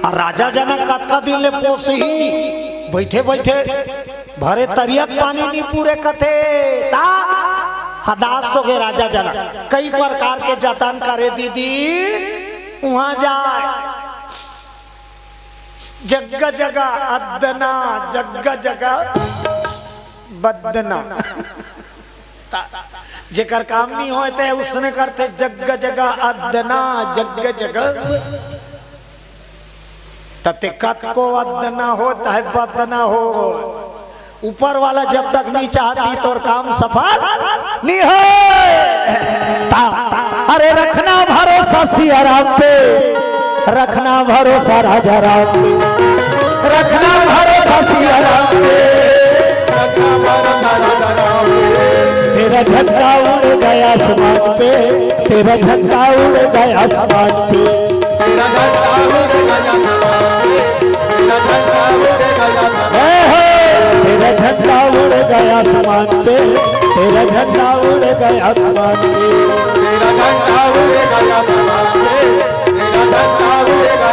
और राजा जनक कतका दिन ले पोस ही बैठे भरे तरियक पानी नहीं पूरे कथे ता हदास हो गए राजा जनक कई प्रकार के जतन करे दीदी वहां जाए जगह जगह अदना जगह बदना जेकर काम नहीं होते उसने करते जगह जगह अदना जगह तते कत को अदना होता है बदना हो ऊपर वाला जब तक नहीं चाहती तो काम सफल नहीं हो अरे रखना भरोसा सिया राम पे रखना भरोसा राजा राम पे रखना भरोसा सिया राम पे तेरा झंडा उड़ गया आसमान पे तेरा झंडा उड़ गया आसमान पे तेरा झंडा उड़ गया तेरा झंडा उड़ गया आसमान पे तेरा झंडा उड़ गया आसमान पे तेरा झंडा उड़ गया आसमान पे तेरा झंडा उड़ गया आसमान पे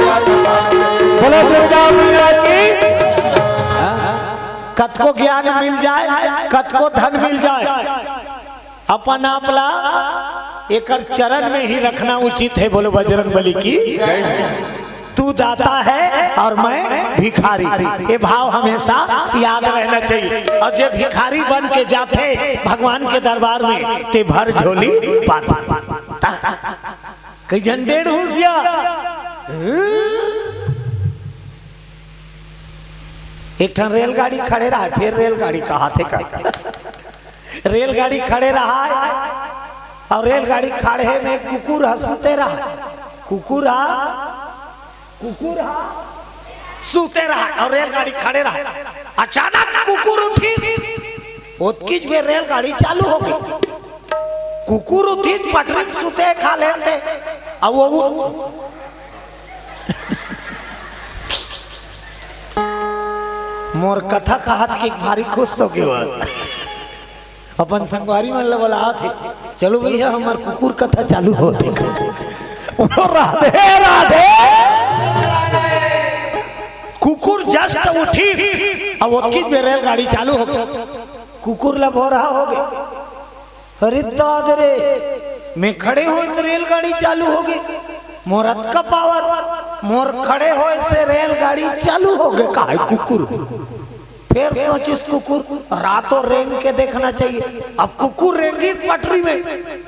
बोलो दुर्गा मैया की कत को ज्ञान मिल जाए कत को धन मिल जाए अपन आपला एकर चरण में ही रखना उचित है। बोलो बजरंगबली की तू दाता है और मैं भिखारी ये भाव हमेशा याद रहना चाहिए और जब भिखारी बन के जाते भगवान के दरबार में ते भर झोली पाता कई जन डेढ़ हुसिया एक ठन रेलगाड़ी खड़े रहा फिर रेलगाड़ी कहा थे रेलगाड़ी खड़े रहा और रेलगाड़ी खड़े में कुकुर हंसते रहा कुकुर सूते रहा और रेलगाड़ी खड़े रहा अचानक कुकुर उठी उत्कीच में रेलगाड़ी चालू हो गई कुकुर उठी पटरी सूते खा लेते अब वो मोर कथा कहत के भारी खुश हो गए अपन संगवारी मन ले बोला थे चलो भैया हमार कुकुर कथा चालू हो राधे राधे कुकुर जस्ट उठी अब उसकी में रेलगाड़ी चालू हो गई कुकुर लब हो रहा हो गया अरे दादरे मैं खड़े हो तो रेलगाड़ी चालू हो गई मोरत का पावर मोर खड़े हो से रेलगाड़ी चालू हो गए का कुकुर फिर सोचिस कुकुर रातों रेंग के देखना चाहिए अब कुकुर रेंगी पटरी में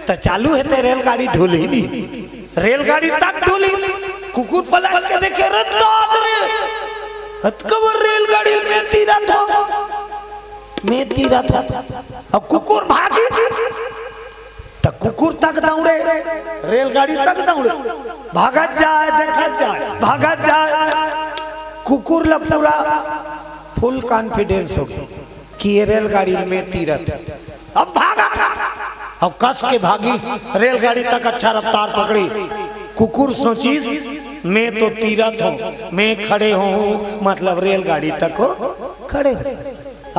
तो चालू है तो रेलगाड़ी ढूली नहीं रेलगाड़ी तक ढूली कुकुर पलट के देखे कबर रेलगाड़ी में तीरा था अब कुकुर भागी तो कुकुर तक दौड़े रेलगाड़ी तक दौड़े भागत जाए देखत जाए भागत जाए कुकुर ला पूरा फुल कॉन्फिडेंस हो गया कि ये रेलगाड़ी में तीरथ अब भागा था अब कस के भागी रेलगाड़ी तक अच्छा रफ्तार पकड़ी कुकुर सोचीस मैं तो तीरथ हूँ मैं खड़े हूँ मतलब रेलगाड़ी तक हो खड़े हो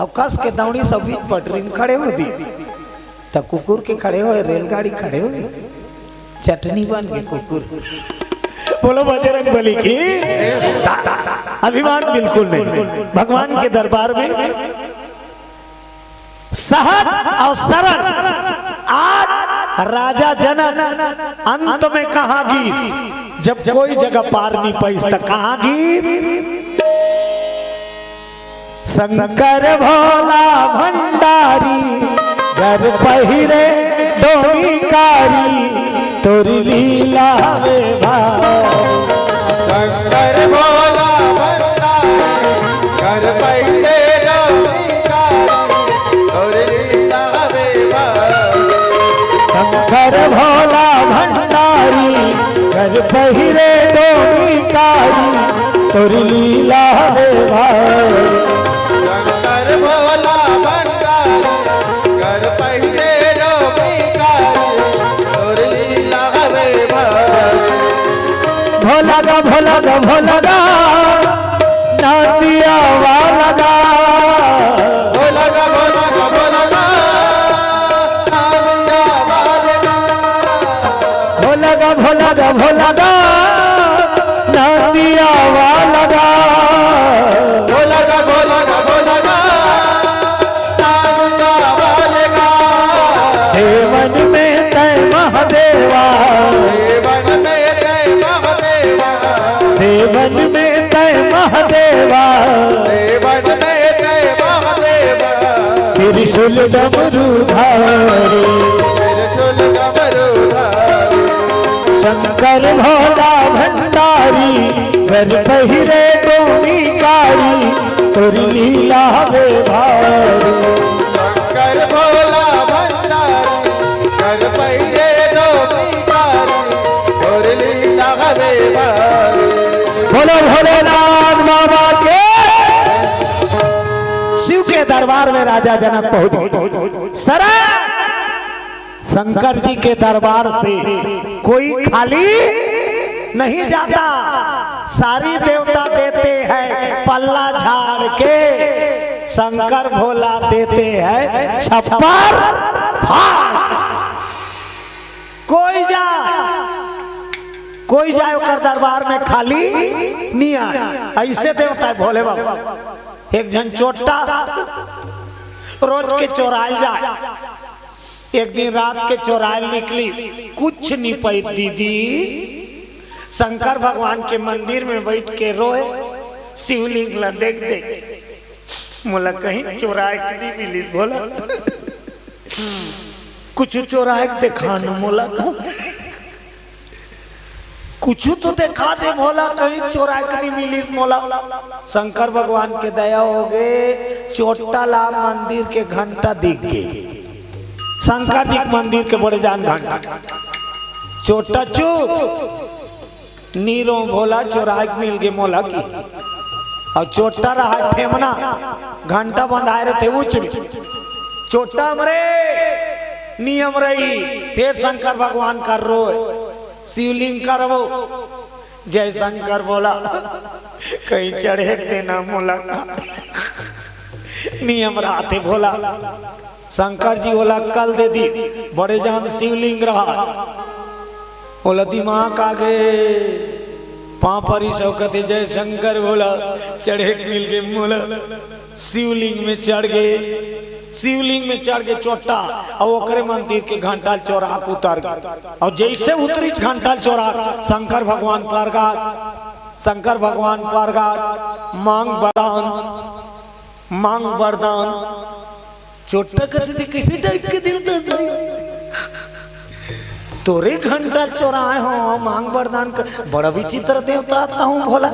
अब कस के दौड़ी सब बीच पटरी में खड़े हो दी तो कुकुर के खड़े हो रेलगाड़ी खड़े हो चटनी बन गई कुकुर बोलो बजरंगबली की अभिमान बिल्कुल नहीं भगवान के दरबार में सहज और सरल आज राजा जनक अंत में कहा गीत जब कोई जगह पार नहीं पैस तक कहा गीत शंकर भोला भंडारी घर पहिरे डोमीकारी तोरी लीला में शंकर भोला भंडारी घर पहिरे शंकर भोला भंडारी घर पहिरे डोमीकारी तोरी लीला में शंकर भोला भंडारी घर पहिरे डोमीकारी तोरी लीला में भोला गा भोला गा भोला गा नातिया वाला गा भोला गा भोला गा भोला गा नातिया वाला गा भोला गा भोला गा भोला गा नातिया वाला गा भोला गा भोला गा भोला गा नातिया वाला गा देवन में तय महादेवा देवन में जय महादेवा देवन में तय महादेवा देवन में जय महादेवा त्रिशूल डमरू धारे त्रिशूल डमरू धारे शंकर भोला भंडारी घर पहिरे डोमी कारी तोरी लीला वे भारी शंकर भोला भंडारी कर पहिले डोमीदारी और लीला हवे भारी बोलो भोलेनाथ बाबा के शिव के दरबार में राजा जनक पहुंचे सरा शंकर जी के दरबार से कोई खाली नहीं जाता सारी देवता देते हैं पल्ला झाड़ के शंकर भोला देते हैं छप्पर फाड़ कोई जाए ओकर दरबार में खाली नहीं आए ऐसे देवता है भोले बाबा एक जन चोटा रोज के चौराहे जाए एक दिन रात के चौराहे निकली कुछ नहीं पाई दीदी शंकर भगवान के मंदिर में बैठ के रोए शिवलिंग ला देख देख मोला कहीं चौराहे की नहीं मिली बोला कुछ चौराहे देखा न मोला कुछ तो देखा दे भोला कहीं चौराहे की नहीं मिली मोला शंकर भगवान के दया हो गए चोटा ला मंदिर के घंटा दिख गए शंकर जी के मंदिर के बड़े जान घंटा चोटा चुप नीरो भोला चौराहे मिल गए मोला की और चोटा रहा ठेमना घंटा बंधाए रहते उच्च में चोटा मरे नियम रही फिर शंकर भगवान कर रो शिवलिंग करवो जय शंकर बोला कहीं चढ़े देना मोला नियम रहते भोला शंकर जी बोला कल दे दी बड़े जान शिवलिंग रहा बोला दिमाग आगे पापरी शौकते जय शंकर बोला चढ़े मिल गए मोला शिवलिंग में चढ़ गए शिवलिंग में चढ़ के चोटा और ओकरे मंदिर के घंटाल चौराहा उतर गए और जैसे उतरी घंटाल चौराहा शंकर भगवान प्रगाट मांग वरदान चोटा कहते किसी टाइप के देवता तोरे घंटा चौराहे हो मांग वरदान कर बड़ा विचित्र देवता आता हूँ भोला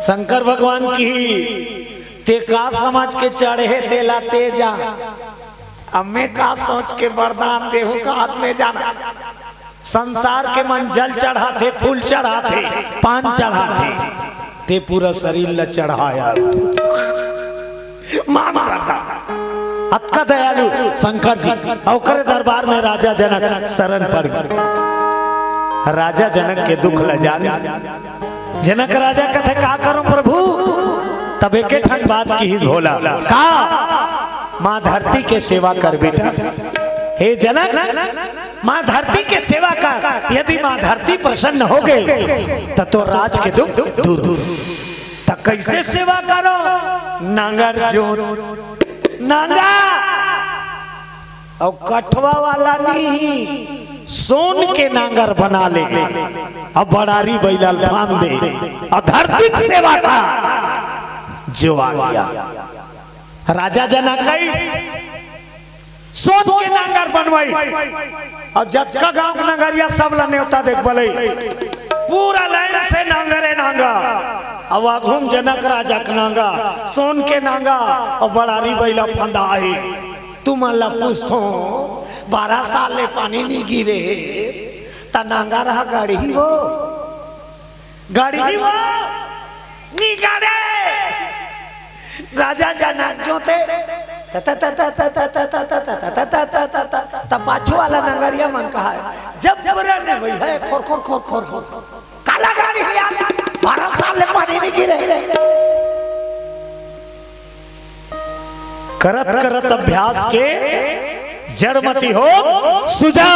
शंकर भगवान की ते का समझ के चढ़े तेला तेजा अब मैं का सोच के वरदान देहू का हाथ में जाना संसार के मन जल चढ़ाते फूल चढ़ाते पान चढ़ाते ते पूरा शरीर ल चढ़ाया मान वरदान अतका दयालु शंकर जी और दरबार में राजा जनक शरण पड़ गए राजा जनक के दुख ल जाने जनक राजा कथे का करूं प्रभु तब एक ठंड बात की ही भोला का माँ धरती के सेवा कर बेटा हे जनक माँ धरती के सेवा कर यदि माँ धरती प्रसन्न हो गए तो राज के दुख दूर तब कैसे सेवा करो नांगर जोत नांगा और कठवा वाला नहीं सोन के नांगर बना ले अब बड़ारी बैलाल फान दे और धरती की सेवा का जो आ गया राजा जनक सोन के नांगर बनवाई और जतका गांव का नगरिया सब ला न्योता देख बोले पूरा लाइन से नांगरे नांगा अब घूम जनक राजा का नांगा सोन के नांगा और बड़ारी बैला फंदा है तुम अल्लाह पूछतो 12 साल ले पानी नहीं गिरे ता नांगा रहा गाड़ी ही वो नहीं गाड़े राजा जनक जोते पाछू वाला नंगरिया मन कहा जब जब रहने वही है खोर खोर खोर खोर खोर रहे। करत करत अभ्यास के जड़मती हो सुजा।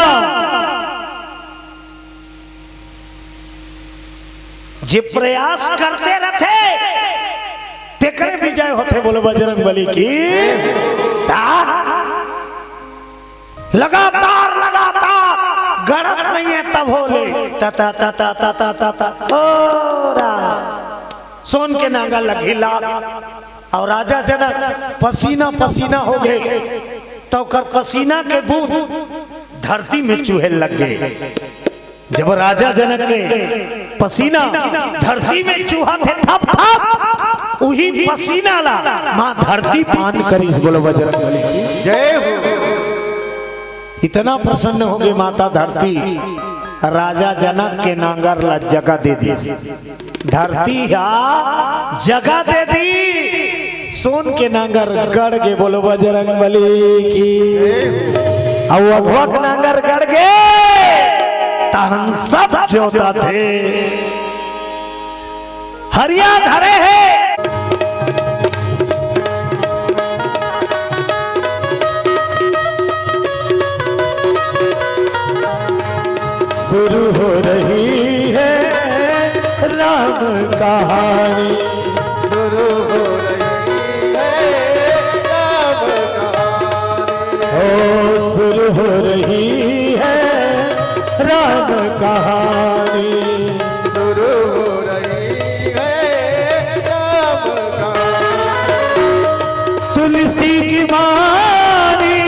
जे प्रयास करते रहते तेकर विजय होते। बोलो बजरंग बली की। लगातार लगातार गड़त नहीं है तब होले ता ता ता ता ता ता ता ओरा सोन के नांगा लघीला और राजा जनक पसीना पसीना हो गए तो कर पसीना के बूंद धरती में चूहे लग गए। जब राजा जनक के पसीना धरती में चूहा थे थप थप वही पसीना ला मां धरती पान करी। बोलो बजरंग बली की जय हो। इतना प्रसन्न हो गई माता धरती राजा जनक के नांगर ला जगह दे दी। धरती या जगह दे दी सोन के नांगर गड़ के। बोलो बजरंग बली की। और अगवक नांगर गड़ गए तहन सब जोता थे हरिया धरे है। शुरू हो रही है राम कहानी। शुरू हो रही है राम कहानी। ओ शुरू हो रही है राम कहानी। शुरू हो रही है राम कहानी। तुलसी की वाणी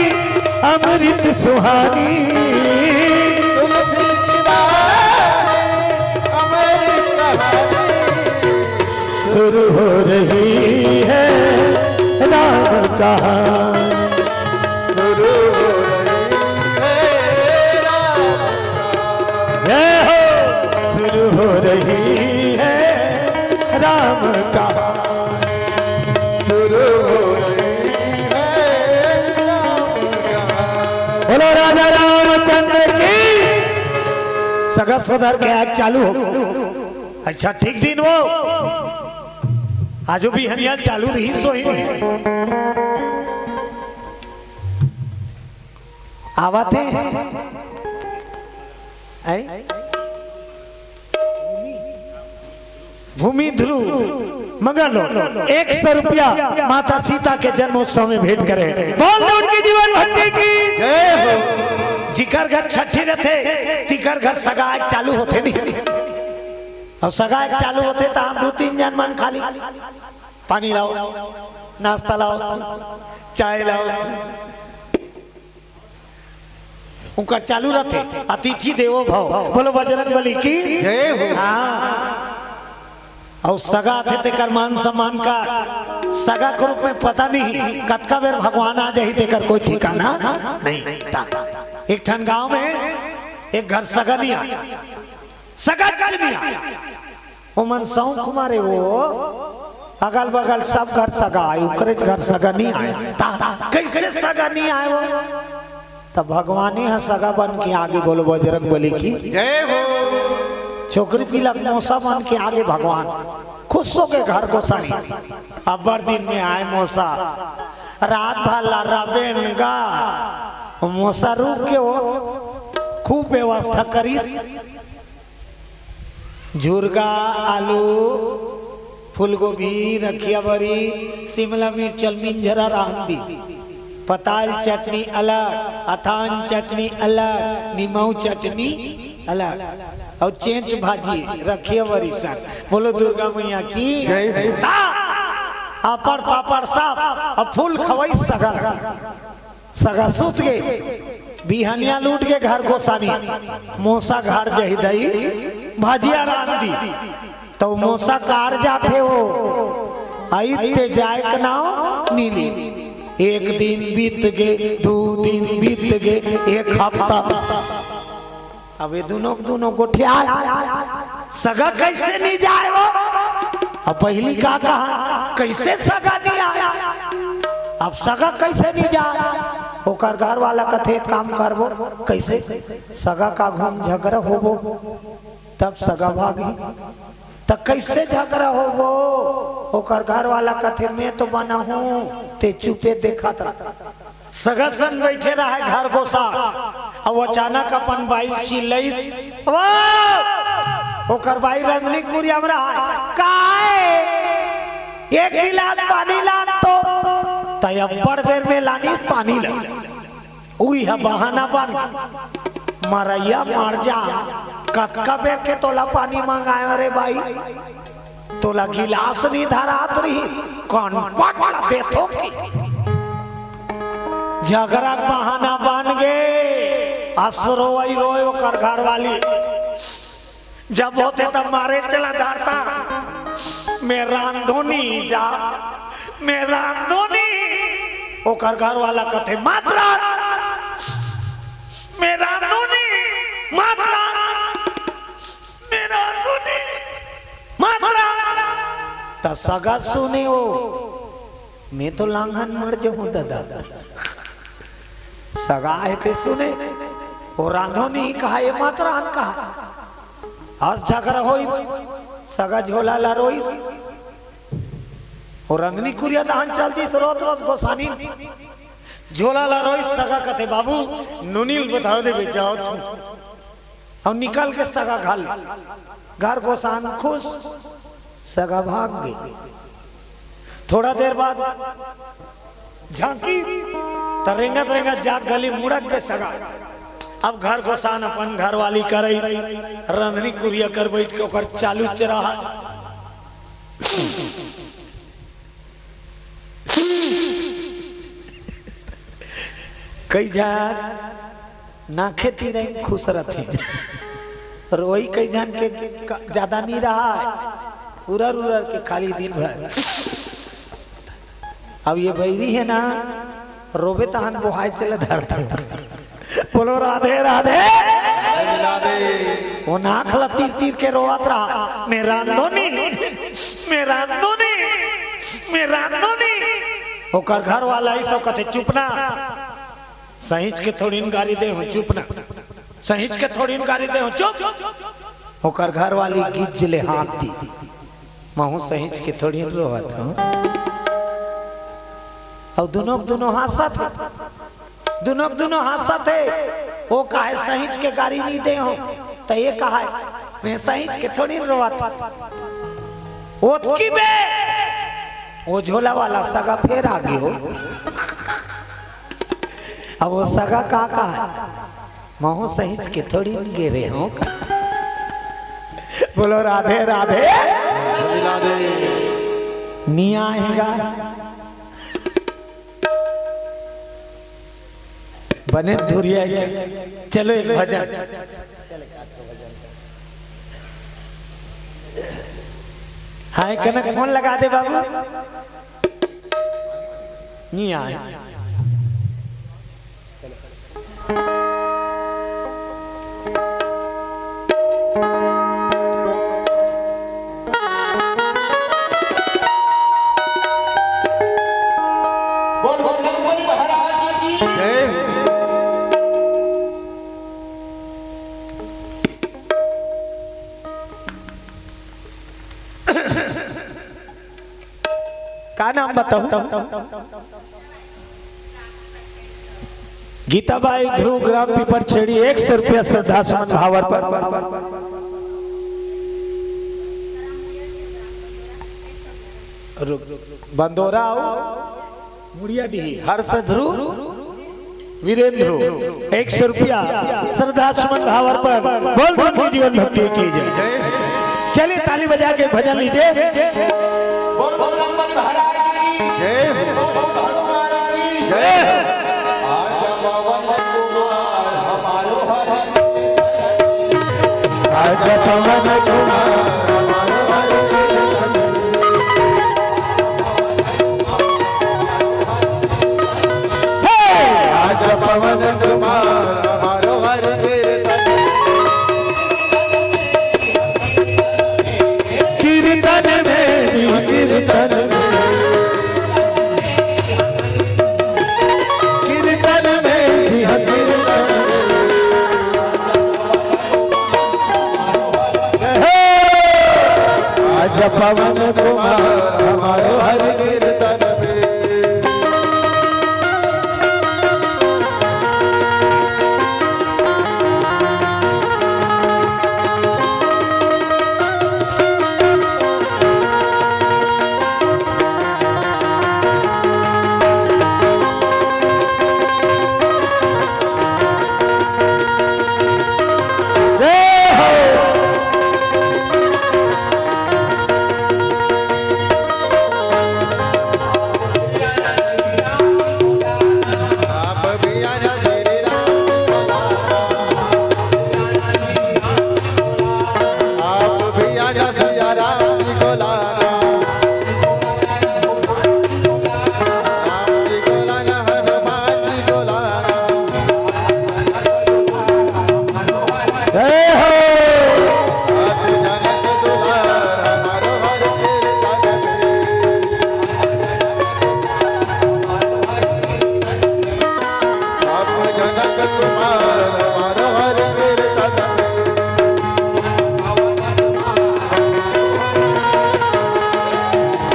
अमृत सुहानी। शुरू हो रही है राम कहानी। शुरू हो रही है राम कहानी। जय हो। शुरू हो रही है राम कहानी। शुरू हो रही है राम कहानी। बोलो राजा रामचंद्र की। सगा सोदर के आज चालू हो। अच्छा ठीक दिन वो आजो भी हनियाल चालू रही सो ही नहीं आवाते भूमि ध्रुव मगर लो 100 रुपया माता सीता के जन्मोत्सव में भेंट करे। बोल दो उनकी जीवन भक्ति की जय हो। जिकर घर छठी रहते तिकर घर सगाई चालू होते नहीं। और सगाई चालू होते तो हम 2-3 जन मन खाली पानी लाओ नाश्ता लाओ चाय लाओ उनका चालू रहते। अतिथि देवो भव। बोलो बजरंग बली की जय हो। हाँ। और सगा थे तेकर मान सम्मान का सगा के रूप में पता नहीं कतका बेर भगवान आ जाही तेकर कोई ठिकाना नहीं। एक ठन गांव में एक घर सगा नहीं आया। सगा नहीं आया वो मन सौ कुमारे वो अगल बगल सब घर सगा आये उकरे घर सगा नहीं आया। कैसे सगा नहीं आए वो तब भगवान ही सगा बन के आगे। बोलो बजरंग बली की जय हो। छोकरी पीला मौसा बन के आगे भगवान खुश हो के घर को सारी। अबर दिन में आए मौसा रात भर रबेन गा मौसा रुक के हो खूब व्यवस्था करी। झुरगा आलू फूलगोभी रखिया बरी शिमला मिर्च मिंजरा रांदी पताल चटनी अलग अथान चटनी अलग नीमऊ चटनी अलग और चेंच भाजी रखिए बरी सर। बोलो दुर्गा मैया की पापड़ पापड़ साफ और फूल खवाई सगा सगा सूत गए बिहनिया लूट के घर को सानी मोसा घर जही दई भाजिया रान दी तो मोसा कार जाते हो आई ते जाए के नाव नीली। एक दिन बीत गए 2 दिन बीत गए 1 हफ्ता। अब ये दोनों गोठिया सगा कैसे नहीं जाए वो। अब पहली का कहा कैसे सगा नहीं आया। अब सगा कैसे नहीं जाए ओकर घर वाला कथे काम करबो कैसे सगा का घूम झगड़ा होबो तब सगा भागी तो कैसे झगड़ा हो वो ओकर घर वाला कथे मैं तो बना हूँ ते चुपे देखा था सगा सन बैठे रहा है घर गोसा अब अचानक अपन बाई चिल्लई ओकर बाई रंगनी कुरिया में रहा काहे एक गिलास पानी ला तो तयब्बड़ बेर में लानी पानी ला उही है बहाना बन मरैया मर जा कतका बेर के तोला पानी मंगाए रे भाई तोला गिलास नहीं धरात रही कौन पट देथो की झगड़ा बहाना बन गे असरोई रोए ओकर घर वाली जब होते तब मारे चला धारता मैं रांधोनी जा मैं रांधोनी ओकर घर वाला कथे मात्रा मैं रांधोनी मात्रा मैं रांधोनी मात्रा त सगा सुने हो मैं तो लांघन मर जाऊं दादा सगा है ते सुने वो रांधोनी कहा ये मात्रा कहा आज झगड़ा होई सगा झोला ला रोई और रंगनी कुरिया दहन चलती रोत रोत गोसानी झोला ला रोई सगा कथे बाबू नुनील बता दे जाओ और निकल के सगा घाल घर गोसान खुश सगा भाग गई थोड़ा देर बाद झांकी रेंगत रेंगत जात गली मुड़क के सगा अब घर गोसान अपन घर वाली करई रंधनी कुरिया कर बैठ के ओकर चालू चरा कई जान ना खेती रही खुश रहते रोई कई जान के ज्यादा नहीं रहा उरर उरर के खाली दिन भर अब ये बैरी है ना रोबे तहन बुहाई चले धरते बोलो राधे राधे वो नाक ला तीर तीर के रोवत रहा मैं रांधोनी मैं रांधोनी मैं रांधोनी ओकर घर वाला ही तो कहते चुपना सहिंच के थोड़ी गाड़ी दे हो चुपना सहिंच के थोड़ी गाड़ी दे हो चुप ओकर घर वाली गिज्जले हाथ दी महू सहिंच के थोड़ी रोवत हूं और दोनों दोनों हाथ थे वो कहे सहिंच के गाड़ी नहीं दे हो तो ये कहा मैं सहिंच के थोड़ी रोवत की बे वो झोला वाला सगा फिर आ गई हो अब वो सगा का है महू सहिंच के थोड़ी गिरे हो बोलो राधे राधे नहीं आएगा बने धुरिया चलो एक भजन हाय कनक फोन लगा दे बाबू नहीं आए का नाम बताओ गीताबाई ध्रुव ग्राम पीपर छेड़ी 100 रुपया श्रद्धा सुमन भावर पर बंदोरा मुड़िया डी हर्ष ध्रुव वीरेंद्र 100 रुपया श्रद्धा सुमन भावर पर बोल बोल जीवन भक्ति की जय। चलिए ताली बजा के भजन लीजिए। बोल बोल रंगमणि महाराज की जय, बोल बोल हनुमान की जय। आज पवन कुमार हमारो हरि, आज पवन कुमार हमारो हरि, आज पवन कुमार हमारो हरि, कीर्तन में कीर्तन पवन कुमार हमारो हरि कीर्तन में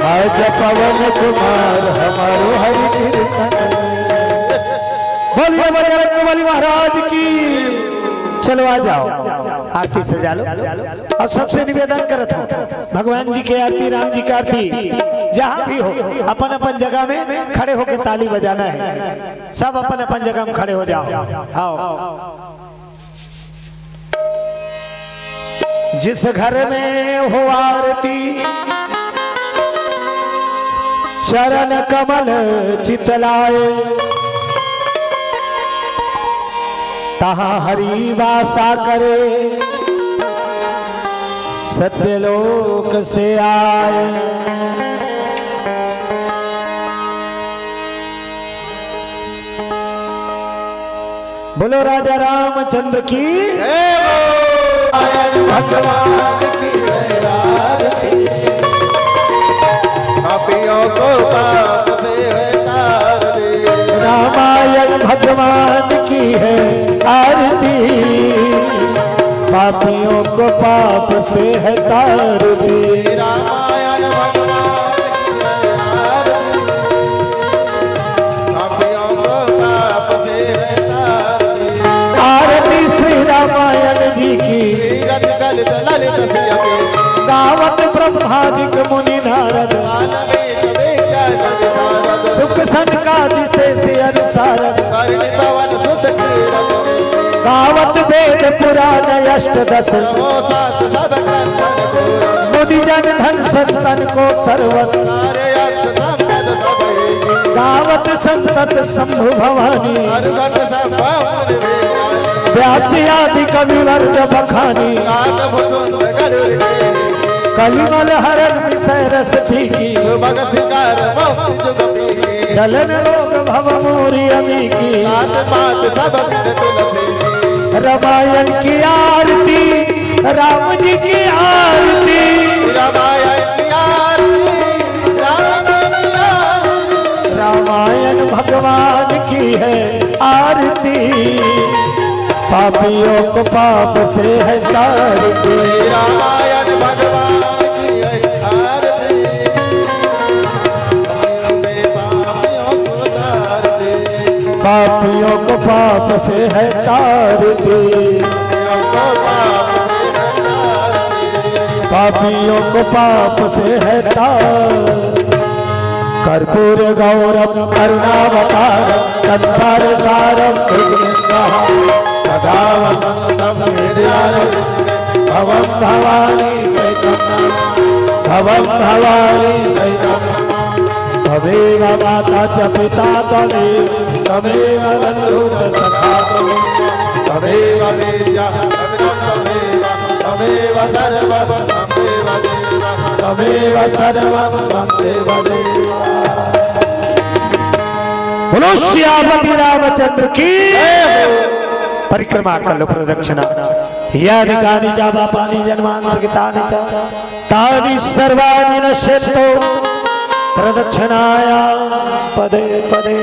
आज पवन कुमार हमारो हरि कीर्तन बोलिए बजरंग बली महाराज की। चलो आ जाओ आरती सजा लो। और सबसे निवेदन करत हूँ भगवान जी के आरती राम जी की आरती जहाँ भी हो अपन अपन जगह में खड़े होकर ताली बजाना है। सब अपन अपन जगह में खड़े हो जाओ। आओ जिस घर में हो आरती चरण कमल चितलाए तहाँ हरि वासा करे सत्यलोक से आए। बोलो राजा रामचंद्र की भगवान की आरती पापियों को पाप से तार दे। रामायण भगवान की है आरती पापियों को पाप से है तार दे। रामायण भगवान की आरती पापियों को पाप से तार दे। आरती श्री रामायण जी की गावत ब्रह्मादिक मुनि नारद सुख सनकादि से अनुसार गावत वेद पुराण अष्टदश मुनि जन धन संतन को सर्वस गावत संतत शंभु भवानी व्यासी आदि कविवर बखानी कलिमल हरण विषय रस फीकी चलन रोग भव मोरी अमी की। रामायण की आरती राम जी की आरती रामायण भगवान की है आरती पापियों को पाप से है तारती। रामायण भगवान की आरती पापियों को पाप से है तारती पापियों को पाप से है तार। कर्पूर गौरव करुणावतार संसार सारम सदा वसंतम हृदयारम भवम भवानी सैतम भवम भवानी सैतम तमेव माता च पिता तमेव बन्धु च सखा तमेव विद्या तमेव सर्वं तमेव सर्वं देव देवा। बोलो श्यामति रामचंद्र की परिक्रमा कर लो प्रदक्षिणा यानि कानि जावा पानी जन्मांतरितानि च तानि सर्वाणि नश्यन्तो प्रदक्षिणाया पदे पदे।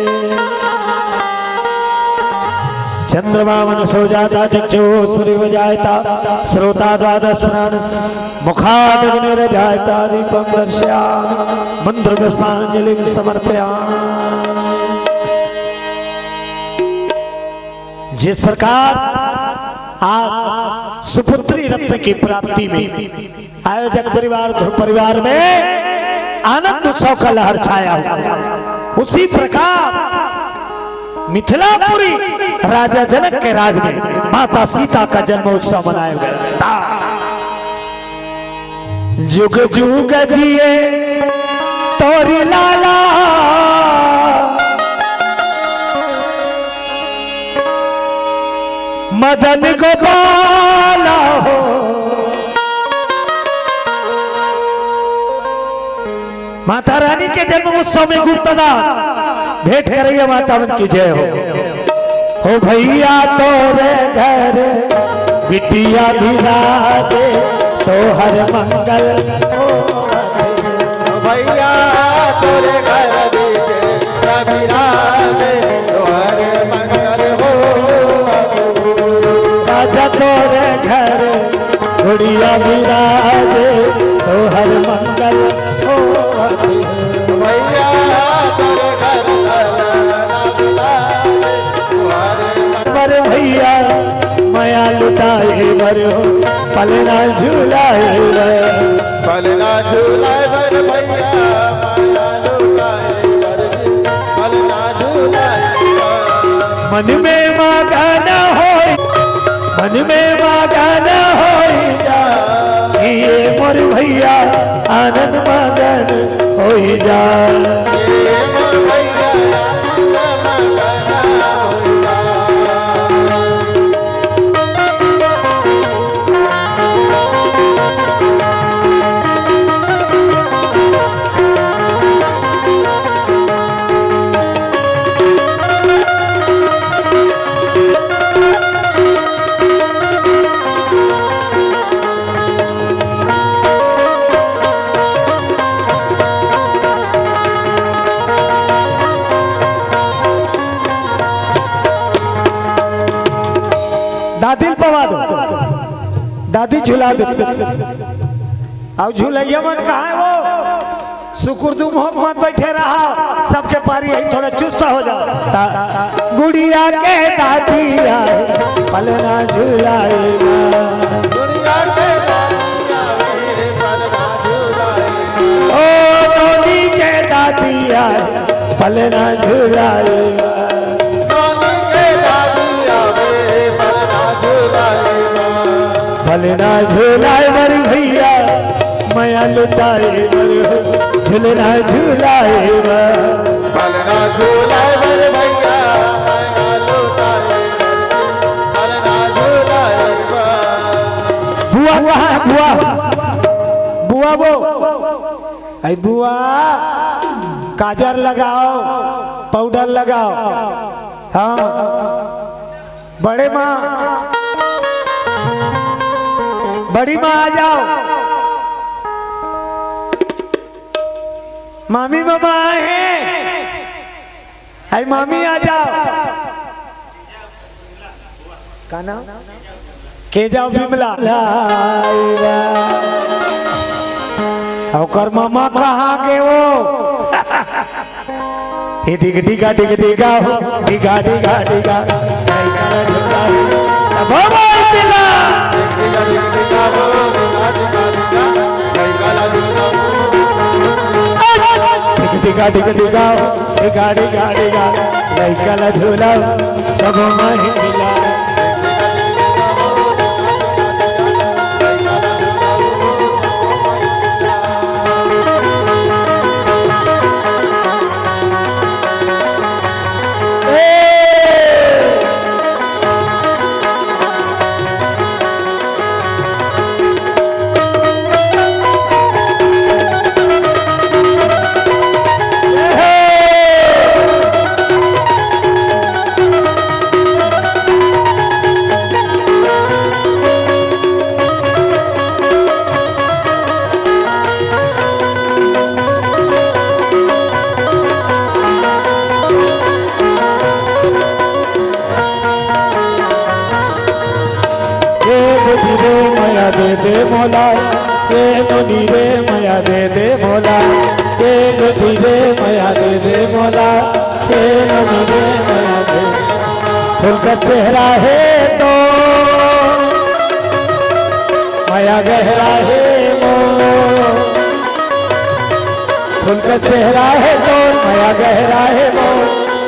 चंद्रमा मनसो जाता चक्षु सूर्यजायता श्रोता द्वादश मुखादग्निर्जायता दीपं दर्शयामि मंत्रपुष्पांजलिं समर्पयामि। जिस प्रकार आज सुपुत्री रत्न की प्राप्ति में आयोजक परिवार ध्रुव परिवार में आनंद उत्सव का लहर छाया हुआ, उसी प्रकार मिथिलापुरी राजा जनक के राज में माता सीता का जन्म उत्सव मनाया गया। जुग जुग जिए तोरी लाला मदन गोपाला हो, माता रानी के जन्म उत्सव में गुप्तदान भेंट करिए माता की जय हो भैया तोरे घर बिटिया बिराजे सोहर मंगल हो भैया तोरे घर बिराजे सोहर मंगल हो राजा तोरे घर गुड़िया बिराजे सोहर मंगल हो भैया तोरे घर बर भैया माया लुटाए बर हो पलना झूलाए पलना झूलाए बर भैया माया लुटाए बर पलना झूलाए मन में मगन हो मन में मगन हो जा ये मोर भैया आनंद मगन हो जा ये मोर भैया आनंद मगन हो जा। दादी पवा दो दादी झूला दो अब झूलैया मन कहा है वो सुकुरदू मोहम्मद बैठे रहा सबके पारी यही थोड़ा चुस्त हो जाओ गुड़िया के दादी आए पलना झूलाएगा दुनिया के दादिया वे पलना झूलाएगा ओ नोनी के दादी आए पलना झूलाएगा नोनी के दादिया वे पलना झूलाएगा पलना झूलाए बर भैया माया लुटाए बर झूलना झूलाए पलना झूलाए बर भैया माया लुटाए पलना झूलाएगा बुआ कहाँ है बुआ बुआ वो आई बुआ काजर लगाओ पाउडर लगाओ हाँ बड़े माँ बड़ी माँ आ जाओ मामी मामा आए हैं आई मामी आ जाओ का नाम के जाओ बिमला और मामा कहाँ के वो हे डिग डिगा डिग डिगा हो डिगा डिगा डिगा डिगा डिग डिगा डिगा डिगा डिगा लइका ला झूला सब महिला रे मोला ये मुनि रे माया दे दे मोला ये गति रे माया दे दे मोला ये मुनि रे माया दे फूल का चेहरा है तो माया गहरा है मोर फूल का चेहरा है तो माया गहरा है मोर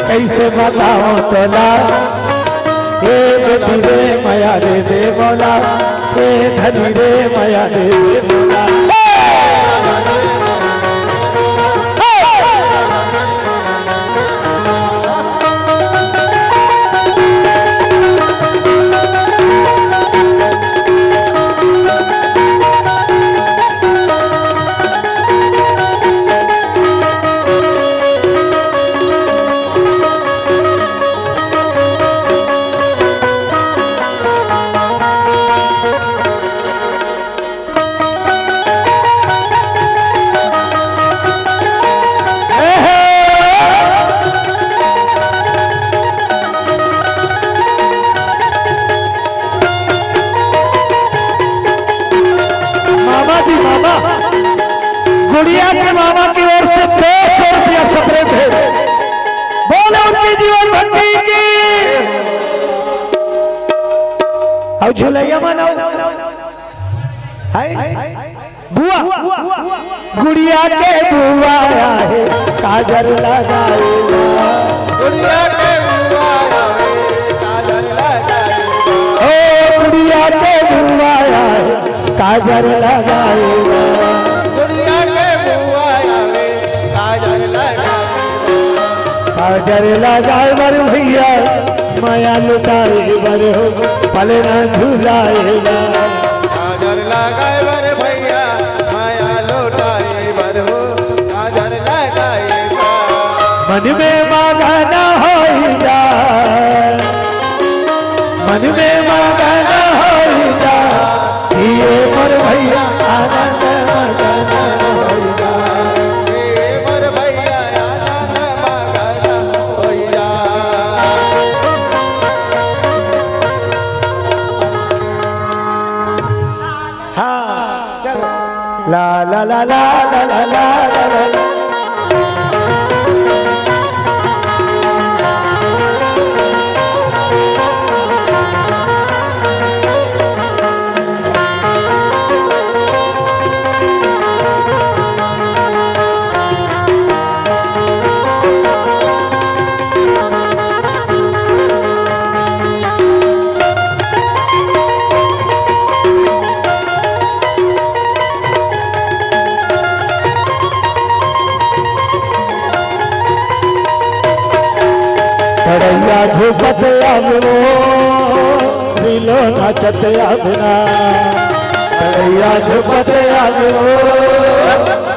कैसे बताओ तोला ये बेटी रे माया दे दे बोला ये धनी रे माया दे दे बोला गुड़िया के मामा की ओर से 200 रुपया सपरेट है बोले उनकी जीवन भक्ति की और झुलैया मनाओ बुआ गुड़िया के बुआ आया है काजल लगाएगा गुड़िया के बुआ आया है काजल लगाएगा ओ गुड़िया के बुआ आया है काजल लगाएगा काजर लगाए बर भैया माया लुटाए बर हो पले ना झूलाएगा काजर लगाए बर भैया माया लुटाए बर हो काजर लगाएगा मन में मांगना हो जा मन में मांगना हो जा ये मोर भैया आनंद मगन होगा ला ला ला ला ला ला ला ला ला तड़ैया झूपत आगो रीलो नाचत आगना तड़ैया झूपत आगो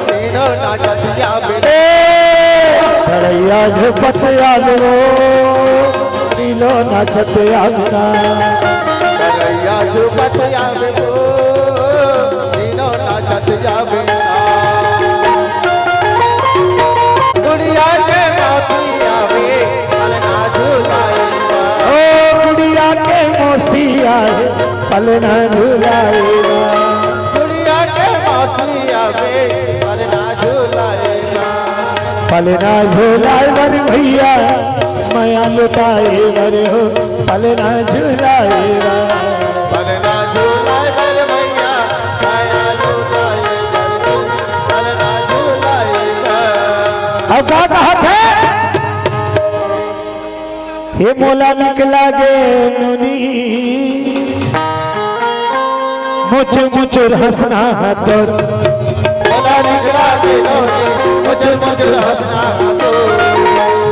तीनों नाचत आगना तड़ैया झूपत आगो रीलो नाचत आगना तड़ैया झूपत आगो तीनों नाचत आगना गुड़िया के माथी आवे गुड़िया के मौसिया पलना झूलाएगा गुड़िया के माथिया में पलना झूलाएगा पलना झूलाए बर भैया माया लुटाए बर हो पलना झूलाएगा पलना झूलाए बर भैया माया लुटाए बर हो पलना झूलाएगा अब क्या कहा था हे मोला निकला गे नुनी मुचुर मुचुर हंसना तोर मोला निकला गे नोनी मुचुर मुचुर हंसना तो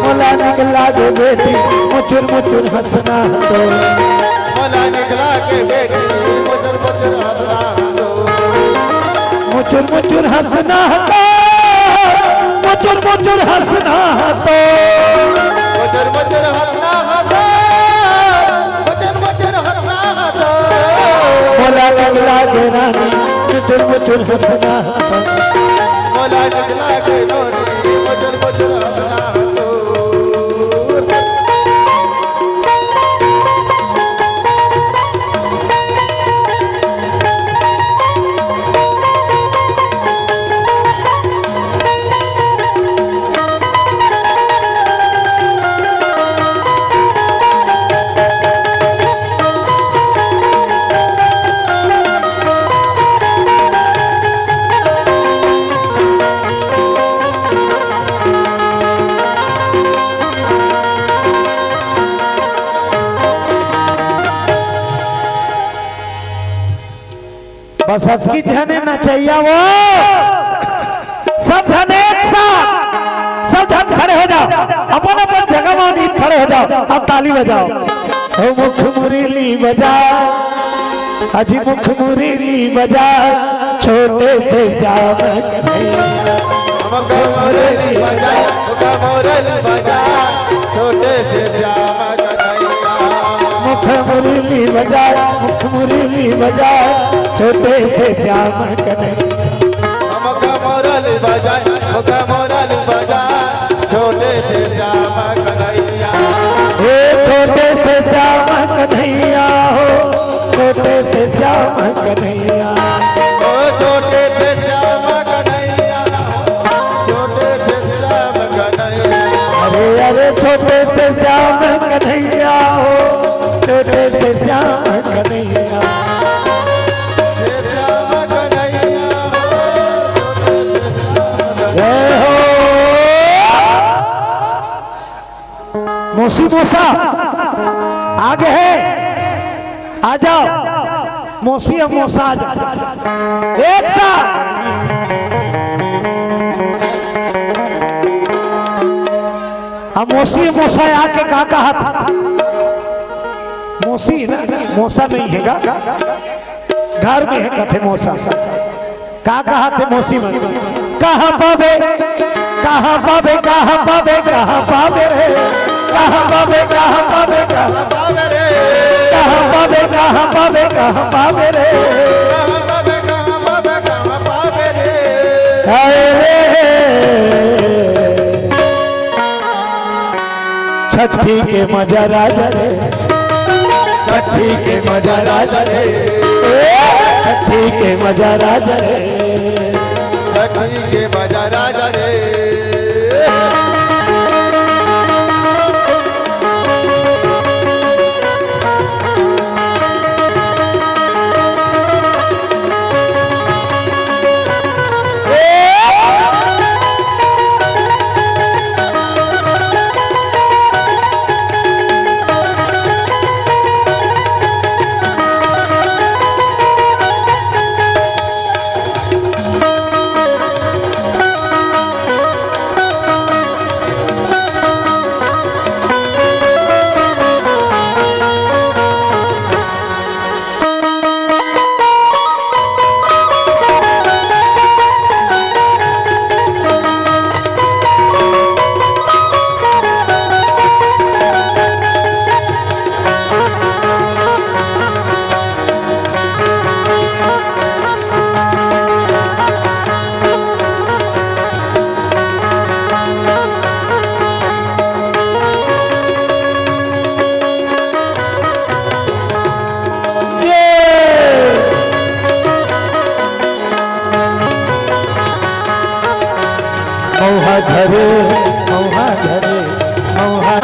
मोला निकला गे बेटी मुचुर मुचुर हंसना तोर मोला निकला के बेटी मुचुर मुचुर हंसना तो मुचुर मुचुर हंसना तो मुचुर मुचुर हंसना तो मुचुर मुचुर हंसना तो मुचुर मुचुर हंसना तो मोला निकला गे रानी मुचुर मुचुर हंसना तो मोला निकला के नोनी मुचुर मुचुर हंसना तो बसत की जने न चाहिए वो सब जन एक साथ सब जन खड़े हो जाओ अपन अपन जगह में नींद खड़े हो जाओ अब ताली बजाओ हो मुख मुरली बजा अजी मुख मुरली बजा छोटे से श्याम मुख मुरली बजा मुख मुरली बजा छोटे से श्याम कन्हैया मुख मुरली बजा मुख मुरली बजा छोटे से श्याम कन्हैया मुख मुरली बजा मुख मुरली बजा छोटे से श्याम कन्हैया हे छोटे से श्याम कन्हैया हो छोटे से श्याम कन्हैया ओ छोटे से श्याम कन्हैया छोटे से श्याम कन्हैया अरे अरे छोटे से श्याम कन्हैया हो छोटे से श्याम कन्हैया श्याम कन्हैया जय हो मौसी मौसा आगे है आ जाओ मौसी और मौसा आ जाओ एक साथ अब मौसी मौसा आके का कहा था मौसी ना मौसा नहीं हैगा घर में है कथे मौसा का कहा थे मौसी में कहाँ पावे कहाँ पावे कहाँ पावे कहाँ पावे रे कहाँ पावे कहाँ पावे कहाँ पावे रे कहाँ पावे कहाँ पावे कहाँ पावे रे कहाँ पावे कहाँ पावे कहाँ पावे रे हाय रे छठी के मजा राजा रे छठी के मजा राजा रे छठी के मजा राजा रे छठी के मजा राजा रे मौहा धरे मौहा धरे मौहा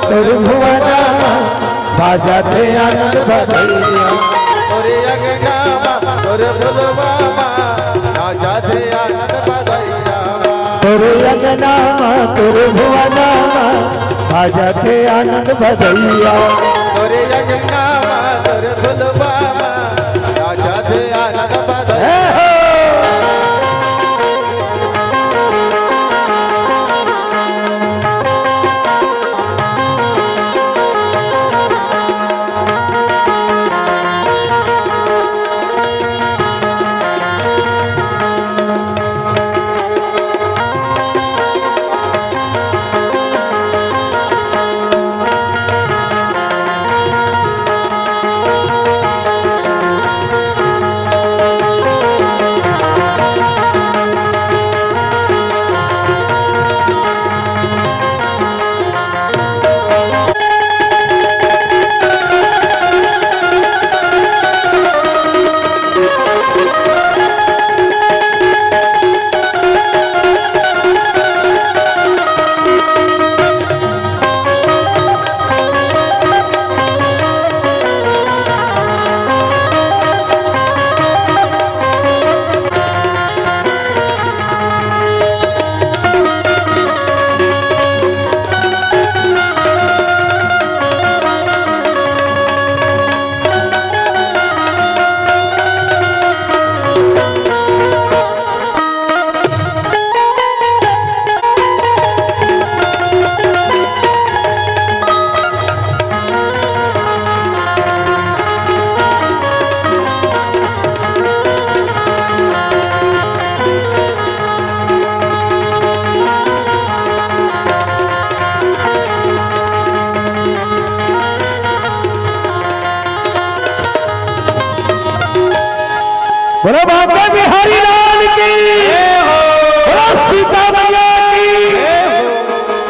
तोर भुवना बाजा थे आनंद बधैया तोरे अगनामा तोरे फुलवामा राजा थे आनंद बधैया तोर अंगनामा तोर भुवना बाजा थे आनंद बधैया तोरे अगनामा तोरे फुलवामा राजा थे आनंद बधैया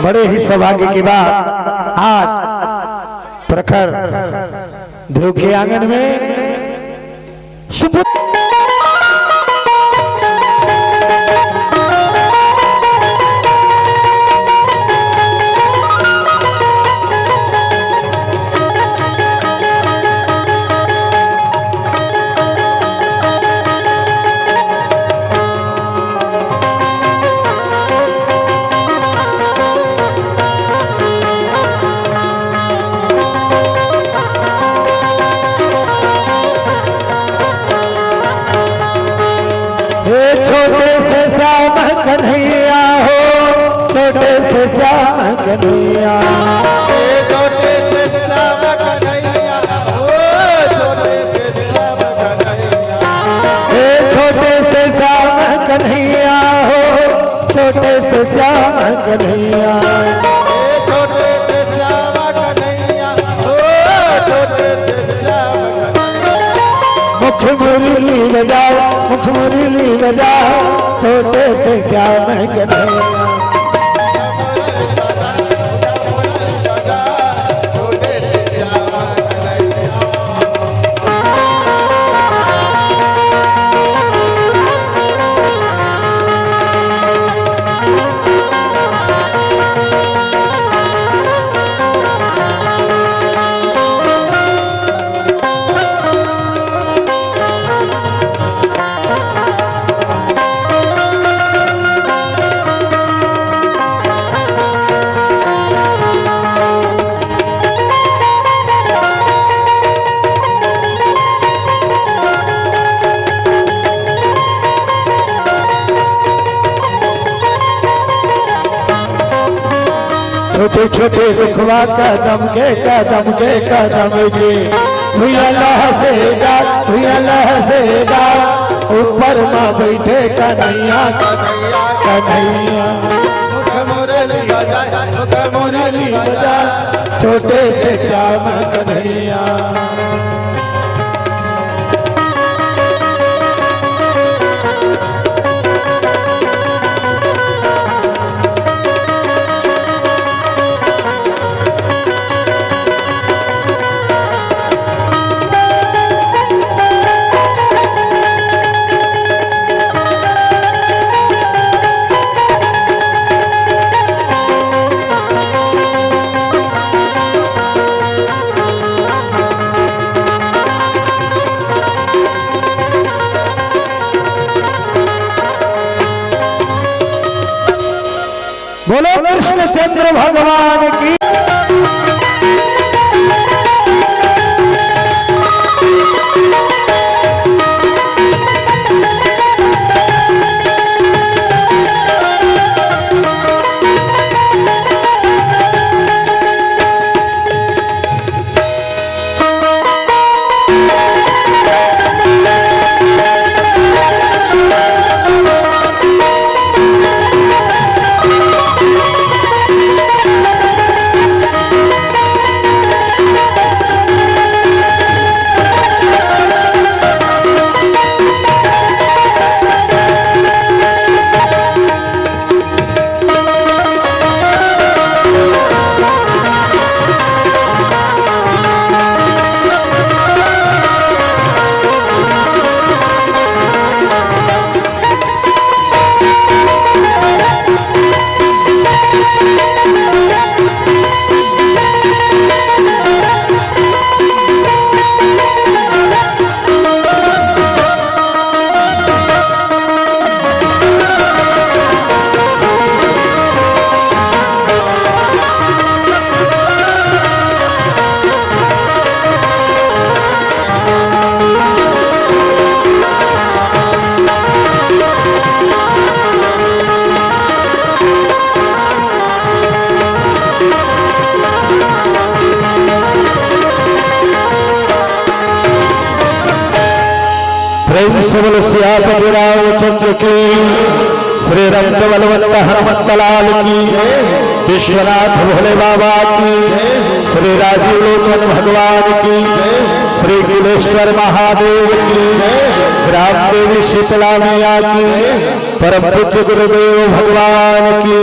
बड़े ही सौभाग्य की बात आज प्रखर ध्रुव के आंगन में शुभ छोटे से श्याम कन्हैया हो, छोटे से श्याम कन्हैया, छोटे से श्याम कन्हैया हो, छोटे से श्याम कन्हैया, छोटे से श्याम कन्हैया हो, छोटे से श्याम कन्हैया, छोटे से श्याम कन्हैया हो, छोटे से श्याम कन्हैया। मुख मुरली बजाओ, मुख मुरली बजाओ, छोटे से श्याम कन्हैया। छोटे छोटे दुखवा कदम के जी, भैया लहसेगा, भैया लहसेगा, ऊपर माँ बैठे कन्हैया कन्हैया। मुख मुरली बजा, मुख मुरली बजा, छोटे से श्याम कन्हैया। बोलो कृष्णचंद्र भगवान की। प्रेम से बोलो सियापति रामचंद्र की, श्री रक्त बलवंत हनुमंत लाल की, विश्वनाथ भोले बाबा की, श्री राजीव लोचन भगवान की, श्री कुलेश्वर महादेव की, ग्राम देवी शीतला मैया की, परम पूज्य गुरुदेव भगवान की।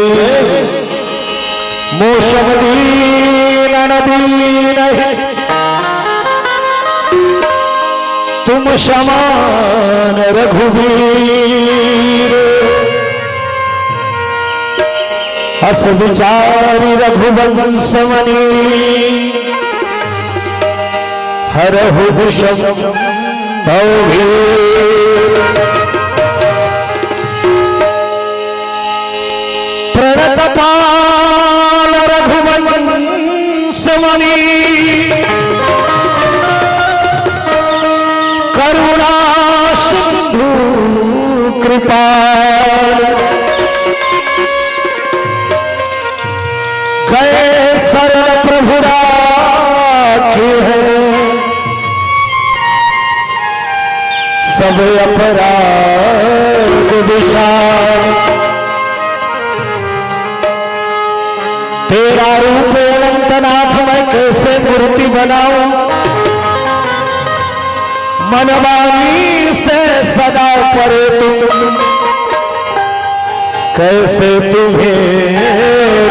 मोशम दीन नदीन तुम समान रघुवीर अस विचारी रघुवंश मणि हरहु विषम प्रणतपाल रघुवंश मणि करुणा सिंधु कृपाल गए शरण प्रभु राखे हैं सब अपराध विशाल तेरा रूप अनंतनाथ मैं कैसे मूर्ति बनाऊं मनवानी से सदा परे तुम कैसे तुम्हें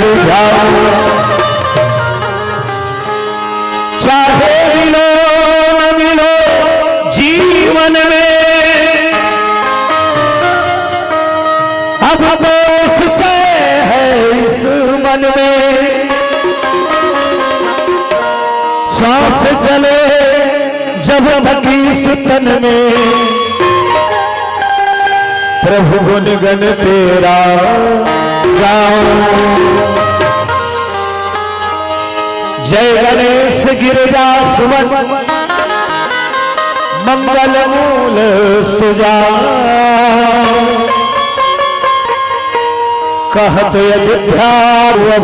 रिझाऊं चाहे मिलो न मिलो जीवन में अब बस है इस मन में सांस चले जब तक इस तन में प्रभु गुण गण तेरा गाऊं जय गणेश गिरिजा सुमन मंगल मूल सुजान कहत अयोध्या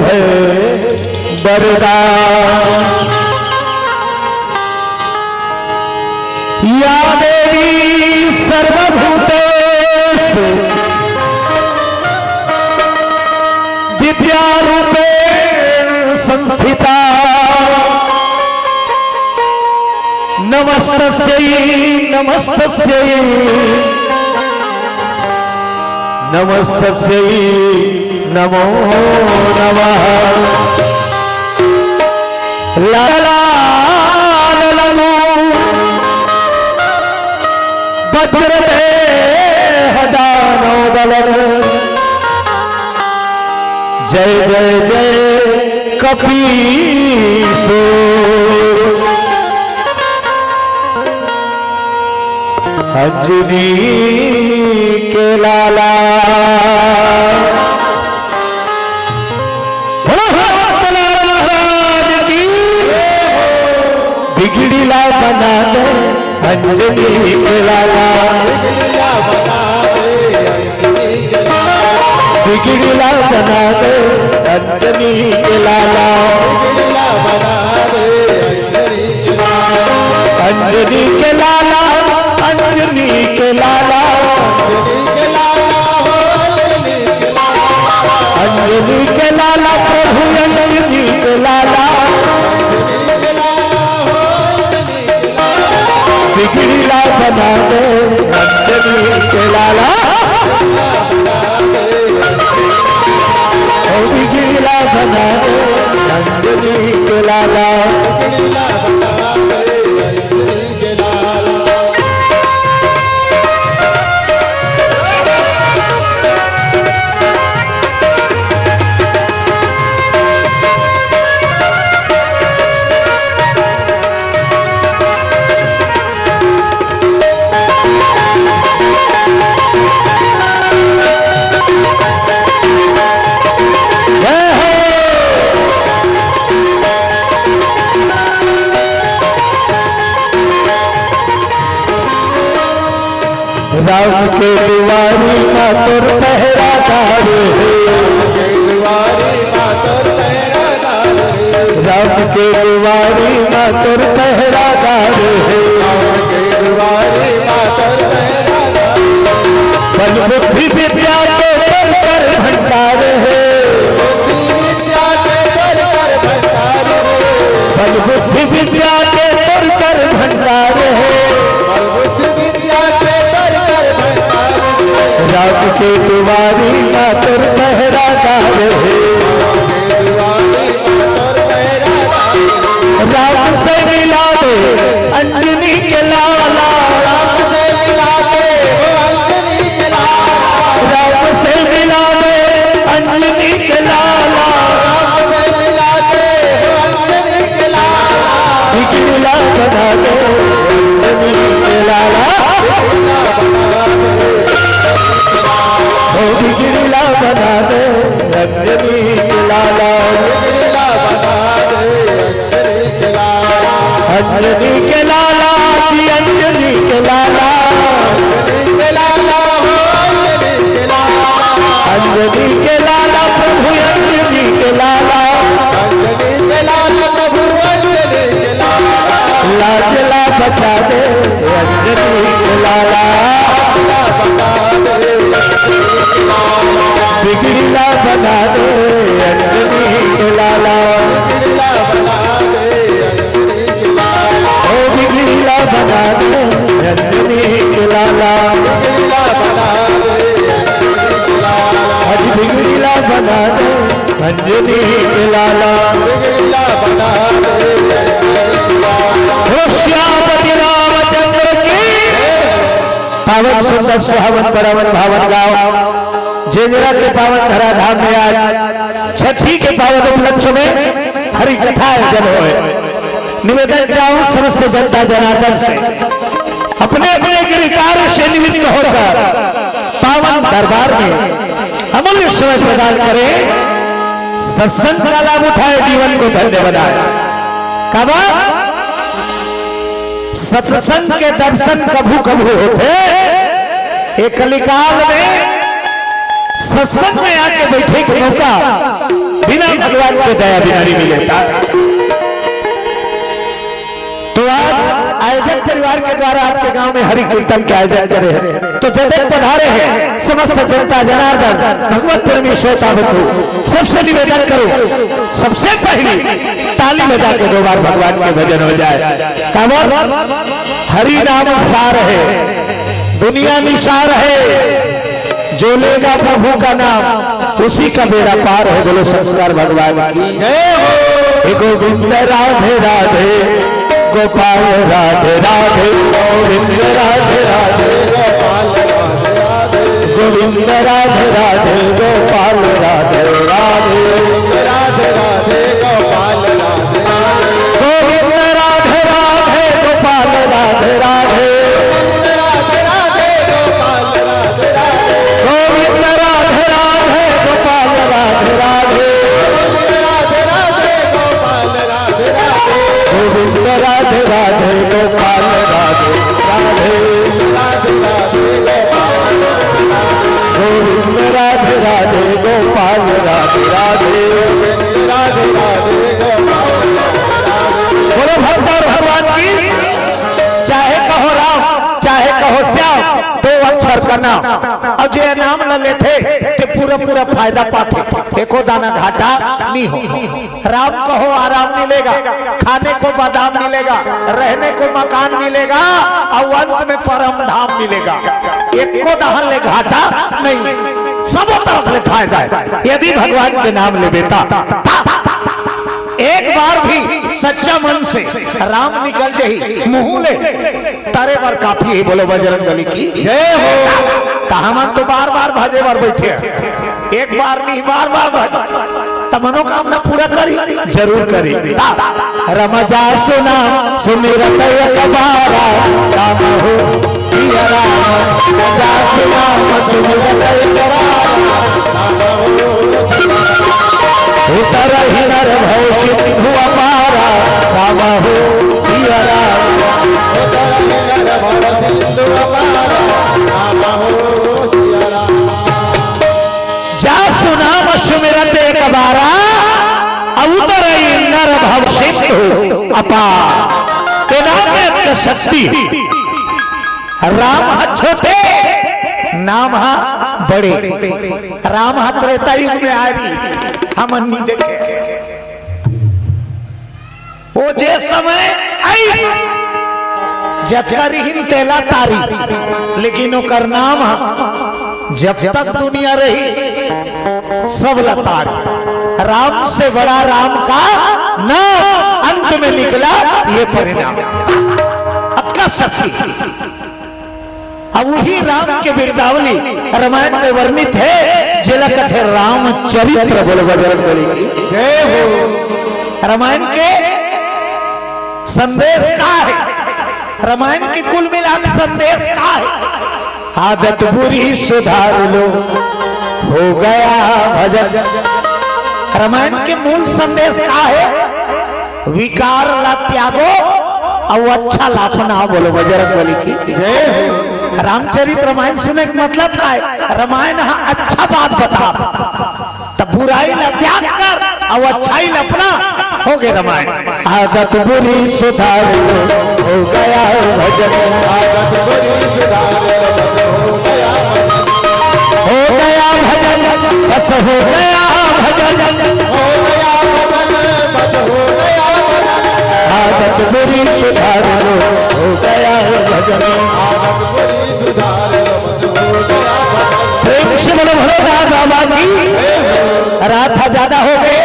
भय बरदान या देवी सर्वभूतेषु विद्यारूपेण संस्थिता नमस्तस्यै नमस्तस्यै नमस्तस्यै नमो नमः ला ला ला ला वज्रदेहदानो दलन जय जय जय कपीसो अंजनी के लाला महाराज की बिगड़ीला बना दे अंजनी के लाला बिगड़ीला बना दे अंजनी के लाला अंजनी के लाला अंजनी के लाला अंजनी के लाला प्रभु अंजनी के लाला बिगड़ीला बना दे अंजनी के लाला बिगड़ीला बना दे अंजनी के लाला राम के दुआरी का तुर पहरादार है राम के दुआरी का तुर पहरादार है बल बुद्धि विद्या के कर भंडार है बल बुद्धि विद्या के कर भंडार है राम के दुआरी मातर पहरादार है अंजनी के लाला, राम से मिला दे अंजनी के लाला, राम से मिला दे अंजनी के लाला, राम से मिला दे अंजनी के लाला, बिगड़ला बना दे अंजनी के लाला, ओ बिगड़ला बना दे अंजनी के लाला, अंजनी के लाला जी, अंजनी के लाला, अंजनी के लाला प्रभु, अंजनी के लाला, लाजला बचा दे अंजनी के लाला, बिगड़ला बना दे अंजनी के लाला, ओ बिगड़ला बना दे अंजनी के लाला, आज बिगड़ला बना दे अंजनी के लाला, ओ श्यामति रामचंद्र की पावन सुंदर सुहावन बरावन भावन गाँव जेजरा के पावन धराधाम में आज छठी के पावन उपलक्ष्य में हरि कथा आयोजन हुए। निवेदन चाहूं समस्त जनता जनार्दन से अपने अपने गिरिकार से निमित्त होकर पावन दरबार में अमूल्य समय प्रदान करें, सत्संग का लाभ उठाए, जीवन को धन्य बनाए। कब सत्संग के दर्शन कभू कभू होते, एक कलिकाल में सत्संग में आके बैठे के मौका बिना भगवान के दया बिना नहीं मिलता। तो आज आयोजक परिवार के द्वारा आपके गांव में हरि कीर्तन के आयोजन करे हैं, तो जैसे पधारे हैं समस्त जनता जनार्दन भगवत परमेश्वर बंधु सबसे निवेदन करो, सबसे पहले ताली बजा के 2 बार भगवान के भजन हो जाए। काबर हरि नाम सार है, दुनिया निसार है, जो लेगा प्रभु का नाम उसी का बेड़ा पार है। बोलो शंकर भगवान की जय हो। गोविंद राधे राधे गोपाल राधे राधे, गोविंद राधे राधे गोविंद राधे राधे गोपाल राधे राधे, राधे राधे गोपाल राधे गोविंद राधे राधे गोपाल राधे राधे, राधे राधे गोपाल राधे गोविंद राधे राधे गोपाल राधे राधे, राधे राधे गोपाल राधे गोविंद राधे राधे गोपाल राधे राधे, राधे राधे गोपाल गोविंद राधे राधे गोपाल राधे राधे, राधे राधे गोपाल बोलो भक्त और भगवान की, चाहे कहो राम चाहे कहो श्याम, 2 अक्षर का नाम और जो नाम न लेते तो पूरा फायदा पाते, एको दाना घाटा नहीं हो। राम कहो आराम मिलेगा, खाने को बादाम मिलेगा, रहने को मकान मिलेगा और अंत में परम धाम मिलेगा। एको दहन ले घाटा नहीं, सब तरफ ले फायदा है यदि भगवान के नाम ले बेटा। एक बार भी सच्चा मन से राम निकल जाही मुंह ले तारे बार काफी है। बोलो बजरंगबली की जय हो। कहामन तो बार बार भाजे बार बैठे, एक बार नहीं बार बार तब मनोकामना पूरा करी जरूर करी। रमजा सुना सुमिरत एक बारा राम हो सिया राम, रमजा सुना सुमिरत एक बारा उतर ही नर भव सिंधु अपारा राम हो सिया राम, जा सुनाम सुमिरत एक बारा उतर ही नर भव सिंधु अपार। के नाम में शक्ति, राम छोटे नाम बड़े, राम त्रेता युग में आरी हम नहीं देखे वो जे समय आई जकरहीन तेला तारी, लेकिन ओकर नाम जब तक दुनिया रही सब लतारी। राम से बड़ा राम का नाम, अंत में निकला ये परिणाम। अब का सच्ची अब वही राम के बिरदावली रामायण में वर्णित है, जिला कथे रामचरित्र। बोलो बजरंग बली की जय हो। रामायण के संदेश का है, रामायण की कुल मिलाक संदेश का है, आदत बुरी सुधार लो हो गया भजन। रामायण के मूल संदेश का है, विकार ला त्यागो और अच्छा लापना। बोलो बजरंग बली की जय हो। रामचरित रामायण सुने का मतलब का है, रामायण अच्छा बात बता, तब बुराई ला त्याग कर और अच्छाई ला अपना, हो गया रामायण। आदत बुरी सुधार हो गया भजन, आदत बुरी सुधार हो गया भजन, बस हो गया भजन, हो गया भजन, बस हो गया भजन। आदत बुरी सुधार हो गया भजन, आदत बुरी सुधार बस हो गया भजन। प्रेम से बोलो भोलेनाथ बाबा की। रात ज्यादा हो गए,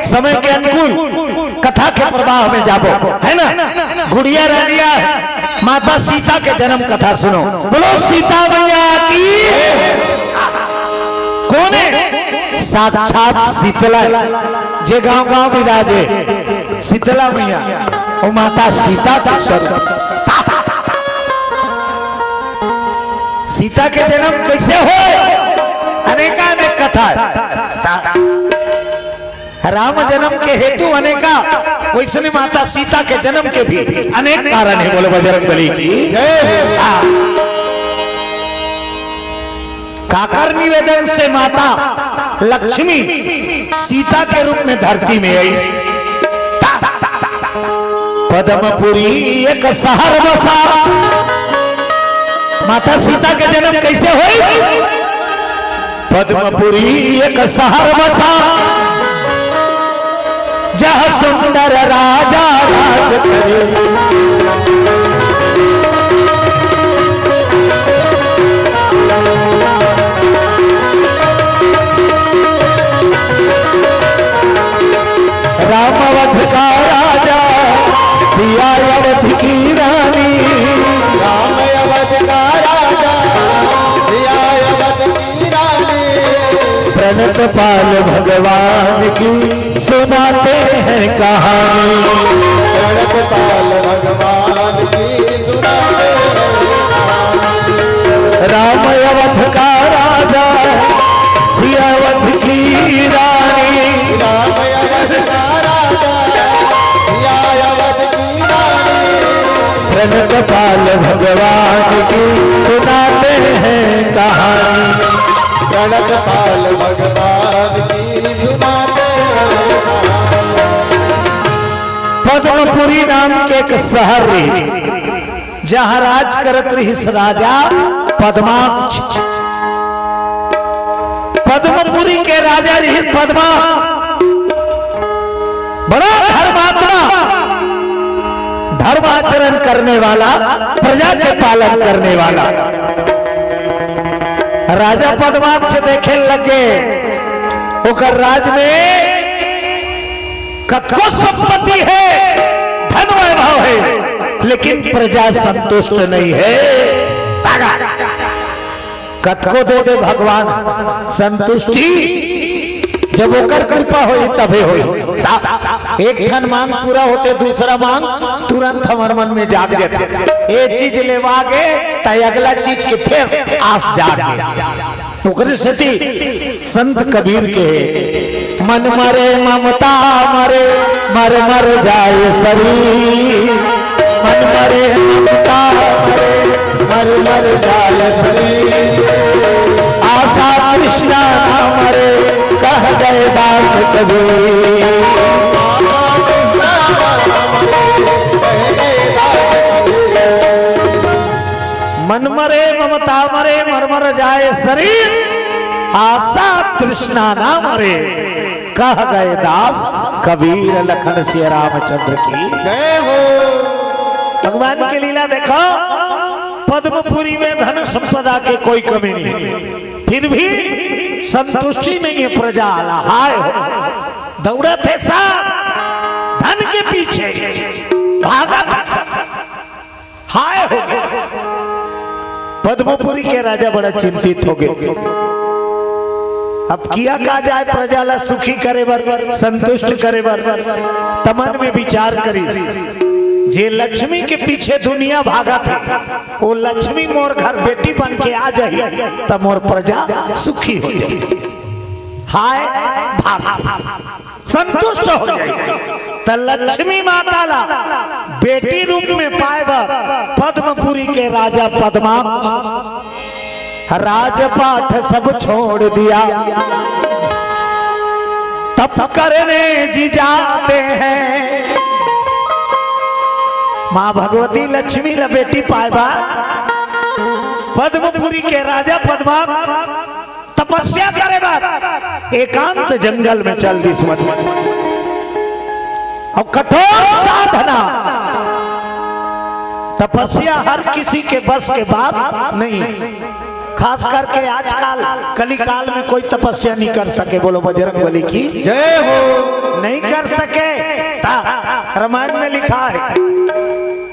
समय के अनुकूल कथा के प्रवाह में जाबो, है ना। गुड़िया रानिया माता सीता के जन्म कथा सुनो। बोलो सीता मैया की। कौन है? साक्षात शीतला, जे गांव गांव विराजे शीतला मैया, वो माता सीता का स्वरूप। सीता के जन्म कैसे हो? अनेकानेक कथा है। राम जन्म के हेतु अनेका, वैसे माता सीता के जन्म के भी अनेक कारण है। बोलो बजरंग बली की जय। काकर निवेदन से माता लक्ष्मी सीता के रूप में धरती में आई। पद्मपुरी एक शहर बसा। माता सीता के जन्म कैसे हुई? पद्मपुरी एक शहर बसा, जहाँ सुंदर राजा राज करे। राम अवध का राजा, सिया अवध की रानी। राम अवध का राजा, सिया अवध की रानी। प्रणत पाल भगवान की सुनाते हैं कहानी। प्रणत पाल भगवान की सुनाते हैं कहानी। राम अवध का राजा, सिया अवध की रानी। राम अवध का राजा, सिया अवध की रानी। प्रणत पाल भगवान की सुनाते हैं कहानी। प्रणत पाल भगवान की सुनाते हैं कहानी। पद्मपुरी नाम के एक शहर रही, जहाँ राज करत रही राजा पद्माक्ष। पद्मपुरी के राजा रही पद्मा, बड़ा धर्मात्मा, धर्माचरण करने वाला, प्रजा के पालन करने वाला। राजा पद्माक्ष देखे लगे ओकर राज में कतको संपत्ति है, धन वैभव है, लेकिन प्रजा संतुष्ट नहीं है। कतको दे दे भगवान, संतुष्टि जब ओकर कृपा होई तबे होई। एक ठन मांग पूरा होते, दूसरा मांग तुरंत हमार मन में जाग जाते। ये चीज लेवागे तो अगला चीज के फिर आस जागे। ओकरे सती संत कबीर के मन मरे ममता मरे, मर मर जाए शरीर। मन मरे ममता मरे, मर मर जाए शरीर। आशा कृष्णा मरे, कह गए दास कबीर। मन मरे ममता मरे, मर मर जाए शरीर। आशा तृष्णा ना मरे, कह गए दास कबीर। लखन श्री रामचंद्र की जय हो। भगवान की लीला देखो। पद्मपुरी में धन संपदा के कोई कमी नहीं, फिर भी संतुष्टि नहीं है प्रजा। हाय हो दौड़े थे सब धन के पीछे, भागा था सब, हाय हो गए। पद्मपुरी के राजा बड़ा चिंतित हो गए। अब किया का जाए प्रजा ला सुखी करे बर, संतुष्ट करे बर, तमन में विचार करी जे लक्ष्मी के पीछे दुनिया भागा थे, वो लक्ष्मी मोर घर बेटी बन के आ जाए तब मोर प्रजा सुखी हो जाए, हाय भागा संतुष्ट हो जाए। तो लक्ष्मी माता ला बेटी रूप में पाए बर पद्मपुरी के राजा पद्मा राजपाट सब छोड़ दिया, तप करने जी जाते हैं। माँ भगवती लक्ष्मी ला बेटी पाएबा पद्मपुरी के राजा पद्मा तपस्या करे बात एकांत जंगल में चल दी सुमत और कठोर साधना। तपस्या हर किसी के बस के बात नहीं, खास करके आजकल कलिकाल में कोई तपस्या नहीं कर सके। बोलो बजरंगबली की जय हो। नहीं कर सके, रामायण में लिखा है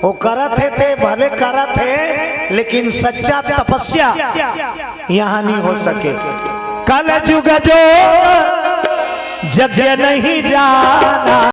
वो करत थे भले करत है, लेकिन सच्चा तपस्या यहाँ नहीं हो सके। कल जुग जो जग नहीं जाना।